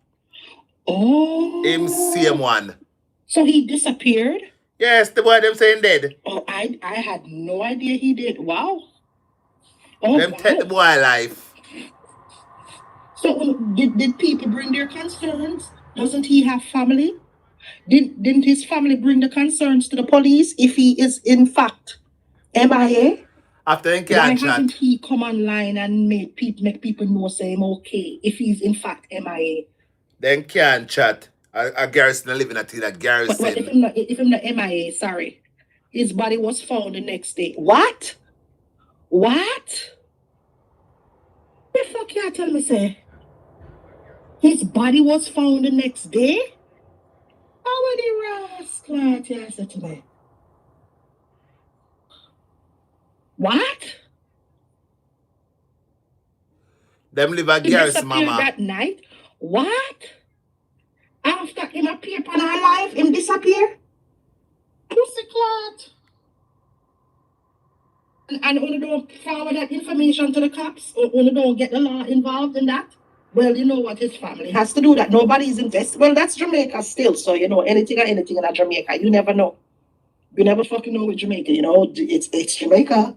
Oh. Him same one. So he disappeared? Yes, the boy them saying dead. Oh, I had no idea he did. Wow. Oh, them take the boy alive. So did people bring their concerns? Doesn't he have family? Didn't his family bring the concerns to the police if he is in fact MIA? After he can't chat. Why hasn't he come online and make people know say him okay if he's in fact MIA? Then can't chat. A Garrison living at that Garrison. But if I'm not MIA, sorry. His body was found the next day. What? What? The fuck you tell me say? His body was found the next day? How would the rascal you say to me? What? Them live at Garrison, mama. That night? What? After him appear upon our life, him disappear? Pussy clot. And only don't forward that information to the cops, or only don't get the law involved in that. Well, you know what, his family has to do that. Nobody's invested. Well, that's Jamaica still. So, you know, anything in Jamaica, you never know. You never fucking know with Jamaica, you know. It's Jamaica.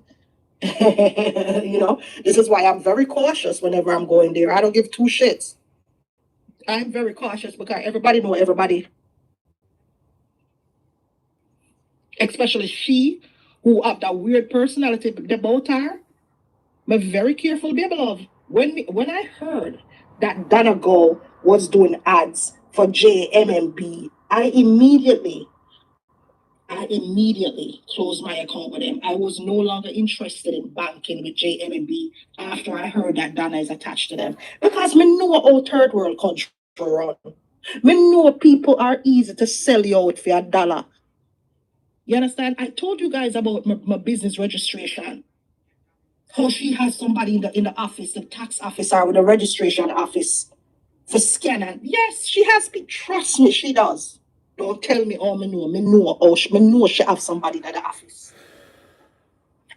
You know, this is why I'm very cautious whenever I'm going there. I don't give two shits. I'm very cautious because everybody know everybody. Especially she, who have that weird personality about her. I'm very careful, baby love. When I heard that Donna Go was doing ads for JMMB, I immediately I immediately closed my account with them. I was no longer interested in banking with JMB after I heard that Donna is attached to them. Because me know how third world country run. Me know people are easy to sell you out for $1. You understand? I told you guys about my business registration. How she has somebody in the office, the tax officer with the registration office for scanning. Yes, she has me. Trust me, she does. Don't tell me, oh, me know she have somebody in the office.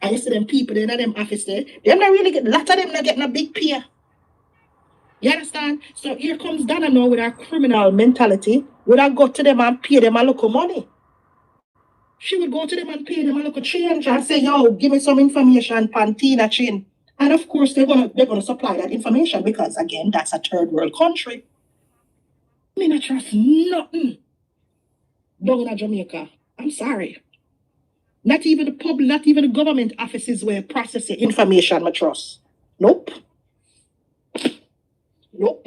I used to them people in them office there, them not really get, a lot of them not getting a big pay. You understand? So here comes Donna now with her criminal mentality. Would I go to them and pay them a little money? She would go to them and pay them a little change and say, yo, give me some information, Pantina chain. And of course, they're gonna supply that information because, again, that's a third world country. Me not trust nothing down in Jamaica. I'm sorry. Not even the public, not even the government offices where process your information, I trust. Nope. Nope.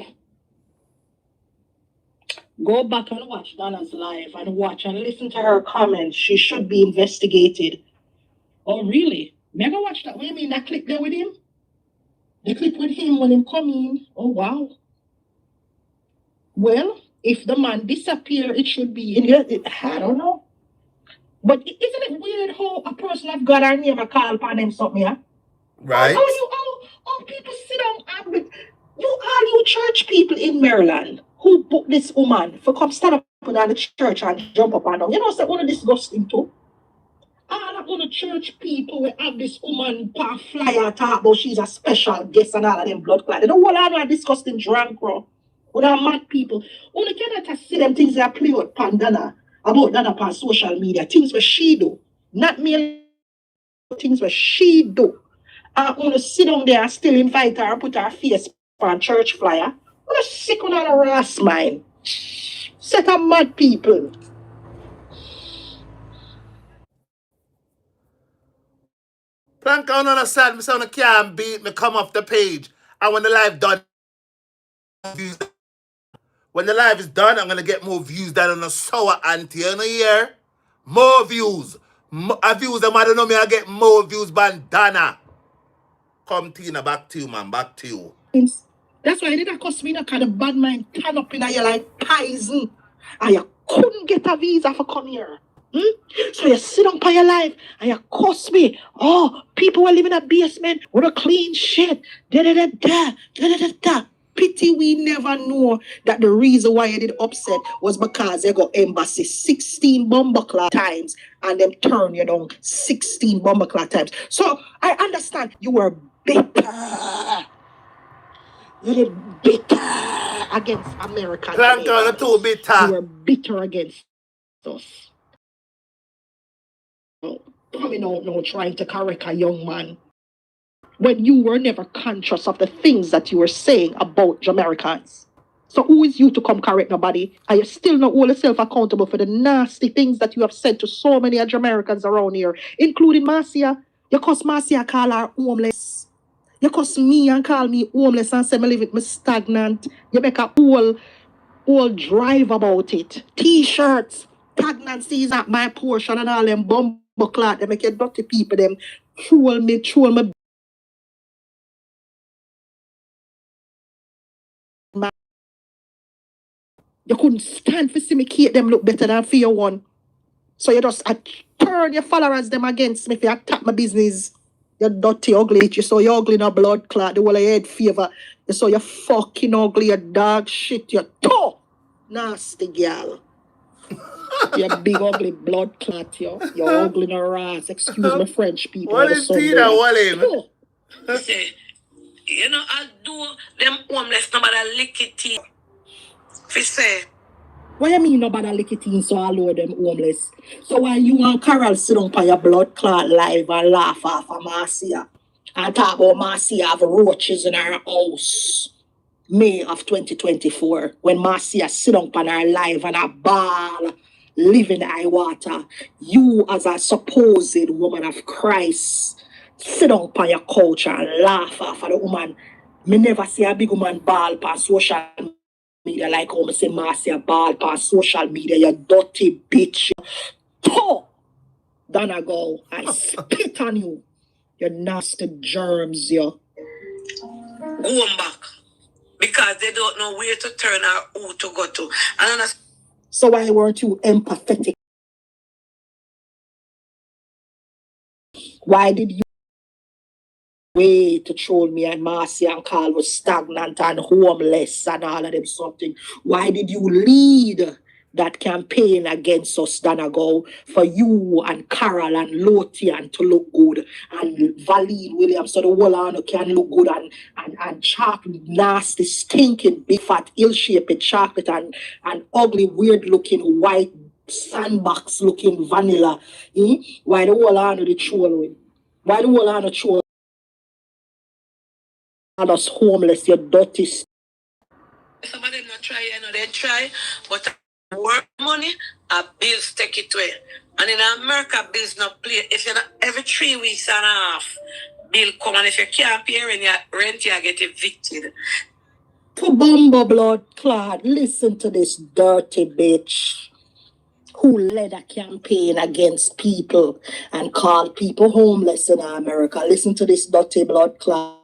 Go back and watch Donna's live and watch and listen to her comments. She should be investigated. Oh, really? Never watch that. What do you mean that clip there with him? The clip with him when him come in. Oh, wow. Well, if the man disappear, it should be in your, I don't know. But isn't it weird how a person have got her name and call upon them something, yeah? Right. Oh, people sit down and with you church people in Maryland who booked this woman for come stand up in the church and jump up and down. You know, it's one of disgusting too. All of the church people will have this woman pa flyer talk about she's a special guest and all of them blood clot. They don't want to have disgusting drunk, bro. When I'm mad people, only cannot see them things that play with Pandana about Donna on social media, things where she do, not me, things where she do. And want to sit down there and still invite her and put her face on church flyer. What a sick on her ass mind. Set up mad people. Plank on the side, me say I can't beat me come off the page. And when the live done, when the live is done, I'm gonna get more views than on a sour auntie in a year. More views. Views them, I don't know me, I get more views than Donna. Come Tina, back to you, man, back to you. That's why it didn't cost me that kind of bad mind turn up in you like poison. And you couldn't get a visa for come here. So you sit on your life and you cuss me. Oh, people were living in a basement with a clean shit. Pity we never know that the reason why you did upset was because they got embassy 16 bomberclad times and them turn you down 16 bomberclad times. So I understand you were bitter. You did bitter against Americans. Too bitter. You were bitter against us. Coming out now trying to correct a young man when you were never conscious of the things that you were saying about Jamaicans. So who is you to come correct nobody? And you still not hold yourself accountable for the nasty things that you have said to so many Jamaicans around here, including Marcia. You cause Marcia call her homeless. You cause me and call me homeless and say me live with me stagnant. You make a whole drive about it. T-shirts. Stagnancy is not my portion and all them bumbleclot. They make you dirty people, them troll me. You couldn't stand for see me keep them look better than for your one. So you just turn your followers them against me if you attack my business. You dirty ugly. You saw you ugly in a blood clot. The whole of your head fever. You saw you fucking ugly, you dog shit, you toe. Nasty girl. You big ugly blood clot, you. You're ugly in her ass. Excuse me, French people. What is Tina? What him? Say, you know, I do them homeless nobody lick it. Fish say. What you mean nobody lick it in so all of them homeless? So why you and Carol sit down on your blood clot live and laugh off of Marcia and talk about Marcia have roaches in her house? May of 2024, when Marcia sit down on her live and a ball, live in high water, you as a supposed woman of Christ, sit down on your couch and laugh off of the woman. Me never see a big woman ball on social media like how me say Marcia ball on social media, you dirty bitch. Oh, Donna go, I spit on you. You nasty germs, yo. Going back. Because they don't know where to turn or who to go to. And so why weren't you empathetic? Why did you way to troll me and Marcy and Carl was stagnant and homeless and all of them something? Why did you lead that campaign against us, Donegal, for you and Carol and Lothian to look good and Valine Williams so the whole can look good and chocolate, nasty, stinking, big fat, ill-shaped chocolate and ugly, weird-looking white sandbox-looking vanilla. Why the whole of the trolling? Why the whole of the trolling? Us homeless, you dirty. Some of them not try, they try, but work money, bills take it away. And in America, bills not play. If you're not every 3 weeks and a half, bill come, and if you can't pay rent, you get evicted. To Bumble blood clot, listen to this dirty bitch who led a campaign against people and called people homeless in America. Listen to this dirty blood clot.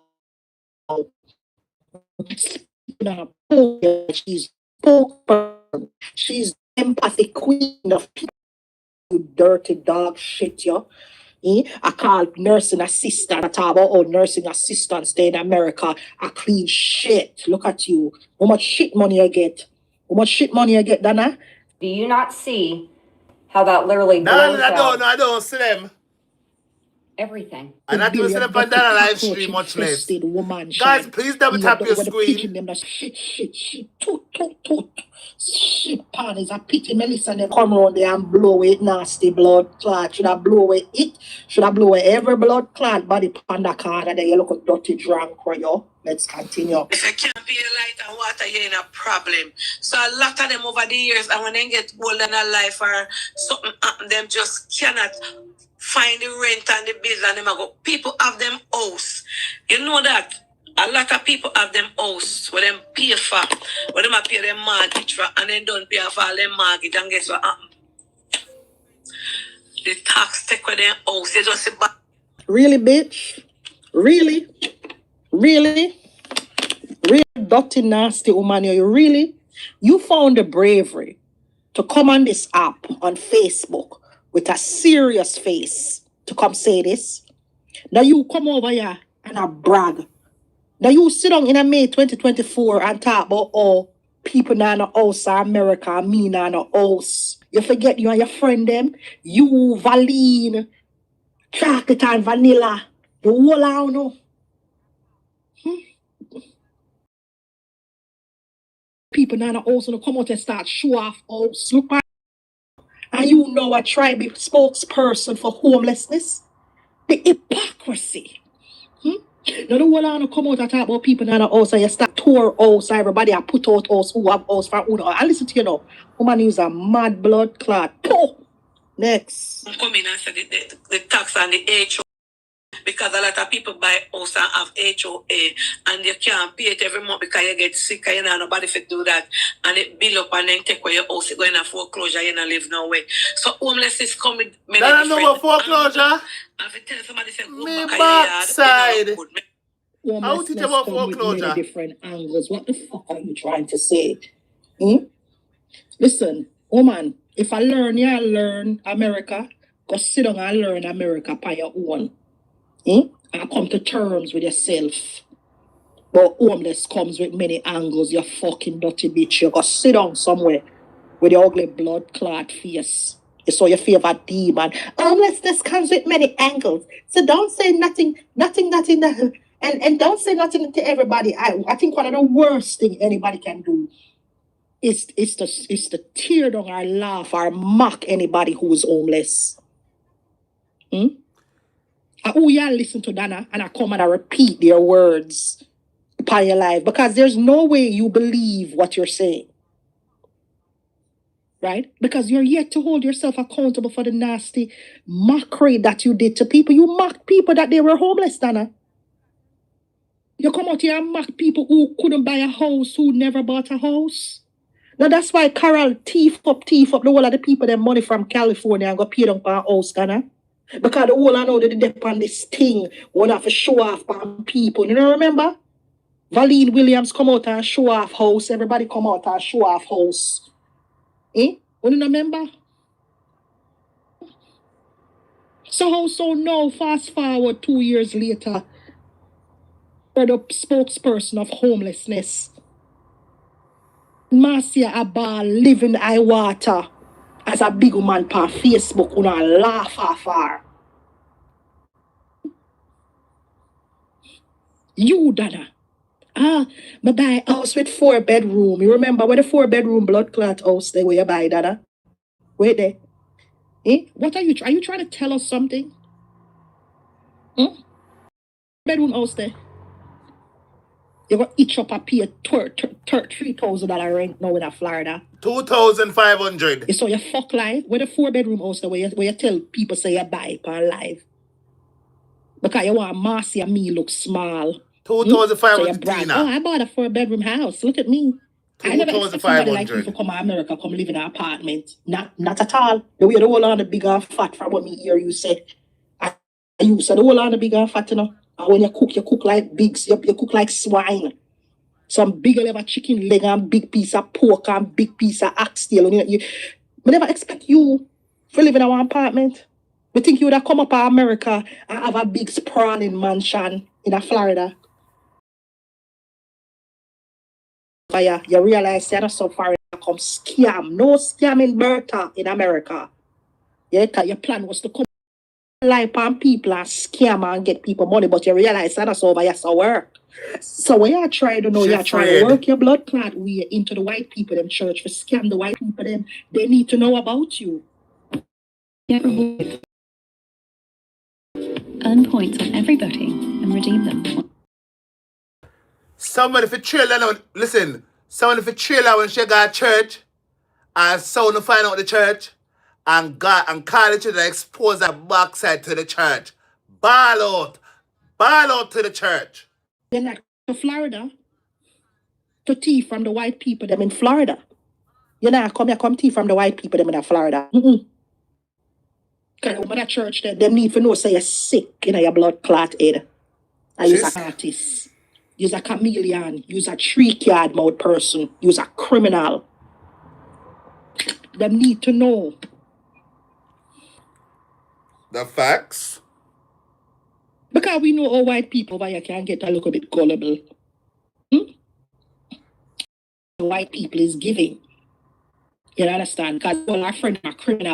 She's spokesperson. She's empathy queen of people. You dirty dog shit, yo. I call nursing assistant. I talk about nursing assistants stay in America. I clean shit. Look at you. How much shit money I get? How much shit money I get, Dana? Do you not see how that literally No, I don't see them. Everything. And not even see them on that live stream, much less. Woman, guys, please double tap your screen. Them shit, shit, parties are pity Melissa and they come around there and blow it nasty blood clot. Should I blow it? Should I blow it every blood clot body panda card and then you look a dirty drunk for you? Let's continue. If you can't pay light and water, you're in a problem. So a lot of them over the years, and when they get old in a life or something happen, them just cannot find the rent and the bills and them go. People have them house. You know that? A lot of people have them house where them pay for, where them pay them mortgage for, and then don't pay for all them mortgage, and guess what happen? The tax take with them house. They just say, really, bitch? Really? Really? Really dirty, nasty woman, you really? You found the bravery to come on this app on Facebook with a serious face to come say this. Now you come over here and I brag. Now you sit down in a May 2024 and talk about people now in the house in America and me now in the house. You forget you and your friend them. You, Valine, chocolate and vanilla. The whole I don't know. People now in the house and come out and start show off house. Look back. And you know I try to be spokesperson for homelessness. The hypocrisy. Now the whole I come out and talk about people in the house and you start tour house, everybody I put out house who have house for owner. And listen to you now. Woman use a mad blood clot. Next. I'm coming and say the tax and the HO. Because a lot of people buy house and have HOA and you can't pay it every month because you get sick and you know nobody fit do that and it bill up and then take away your house, you go in a foreclosure, you don't live no way. So homelessness come with many different... That no foreclosure? And if you tell somebody say go me back backside. How teach about foreclosure? Many different angles. What the fuck are you trying to say? Listen, woman, if I learn, yeah, I learn America. Go sit down and learn America by your own. And come to terms with yourself. But homeless comes with many angles, you fucking dirty bitch. You go sit down somewhere with your ugly blood clot face. You saw your favorite demon. Homelessness comes with many angles. So don't say nothing, and don't say nothing to everybody. I think one of the worst thing anybody can do is to tear down or laugh or mock anybody who is homeless. Yeah, listen to Dana and I come and I repeat their words upon your life because there's no way you believe what you're saying. Right? Because you're yet to hold yourself accountable for the nasty mockery that you did to people. You mocked people that they were homeless, Dana. You come out here and mock people who couldn't buy a house, who never bought a house. Now that's why Carol thief up the whole of the people that money from California and go pay them for a house, Dana. Because the whole I know they dip on this thing, one have to show off on people. You know, remember? Valine Williams come out and show off house. Everybody come out and show off house. Eh? You remember? So now, fast forward 2 years later, you're the spokesperson of homelessness. Marcia Abba living eye water as a big woman per Facebook una laugh afar. You, Dada. But buy a house with 4 bedroom. You remember where the 4 bedroom blood clot house there where you buy, Dada? Wait there. Eh? What are you trying to tell us something? Bedroom house there. You got each up a pay $3,000 rent now in Florida. 2,500. So you fuck live with a 4 bedroom house there where you tell people say you buy per live. Because you want Marcy and me look small. 2,500. So you I bought a 4 bedroom house. Look at me. I never expect somebody like you to come to America, come live in an apartment. Not at all. The way the whole on the bigger fat from what me hear you say. You said the whole on the bigger fat, you know. And when you cook like pigs, you cook like swine. Some big level chicken leg and big piece of pork and big piece of oxtail. I never expect you to live in our apartment. We think you would have come up to America and have a big sprawling mansion in Florida. But yeah, you realize you're not so far come scam. No scamming Bertha in America. Yeah, because your plan was to come lie on people and scam and get people money, but you realize that's over your work. So when you try to know, you're trying to work your blood clot way into the white people in church for scam the white people them. They need to know about you. Earn points on everybody and redeem them. Somebody for trailer, listen, somebody for trailer when she got church and someone to find out the church and call it to the expose that backside to the church. Ball out to the church. They're not to Florida to tea from the white people them in Florida. You know, come tea from the white people them in Florida. Because that church them need to know say you're sick in your blood clot head. And you're an artist. You're a chameleon. You're a three-card mouth person. You're a criminal. Them need to know. The facts. Because we know all white people why you can get a little bit gullible. White people is giving. You understand? Because all our friends are criminal.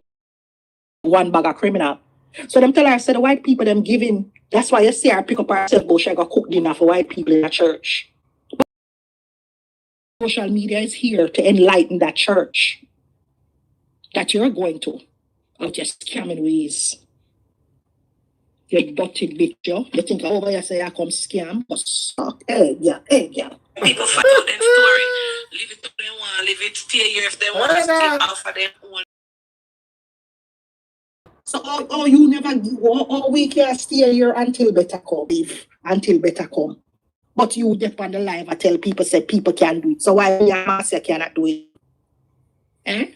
One bag of criminal. So them tell her, say the white people them giving. That's why you see her pick up herself, but she got cook dinner for white people in the church. Social media is here to enlighten that church that you're going to. Out your scamming ways. You dirty bitch, yo. You think over here say I come scam, but suck. Hey, yeah. People find out their story. Leave it to them want, leave it stay here if they want to stay off of them own. So you never all we can stay here until better come. Until better come. But you get on the live and tell people say people can do it. So why me and Marcia cannot do it? And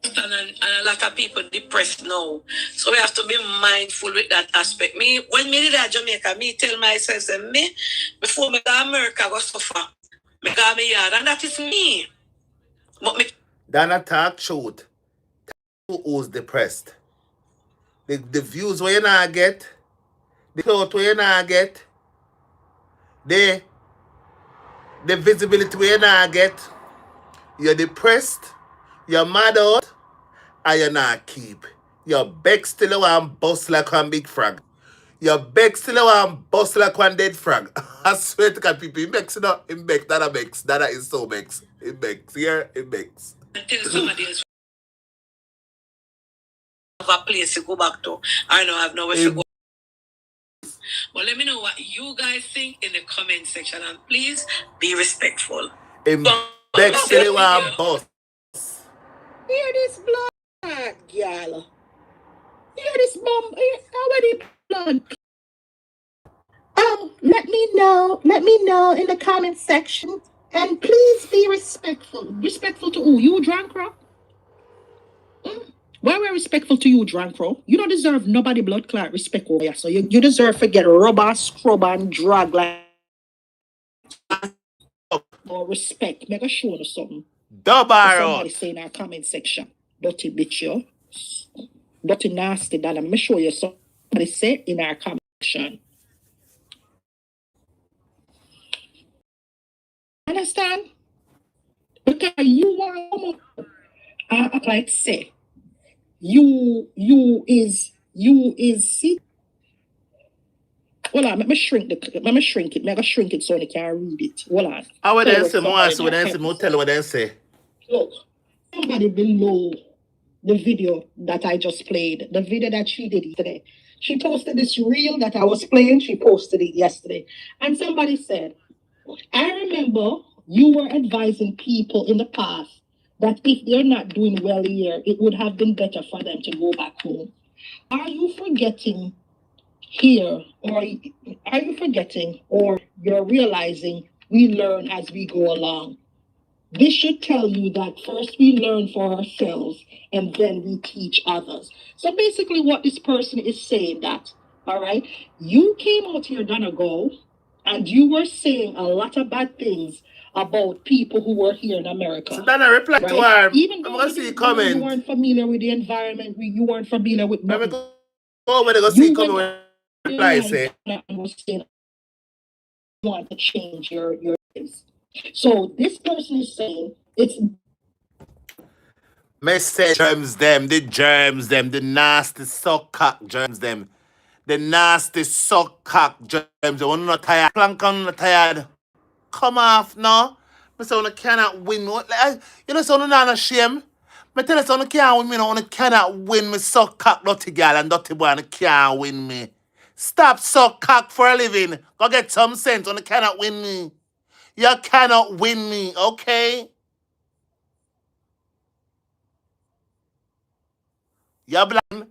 a lot of people depressed now. So we have to be mindful with that aspect. When me did at Jamaica, me tell myself say me before me go to America go suffer. Me go me yard and that is me. But me Dana talk truth. Who's depressed? The views where you not get, the clothes where you not get, the visibility where you not get, you're depressed, you're mad out, and you're not keep. Your back still want bust like one big frog. Your back still want bust like one dead frog. I swear to God, people, it makes it up. It makes, that makes. That is so makes. It makes. Yeah, it makes. Tell somebody else have a place to go back to. I don't have nowhere to go. But let me know what you guys think in the comment section, and please be respectful. Back still want bust. Hear this blood, girl. Hear this bomb. How many blood? Let me know in the comment section. And please be respectful. Respectful to who? You drunk, Rock? Why we're respectful to you, Drancro? You don't deserve nobody blood clot respect over here. So you deserve to get rubber, scrub, and drag like or respect. Make a show or something. Somebody say in our comment section. Dirty bitch, yo. Dirty nasty, that I'm show you somebody say in our comment section. Understand? Because you want to like say you is see. Hold on, let me shrink it. Let me shrink it so they can read it. Hold on. I would then say more, so then say more, tell what then say. Look, somebody below the video that I just played, the video that she did yesterday. She posted this reel that I was playing. She posted it yesterday. And somebody said, I remember you were advising people in the past that if they're not doing well here, it would have been better for them to go back home. Are you forgetting here, or are you forgetting, or you're realizing we learn as we go along? This should tell you that first we learn for ourselves and then we teach others. So basically what this person is saying that, all right, you came out here done ago and you were saying a lot of bad things about people who were here in America. So then I reply to her. Even though you weren't familiar with the environment, you weren't familiar with nothing. Go over there, go see, come over, reply, say. Want to change your lives. So this person is saying it's message germs them, the nasty suck-cock germs them. The nasty suck-cock germs. They want not tired. Plank on not tired. Come off, no. I say you cannot win. You know, so you not ashamed. I tell you, so you can't win me. You cannot win me suck-cock dirty girl and dirty boy and you can't win me. Stop suck-cock for a living. Go get some sense. You cannot win me. You cannot win me, okay? You're blind.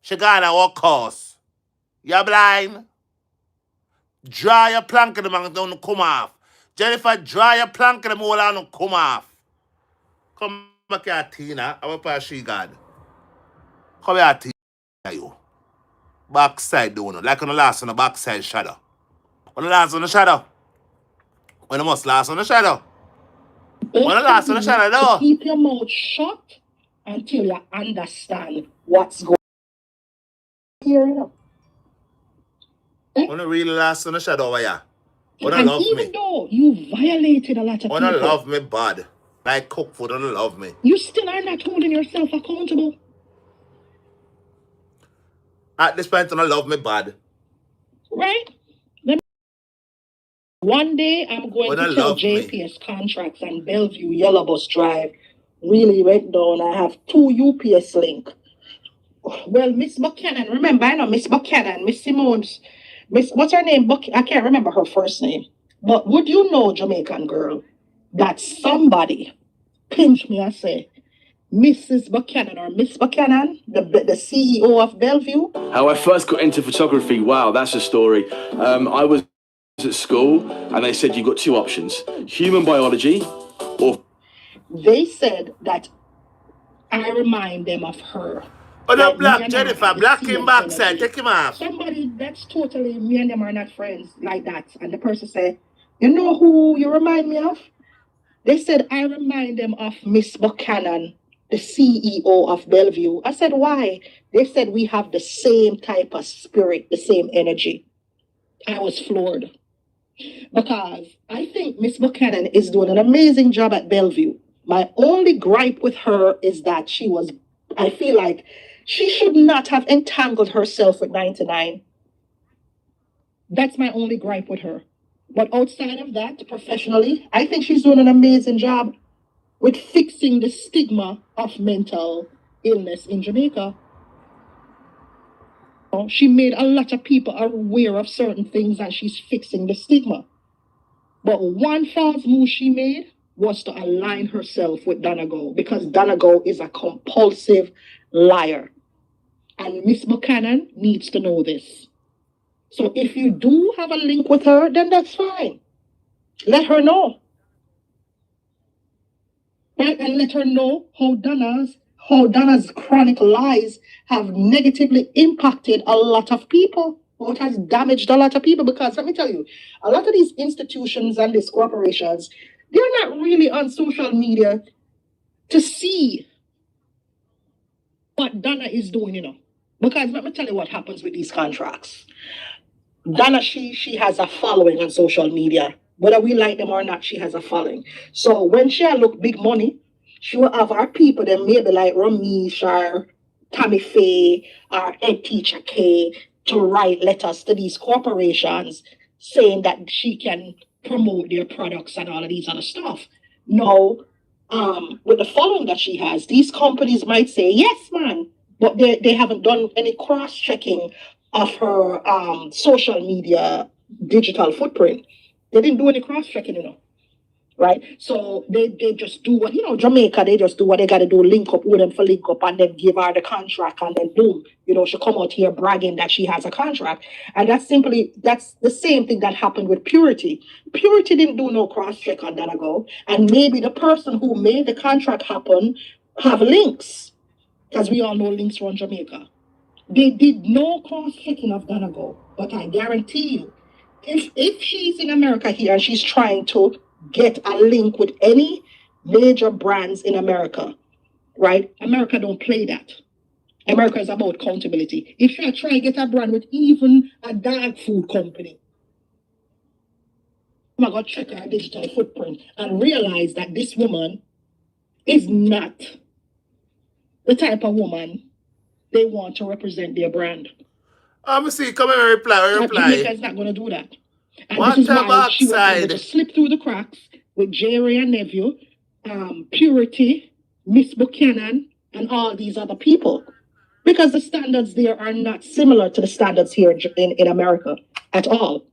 She gonna walk course. You're blind. Dry your plank and them don't come off. Jennifer, dry your plank and them all don't come off. Come back here, Tina. I will pass she God. Come here, Tina. You. Backside doing like on the last on the backside shadow. On the last on the shadow. When the must last on the shadow. When the last on the shadow though. Keep your mouth shut until you understand what's going on here. You know? When the real last on the shadow over here. When and love even me. Though you violated a lot of people. When love me bad. Like cook food and love me. You still are not holding yourself accountable. At this point, I love me bad. Right? One day, I'm going to tell JPS contracts and Bellevue Yellow Bus Drive really went down. I have 2 UPS link. Well, Miss Buchanan, remember, I know Miss Buchanan, Miss Simmons, what's her name? I can't remember her first name. But would you know, Jamaican girl, that somebody pinched me and say, Mrs. Buchanan or Miss Buchanan, the CEO of Bellevue? How I first got into photography, wow, that's a story. I was at school and they said you've got 2 options, human biology or... They said that I remind them of her. Oh, no, black Jennifer, black him backside, take him off. Somebody that's totally, me and them are not friends like that. And the person said, you know who you remind me of? They said, I remind them of Miss Buchanan, the CEO of Bellevue. I said, why? They said, we have the same type of spirit, the same energy. I was floored. Because I think Miss Buchanan is doing an amazing job at Bellevue. My only gripe with her is that I feel like she should not have entangled herself with 99. That's my only gripe with her. But outside of that, professionally, I think she's doing an amazing job with fixing the stigma of mental illness in Jamaica. She made a lot of people aware of certain things and she's fixing the stigma. But one false move she made was to align herself with Donegal because Donegal is a compulsive liar. And Miss Buchanan needs to know this. So if you do have a link with her, then that's fine. Let her know. Right? And let her know how how Donna's chronic lies have negatively impacted a lot of people. How it has damaged a lot of people. Because let me tell you, a lot of these institutions and these corporations, they're not really on social media to see what Donna is doing, you know. Because let me tell you what happens with these contracts. Donna, she has a following on social media. Whether we like them or not, she has a following. So when she look big money, she will have our people that maybe like Ramesh or Tammy Faye or Ed Teacher K to write letters to these corporations saying that she can promote their products and all of these other stuff. Now, with the following that she has, these companies might say, yes, man, but they haven't done any cross-checking of her social media digital footprint. They didn't do any cross-checking, you know. Right? So they just do what, you know, Jamaica, they just do what they got to do, link up with them for link up and then give her the contract and then boom, you know, she come out here bragging that she has a contract. And that's the same thing that happened with Purity. Purity didn't do no cross-check on that ago. And maybe the person who made the contract happen have links, because we all know links run Jamaica. They did no cross-checking of that ago. But I guarantee you, if she's in America here and she's trying to get a link with any major brands in America, right? America don't play that. America is about accountability. If you try to get a brand with even a dog food company, I'm going to check her digital footprint and realize that this woman is not the type of woman they want to represent their brand. I'm see, come and reply. Jamaica is not going to do that. And what this is why she was able to slip through the cracks with Jerry and Nephew, Purity, Miss Buchanan, and all these other people. Because the standards there are not similar to the standards here in America at all.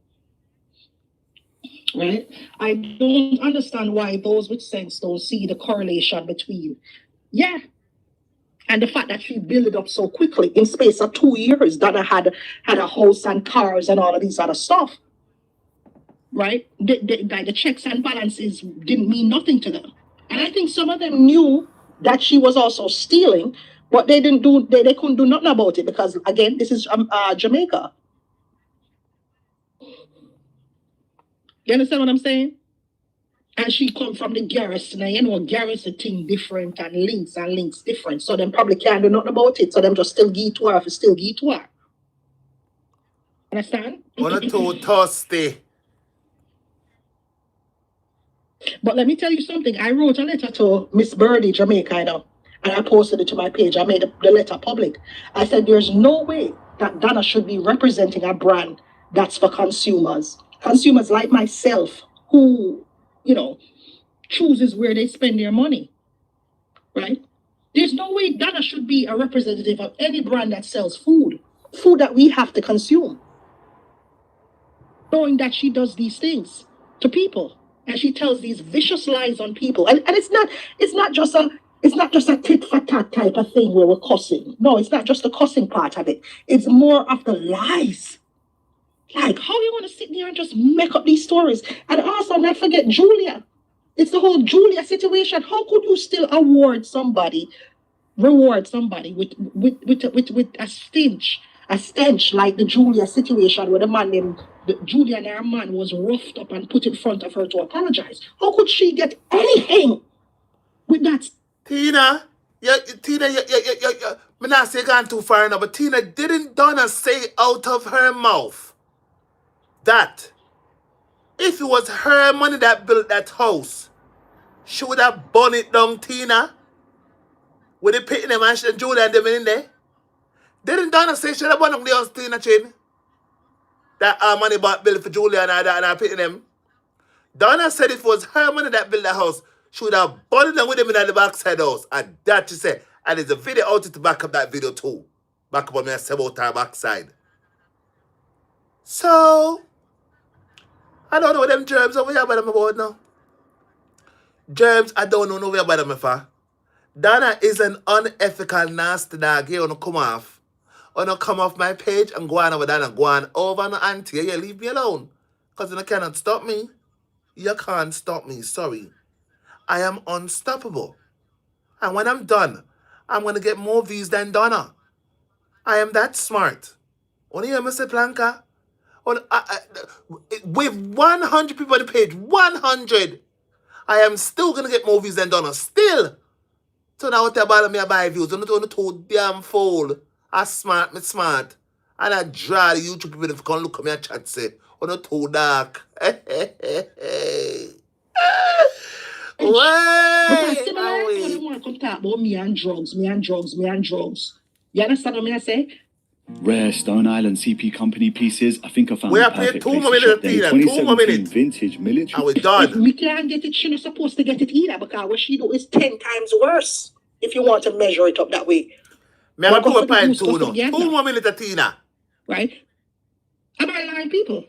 Right? I don't understand why those with sense don't see the correlation between, and the fact that she built it up so quickly in space of 2 years. Donna had a house and cars and all of these other stuff. Right? The checks and balances didn't mean nothing to them. And I think some of them knew that she was also stealing, but they couldn't do nothing about it because, again, this is Jamaica. You understand what I'm saying? And she come from the garrison, and you know, garrison thing different and links different. So them probably can't do nothing about it. So them just still give to her if it's still give to her. Understand? On a too thirsty. But let me tell you something. I wrote a letter to Miss Birdie, Jamaica, you know, and I posted it to my page. I made the letter public. I said there's no way that Donna should be representing a brand that's for consumers. Consumers like myself who, you know, chooses where they spend their money. Right? There's no way Donna should be a representative of any brand that sells food that we have to consume. Knowing that she does these things to people. And she tells these vicious lies on people. And it's not just a tit for tat type of thing where we're cussing. No, it's not just the cussing part of it. It's more of the lies. Like, how you want to sit there and just make up these stories? And also not forget Julia. It's the whole Julia situation. How could you still reward somebody with a stench like the Julia situation where the man named Julia and her man was roughed up and put in front of her to apologize? How could she get anything with that? Tina, I'm not saying gone too far now, but Tina, didn't Donna say out of her mouth that if it was her money that built that house, she would have burned it down, Tina? With the pit in them and Julia and them in there? Didn't Donna say she would have burned down the house, Tina Chin? That money bought built for Julia and I pit in them? Donna said if it was her money that built the house, she would have burned it down with them in the backside house. And that she said. And there's a video out to back up that video too. Back up on me and say about her backside. So, I don't know what them germs over here about them about now. Germs, I don't know where about them for. Donna is an unethical, nasty dog. You wanna come off. Wanna come off my page and go on over there and go on over and auntie. Yeah, leave me alone. Because you cannot stop me. You can't stop me, sorry. I am unstoppable. And when I'm done, I'm going to get more views than Donna. I am that smart. Only hear me say, Planka? With 100 people on the page, 100, I am still going to get more views than Donna. Still. So now what about me I buy views? I'm not going to too damn fool. I smart, me smart. And I draw the YouTube people to come look at me and chat say, oh, not too dark. Because similar to the one come talk about me and drugs. You understand what I say? Rare Stone Island CP Company pieces. I think I found We the are playing perfect 2 place more to shop minutes, there. Tina. 2 more 2017 minutes. vintage military. And we're done. If me can't get it, she not supposed to get it either, because what she do is 10 times worse. If you want to measure it up that way. Me I'm going to pay 2 now. 2 more minutes, Tina. Right? About 9 people.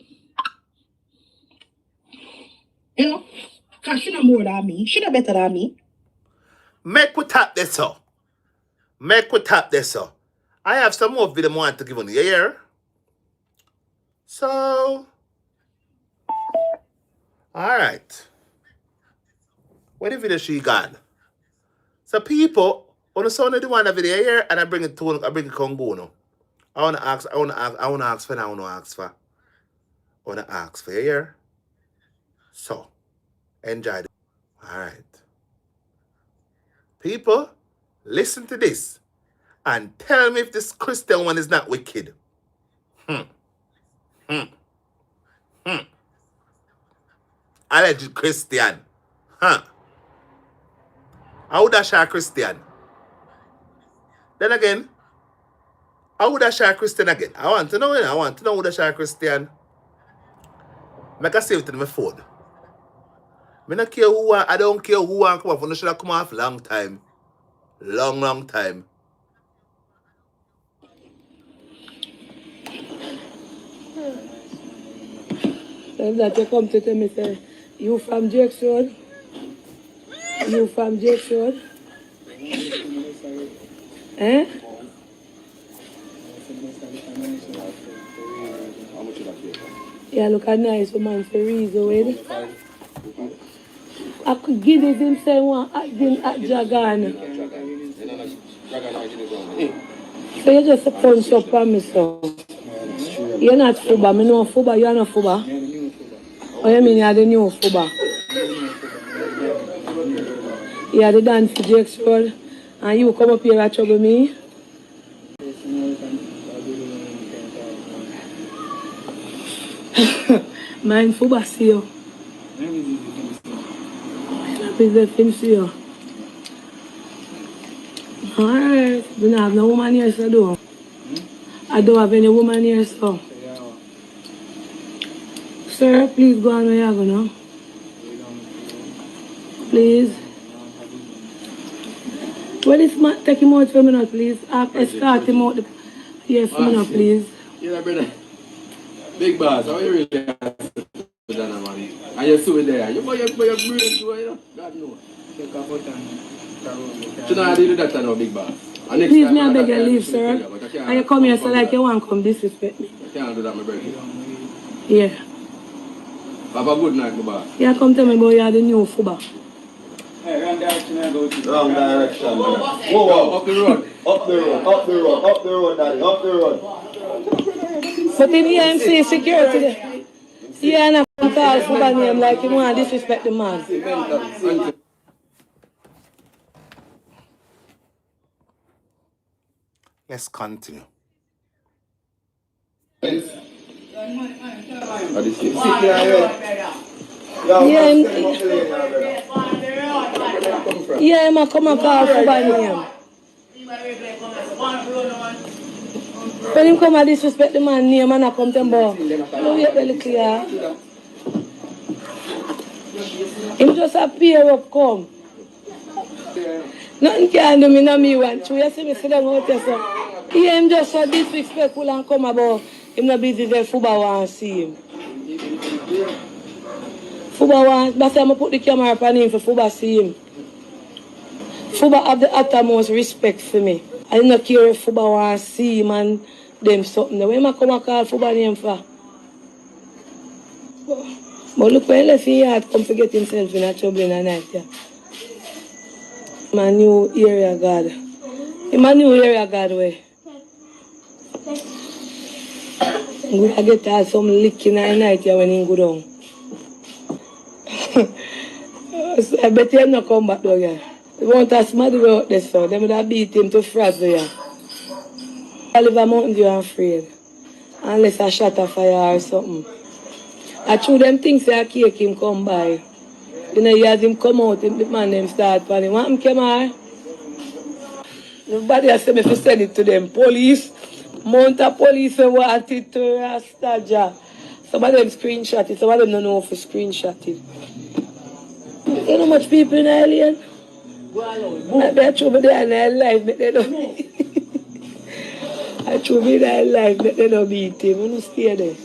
You know? Because she not more than me. She not better than me. Make we tap this up. I have some more video I want to give on the air. So, alright. What the video she got? So people, on the Sunday do want a video here and I bring it Congo now. I wanna ask for you here. So, enjoy it. Alright. People, listen to this and tell me if this Christian one is not wicked. Alleged Christian. How would I share Christian? Then again, how would I share Christian again? I want to know who the share Christian. Make a save it in my phone. I don't care who want come off. I should have come off long time. Long time. Then that you come to tell me, say, you from Jake's Road? You from Jake's Road? Eh? Yeah, look at nice woman for reason with. I could give it him say one acting at Dragon. So you just a punch up on me, so. You're not Fuba, me know Fuba, you're not Fuba. Oh, you mean you're the new Fuba? You're the dance for Jake's Road, and you come up here and trouble me? Mind Fuba see you. Business him see you. Alright, do not have no woman here, so do. I don't have any woman here, so. Sir, please go on where you're going now. Please. Well, this man, take him out for me now, please. Escort him out. Yes, for me now, please. Yeah, brother. Big boss, how you really and you're still there. You put your brain to it, you know? God knows. So now I do that now, big boss. Please, may I beg you leave, sir? And you come here so like you want to come disrespect me. I can't do that, my brother. Yeah. Have a good night, my boss. Yeah, come tell me about you are the new Fuba. Hey, wrong direction I go to. Wrong direction. Whoa, up the road. Up the road, daddy, up the road. But in EMC security, yeah, and I call Fuba name like you want to disrespect the man. Let's continue. Yeah, I'm come and call Fuba name. When him come and disrespect the man name and I come to him, no, wait really clear. Him just appear up, come. Nothing can do me, no me want to. You see me sit down out there, so. Yeah, him just so disrespectful and come about. Him not busy there, Fuba want to see him. Fuba want, but I'm going to put the camera up on him for Fuba see him. Fuba have the uttermost respect for me. I don't care if Fuba want to see him and them something. When I come and call Fuba name for? But look when he left he had come to get himself in a trouble in the night, yeah. My new area, God. In my new area, God way. I get some licking at night here when he go down. So I bet him not come back though, yeah. They want to smash the out there, so they would have beat him to frazzle, yeah. I live a mountain view, I'm afraid. Unless I shot a fire or something. I threw them things that I cake him come by. You know, you have him come out, the man them start planning. What him come here? Nobody has said me to send it to them. Police, mount a police and want it to Rastaja. Some of them screenshot it, some of them don't know if to screenshot it. You know much people in Alien? I bet you there in their life, but they don't. I threw me in their life, but they don't beat him. I'm not scared there.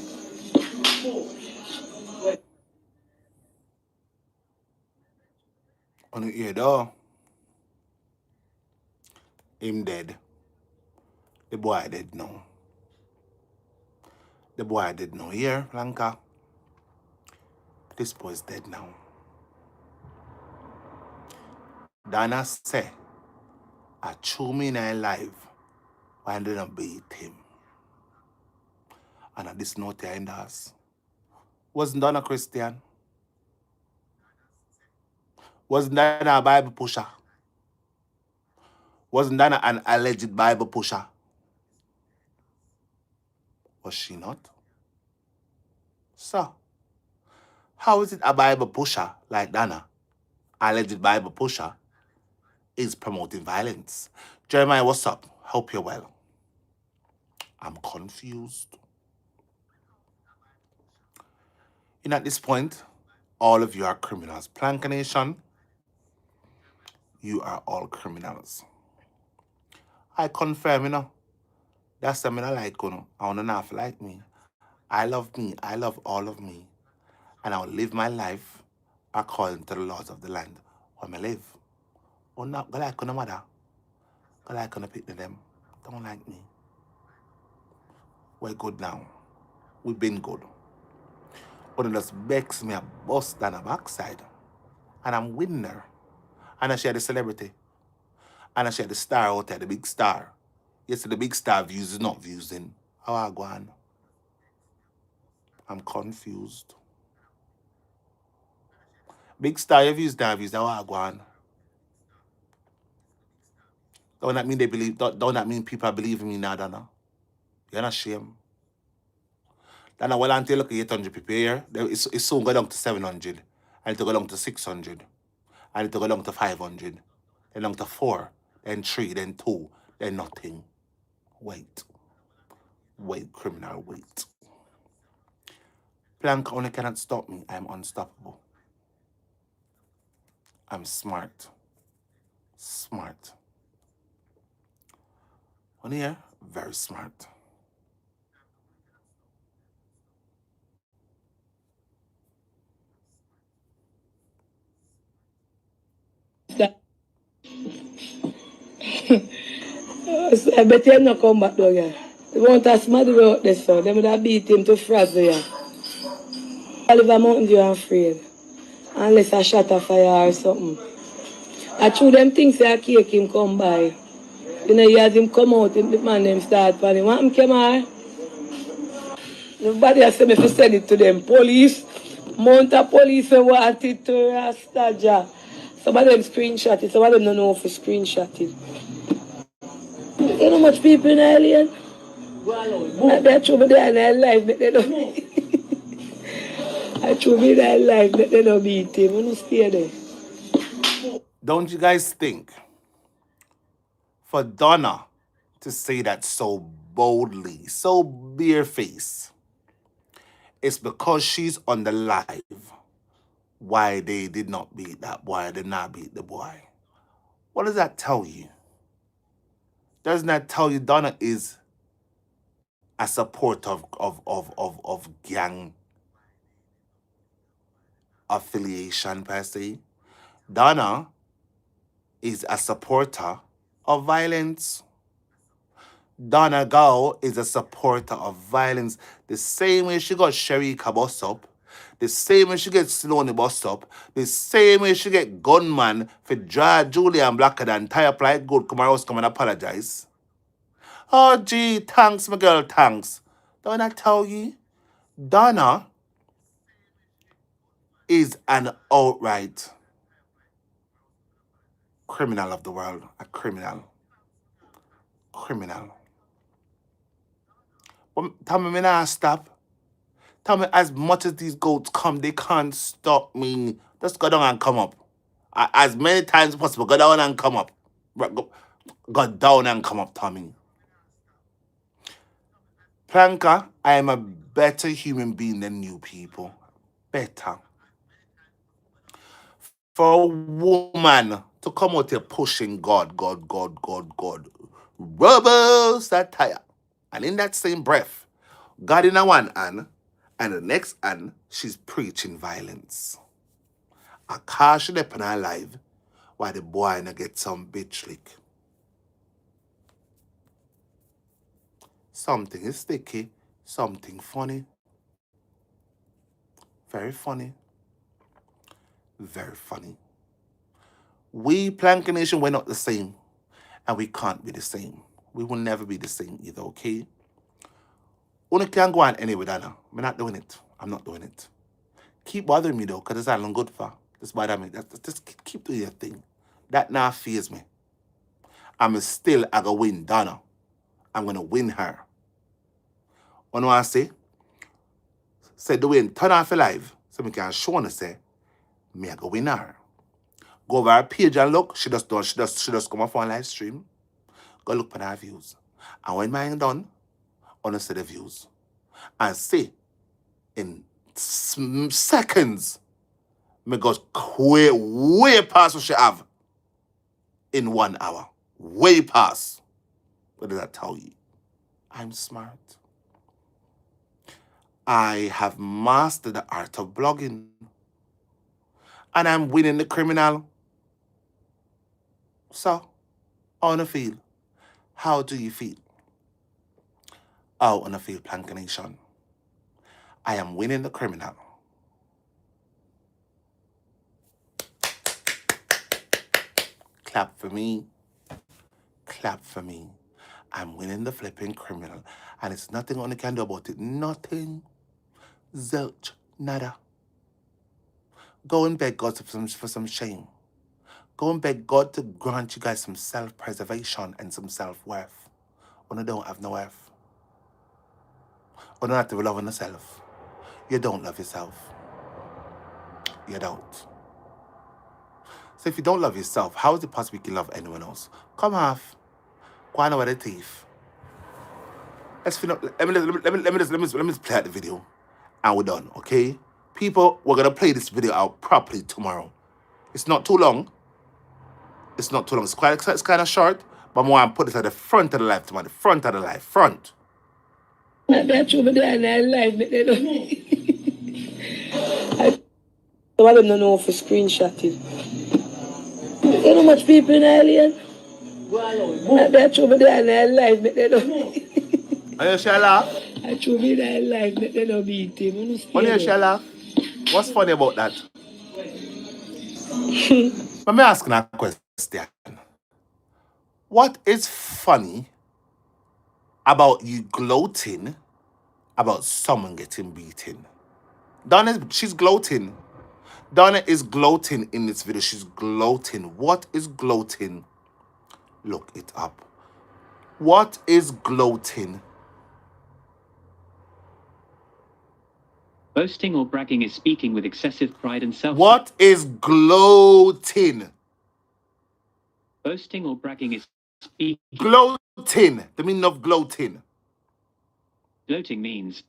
On the ear though. Him dead. The boy dead now. The boy dead now. Here, Lanka. This boy's dead now. Donna say, I threw me in her life why I didn't beat him. And at this note here in the house. Wasn't Donn a Christian? Wasn't Donn a Bible pusher? Wasn't Donn an alleged Bible pusher? Was she not? So, how is it a Bible pusher like Donna, alleged Bible pusher, is promoting violence? Jeremiah, what's up? Hope you're well. I'm confused. And at this point, all of you are criminals. Plank Nation, you are all criminals. I confirm, you know. That's something I like, you know. I want to like me. I love me. I love all of me. And I'll live my life according to the laws of the land where I live. Or not, but like no matter. But like gonna pick them. Don't like me. We're good now. We've been good. But it just begs me a bust down a backside. And I'm winner. And I share the celebrity. And I share the star out there, the big star. Yes, the big star views is not views in. How I go on? I'm confused. Big star, your views down views, how I go on? Don't that mean they believe, don't that mean people are believing me now, Donna? You're not ashamed. Donna, well, until you look at 800 people here, it's soon go down to 700. And it'll go down to 600. And it'll go down to 500. Then down to 4. Then 3. Then 2. Then nothing. Wait. Wait, criminal, wait. Plank only cannot stop me. I'm unstoppable. I'm smart. Smart. On here, very smart. I bet him not come back though, yeah. They want to smash the out there, so they would have beat him to frazzle, yeah. I live a mountain view, I'm afraid. Unless I shot a fire or something. I threw them things that I cake him come by. You know, you have him come out, the man them start planning. What him come here? Nobody has said me to send it to them. Police, mount a police and want it to Rastaja. Some of them screenshot it, some of them don't know if to screenshot it. You know much people in Alien? I bet you there in their life, but they don't. I threw me in their life, but they don't beat him. I'm not scared there. Don't you guys think for Donna to say that so boldly, so barefaced, it's because she's on the live why they did not beat that boy, did not beat the boy? What does that tell you? Doesn't that tell you Donna is a supporter of gang affiliation per se? Donna is a supporter of violence. Donna Gow is a supporter of violence. The same way she got Sherry Kabos up, the same way she get slow on the bus stop, the same way she get gunman for draw Julian blacker than tie up like good, come house, come and apologize. Oh gee, thanks, my girl, thanks. Don't I tell you? Donna is an outright criminal of the world. A criminal. Criminal. But tell me not stop. Tell me as much as these goats come, they can't stop me. Just go down and come up. As many times as possible, go down and come up. Go down and come up, Tommy. Planka, I am a better human being than you people. Better. For a woman to come out here pushing God, rubbles that tire. And in that same breath, God in a one hand, and the next hand, she's preaching violence. A car should up in her life while the boy na get some bitch lick. Something is sticky, something funny. Very funny. Very funny. We, Planka Nation, we're not the same. And we can't be the same. We will never be the same either, okay? Una can't go on anyway, Dana. I'm not doing it. I'm not doing it. Keep bothering me, though, because it's not good for. Just bother me. Just keep doing your thing. That now fears me. I'm still going to win Donna. I'm going to win her. You know what I say? Say the win, turn off your live. So I can show her, say, me I go win her. Go over her page and look. She just come off on live stream. Go look for her views. And when mine done, on see the views. And see, in seconds, me go way past what she have in 1 hour. Way past. What does that tell you? I'm smart. I have mastered the art of blogging. And I'm winning the criminal. So, how do you feel? How do you feel? How do you feel, Planka Nation? I am winning the criminal. Clap for me. Clap for me. I'm winning the flipping criminal. And it's nothing one can do about it. Nothing. Zilch. Nada. Go and beg God for some shame. Go and beg God to grant you guys some self-preservation and some self-worth. When you don't have no worth. When you don't have to love yourself. You don't love yourself. You don't. So if you don't love yourself, how is it possible you can love anyone else? Come off. Go on over the teeth. Let's finish. Let me just play out the video. And we're done, okay? People, we're going to play this video out properly tomorrow. It's not too long. It's not too long. It's kind of short. But I want to put it at the front of the live tomorrow. The front of the live. Front. That's over there in their life, but they don't. Some of them don't know for screenshotting. You know much people in Alien? That's over there in their life, but they don't. Are you sure laugh? I told me that life, but they don't beat him. Are you sure laugh? What's funny about that? Let me ask you a question. What is funny about you gloating about someone getting beaten? She's gloating. Donna is gloating in this video. She's gloating. What is gloating? Look it up. What is gloating? Boasting or bragging is speaking with excessive pride and self. What is gloating? Boasting or bragging is speaking. Gloating. The meaning of gloating. Gloating means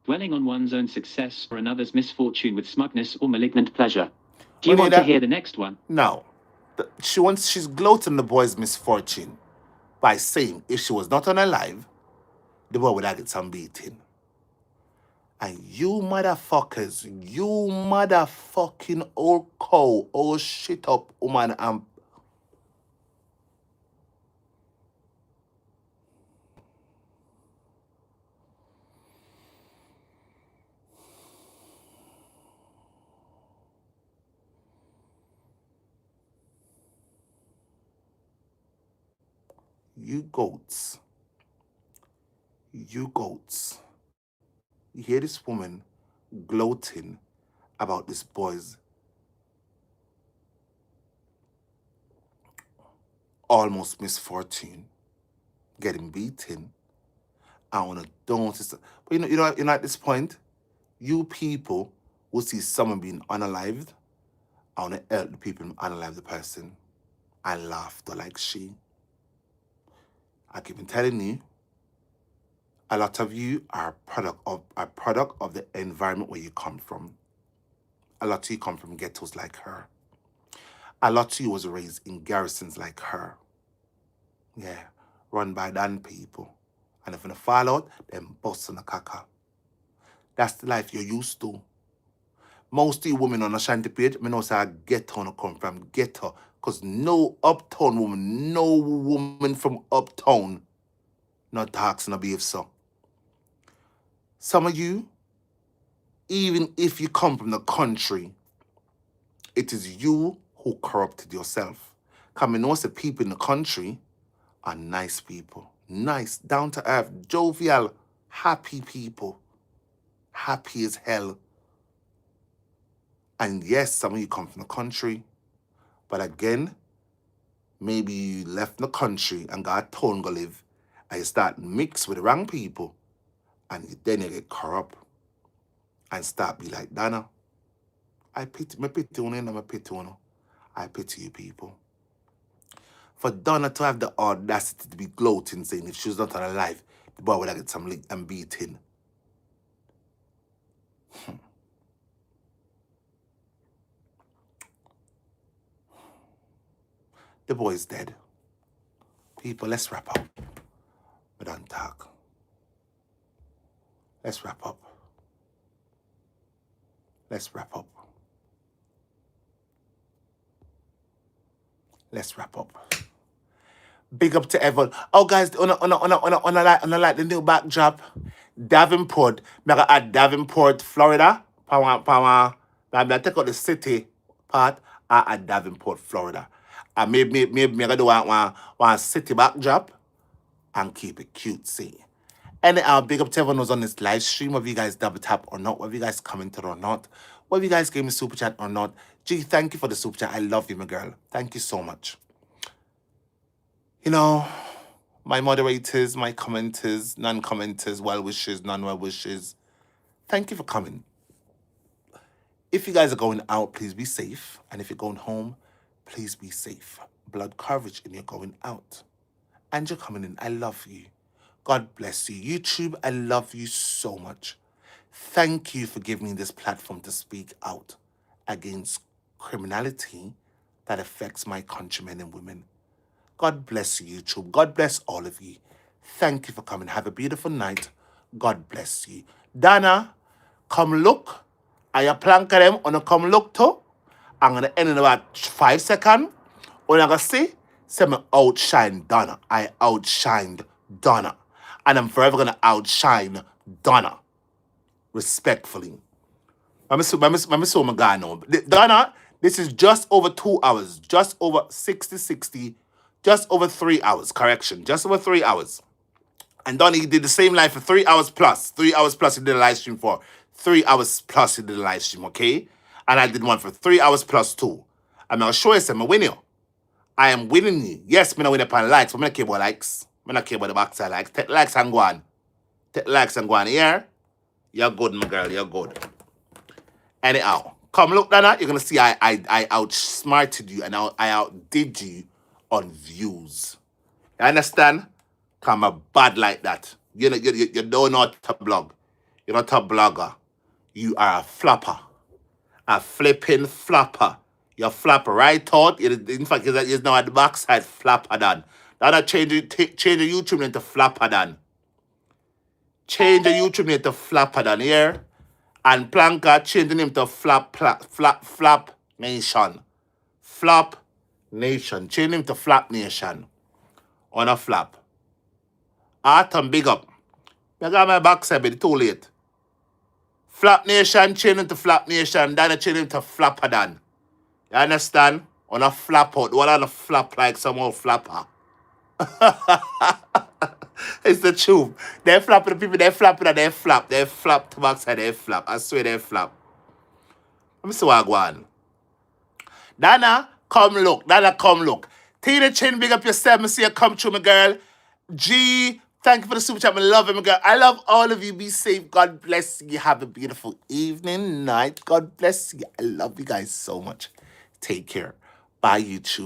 dwelling on one's own success or another's misfortune with smugness or malignant pleasure. Do you want to hear the next one? No. She's gloating the boy's misfortune by saying if she was not on her live, the boy would have get some beating. And you motherfuckers, you motherfucking old cow, old shit up woman and You goats. You goats. You hear this woman gloating about this boy's almost misfortune, getting beaten. I wanna don't. But you know, at this point, you people will see someone being unalived. I wanna help the people unalive the person. I laughed like she. I keep on telling you, a lot of you are a product of the environment where you come from. A lot of you come from ghettos like her. A lot of you was raised in garrisons like her. Yeah, run by Donn people. And if you fall out, then bust on the caca. That's the life you're used to. Most of you women on the shanty page, I know say I ghetto no come from ghetto. Because no uptown woman, no woman from uptown, not talks and behave so. Some of you, even if you come from the country, it is you who corrupted yourself. Because I know the people in the country are nice people. Nice, down to earth, jovial, happy people. Happy as hell. And yes, some of you come from the country. But again, maybe you left the country and got a town to live. And you start mix with the wrong people. And then you get corrupt. And start be like Donna. I pity you and I pity you. I pity you people. For Donna to have the audacity to be gloating, saying if she was not alive, the boy would have get some lick and beaten. The boy's dead. People, let's wrap up. We don't talk. Let's wrap up. Let's wrap up. Let's wrap up. Big up to everyone. Oh, guys, on the new backdrop, Davenport. I got at Davenport, Florida. I take out the city part at Davenport, Florida. And maybe I do one city backdrop and keep it cutesy. Anyhow, big up to everyone who's on this live stream, whether you guys double tap or not, whether you guys commented or not, whether you guys gave me super chat or not. Gee, thank you for the super chat. I love you, my girl. Thank you so much. You know, my moderators, my commenters, non-commenters, well-wishers, non-well-wishers, thank you for coming. If you guys are going out, please be safe. And if you're going home, please be safe. Blood coverage and you're going out. And you're coming in. I love you. God bless you. YouTube, I love you so much. Thank you for giving me this platform to speak out against criminality that affects my countrymen and women. God bless you, YouTube. God bless all of you. Thank you for coming. Have a beautiful night. God bless you. Donna, come look. I a plank of them on a come look too. I'm going to end in about 5 seconds. When I'm going to say me outshine Donna. I outshined Donna. And I'm forever going to outshine Donna. Respectfully. Let me see my guy now. Donna, this is just over 2 hours. Just over 60. Just over 3 hours. Correction. Just over 3 hours. And Donnie, he did the same live for 3 hours plus. 3 hours plus he did a live stream for. 3 hours plus he did a live stream, okay? And I did one for 3 hours plus 2. I'm going to show you some. I'm winning you. I am winning you. Yes, I'm not winning upon likes, but I'm not care about likes. I'm not care about the backside likes. Take likes and go on. Take likes and go on. Here, you're good, my girl. You're good. Anyhow, come look, Donna. You're going to see I outsmarted you and I outdid you on views. You understand? I'm a bad like that. You don't know to blog. You're not a blogger. You are a flapper. A flipping flapper. You're a flapper, right? In fact, you're now at the backside flapper done. Now change the YouTube name to flapper done. Change the YouTube name to flapper done here. And Planka change the name to flap nation. Flap nation. Change him to flap nation. On a flap. Atom big up. I got my backside, but it's too late. Flap nation, change him to flap nation. Then I change him to flapper dan. You understand? On a flap out. What on a flap like some old flapper. It's the truth. They're flapping the people, they're flapping and they flap. They flap to backside, they flap. I swear they flap. Let me see what I go on. Donna, come look. Donna, come look. Tina Chin, big up yourself. Me see you come through, my girl. G, thank you for the super chat. I love it, my girl. I love all of you. Be safe. God bless you. Have a beautiful evening, night. God bless you. I love you guys so much. Take care. Bye, YouTube.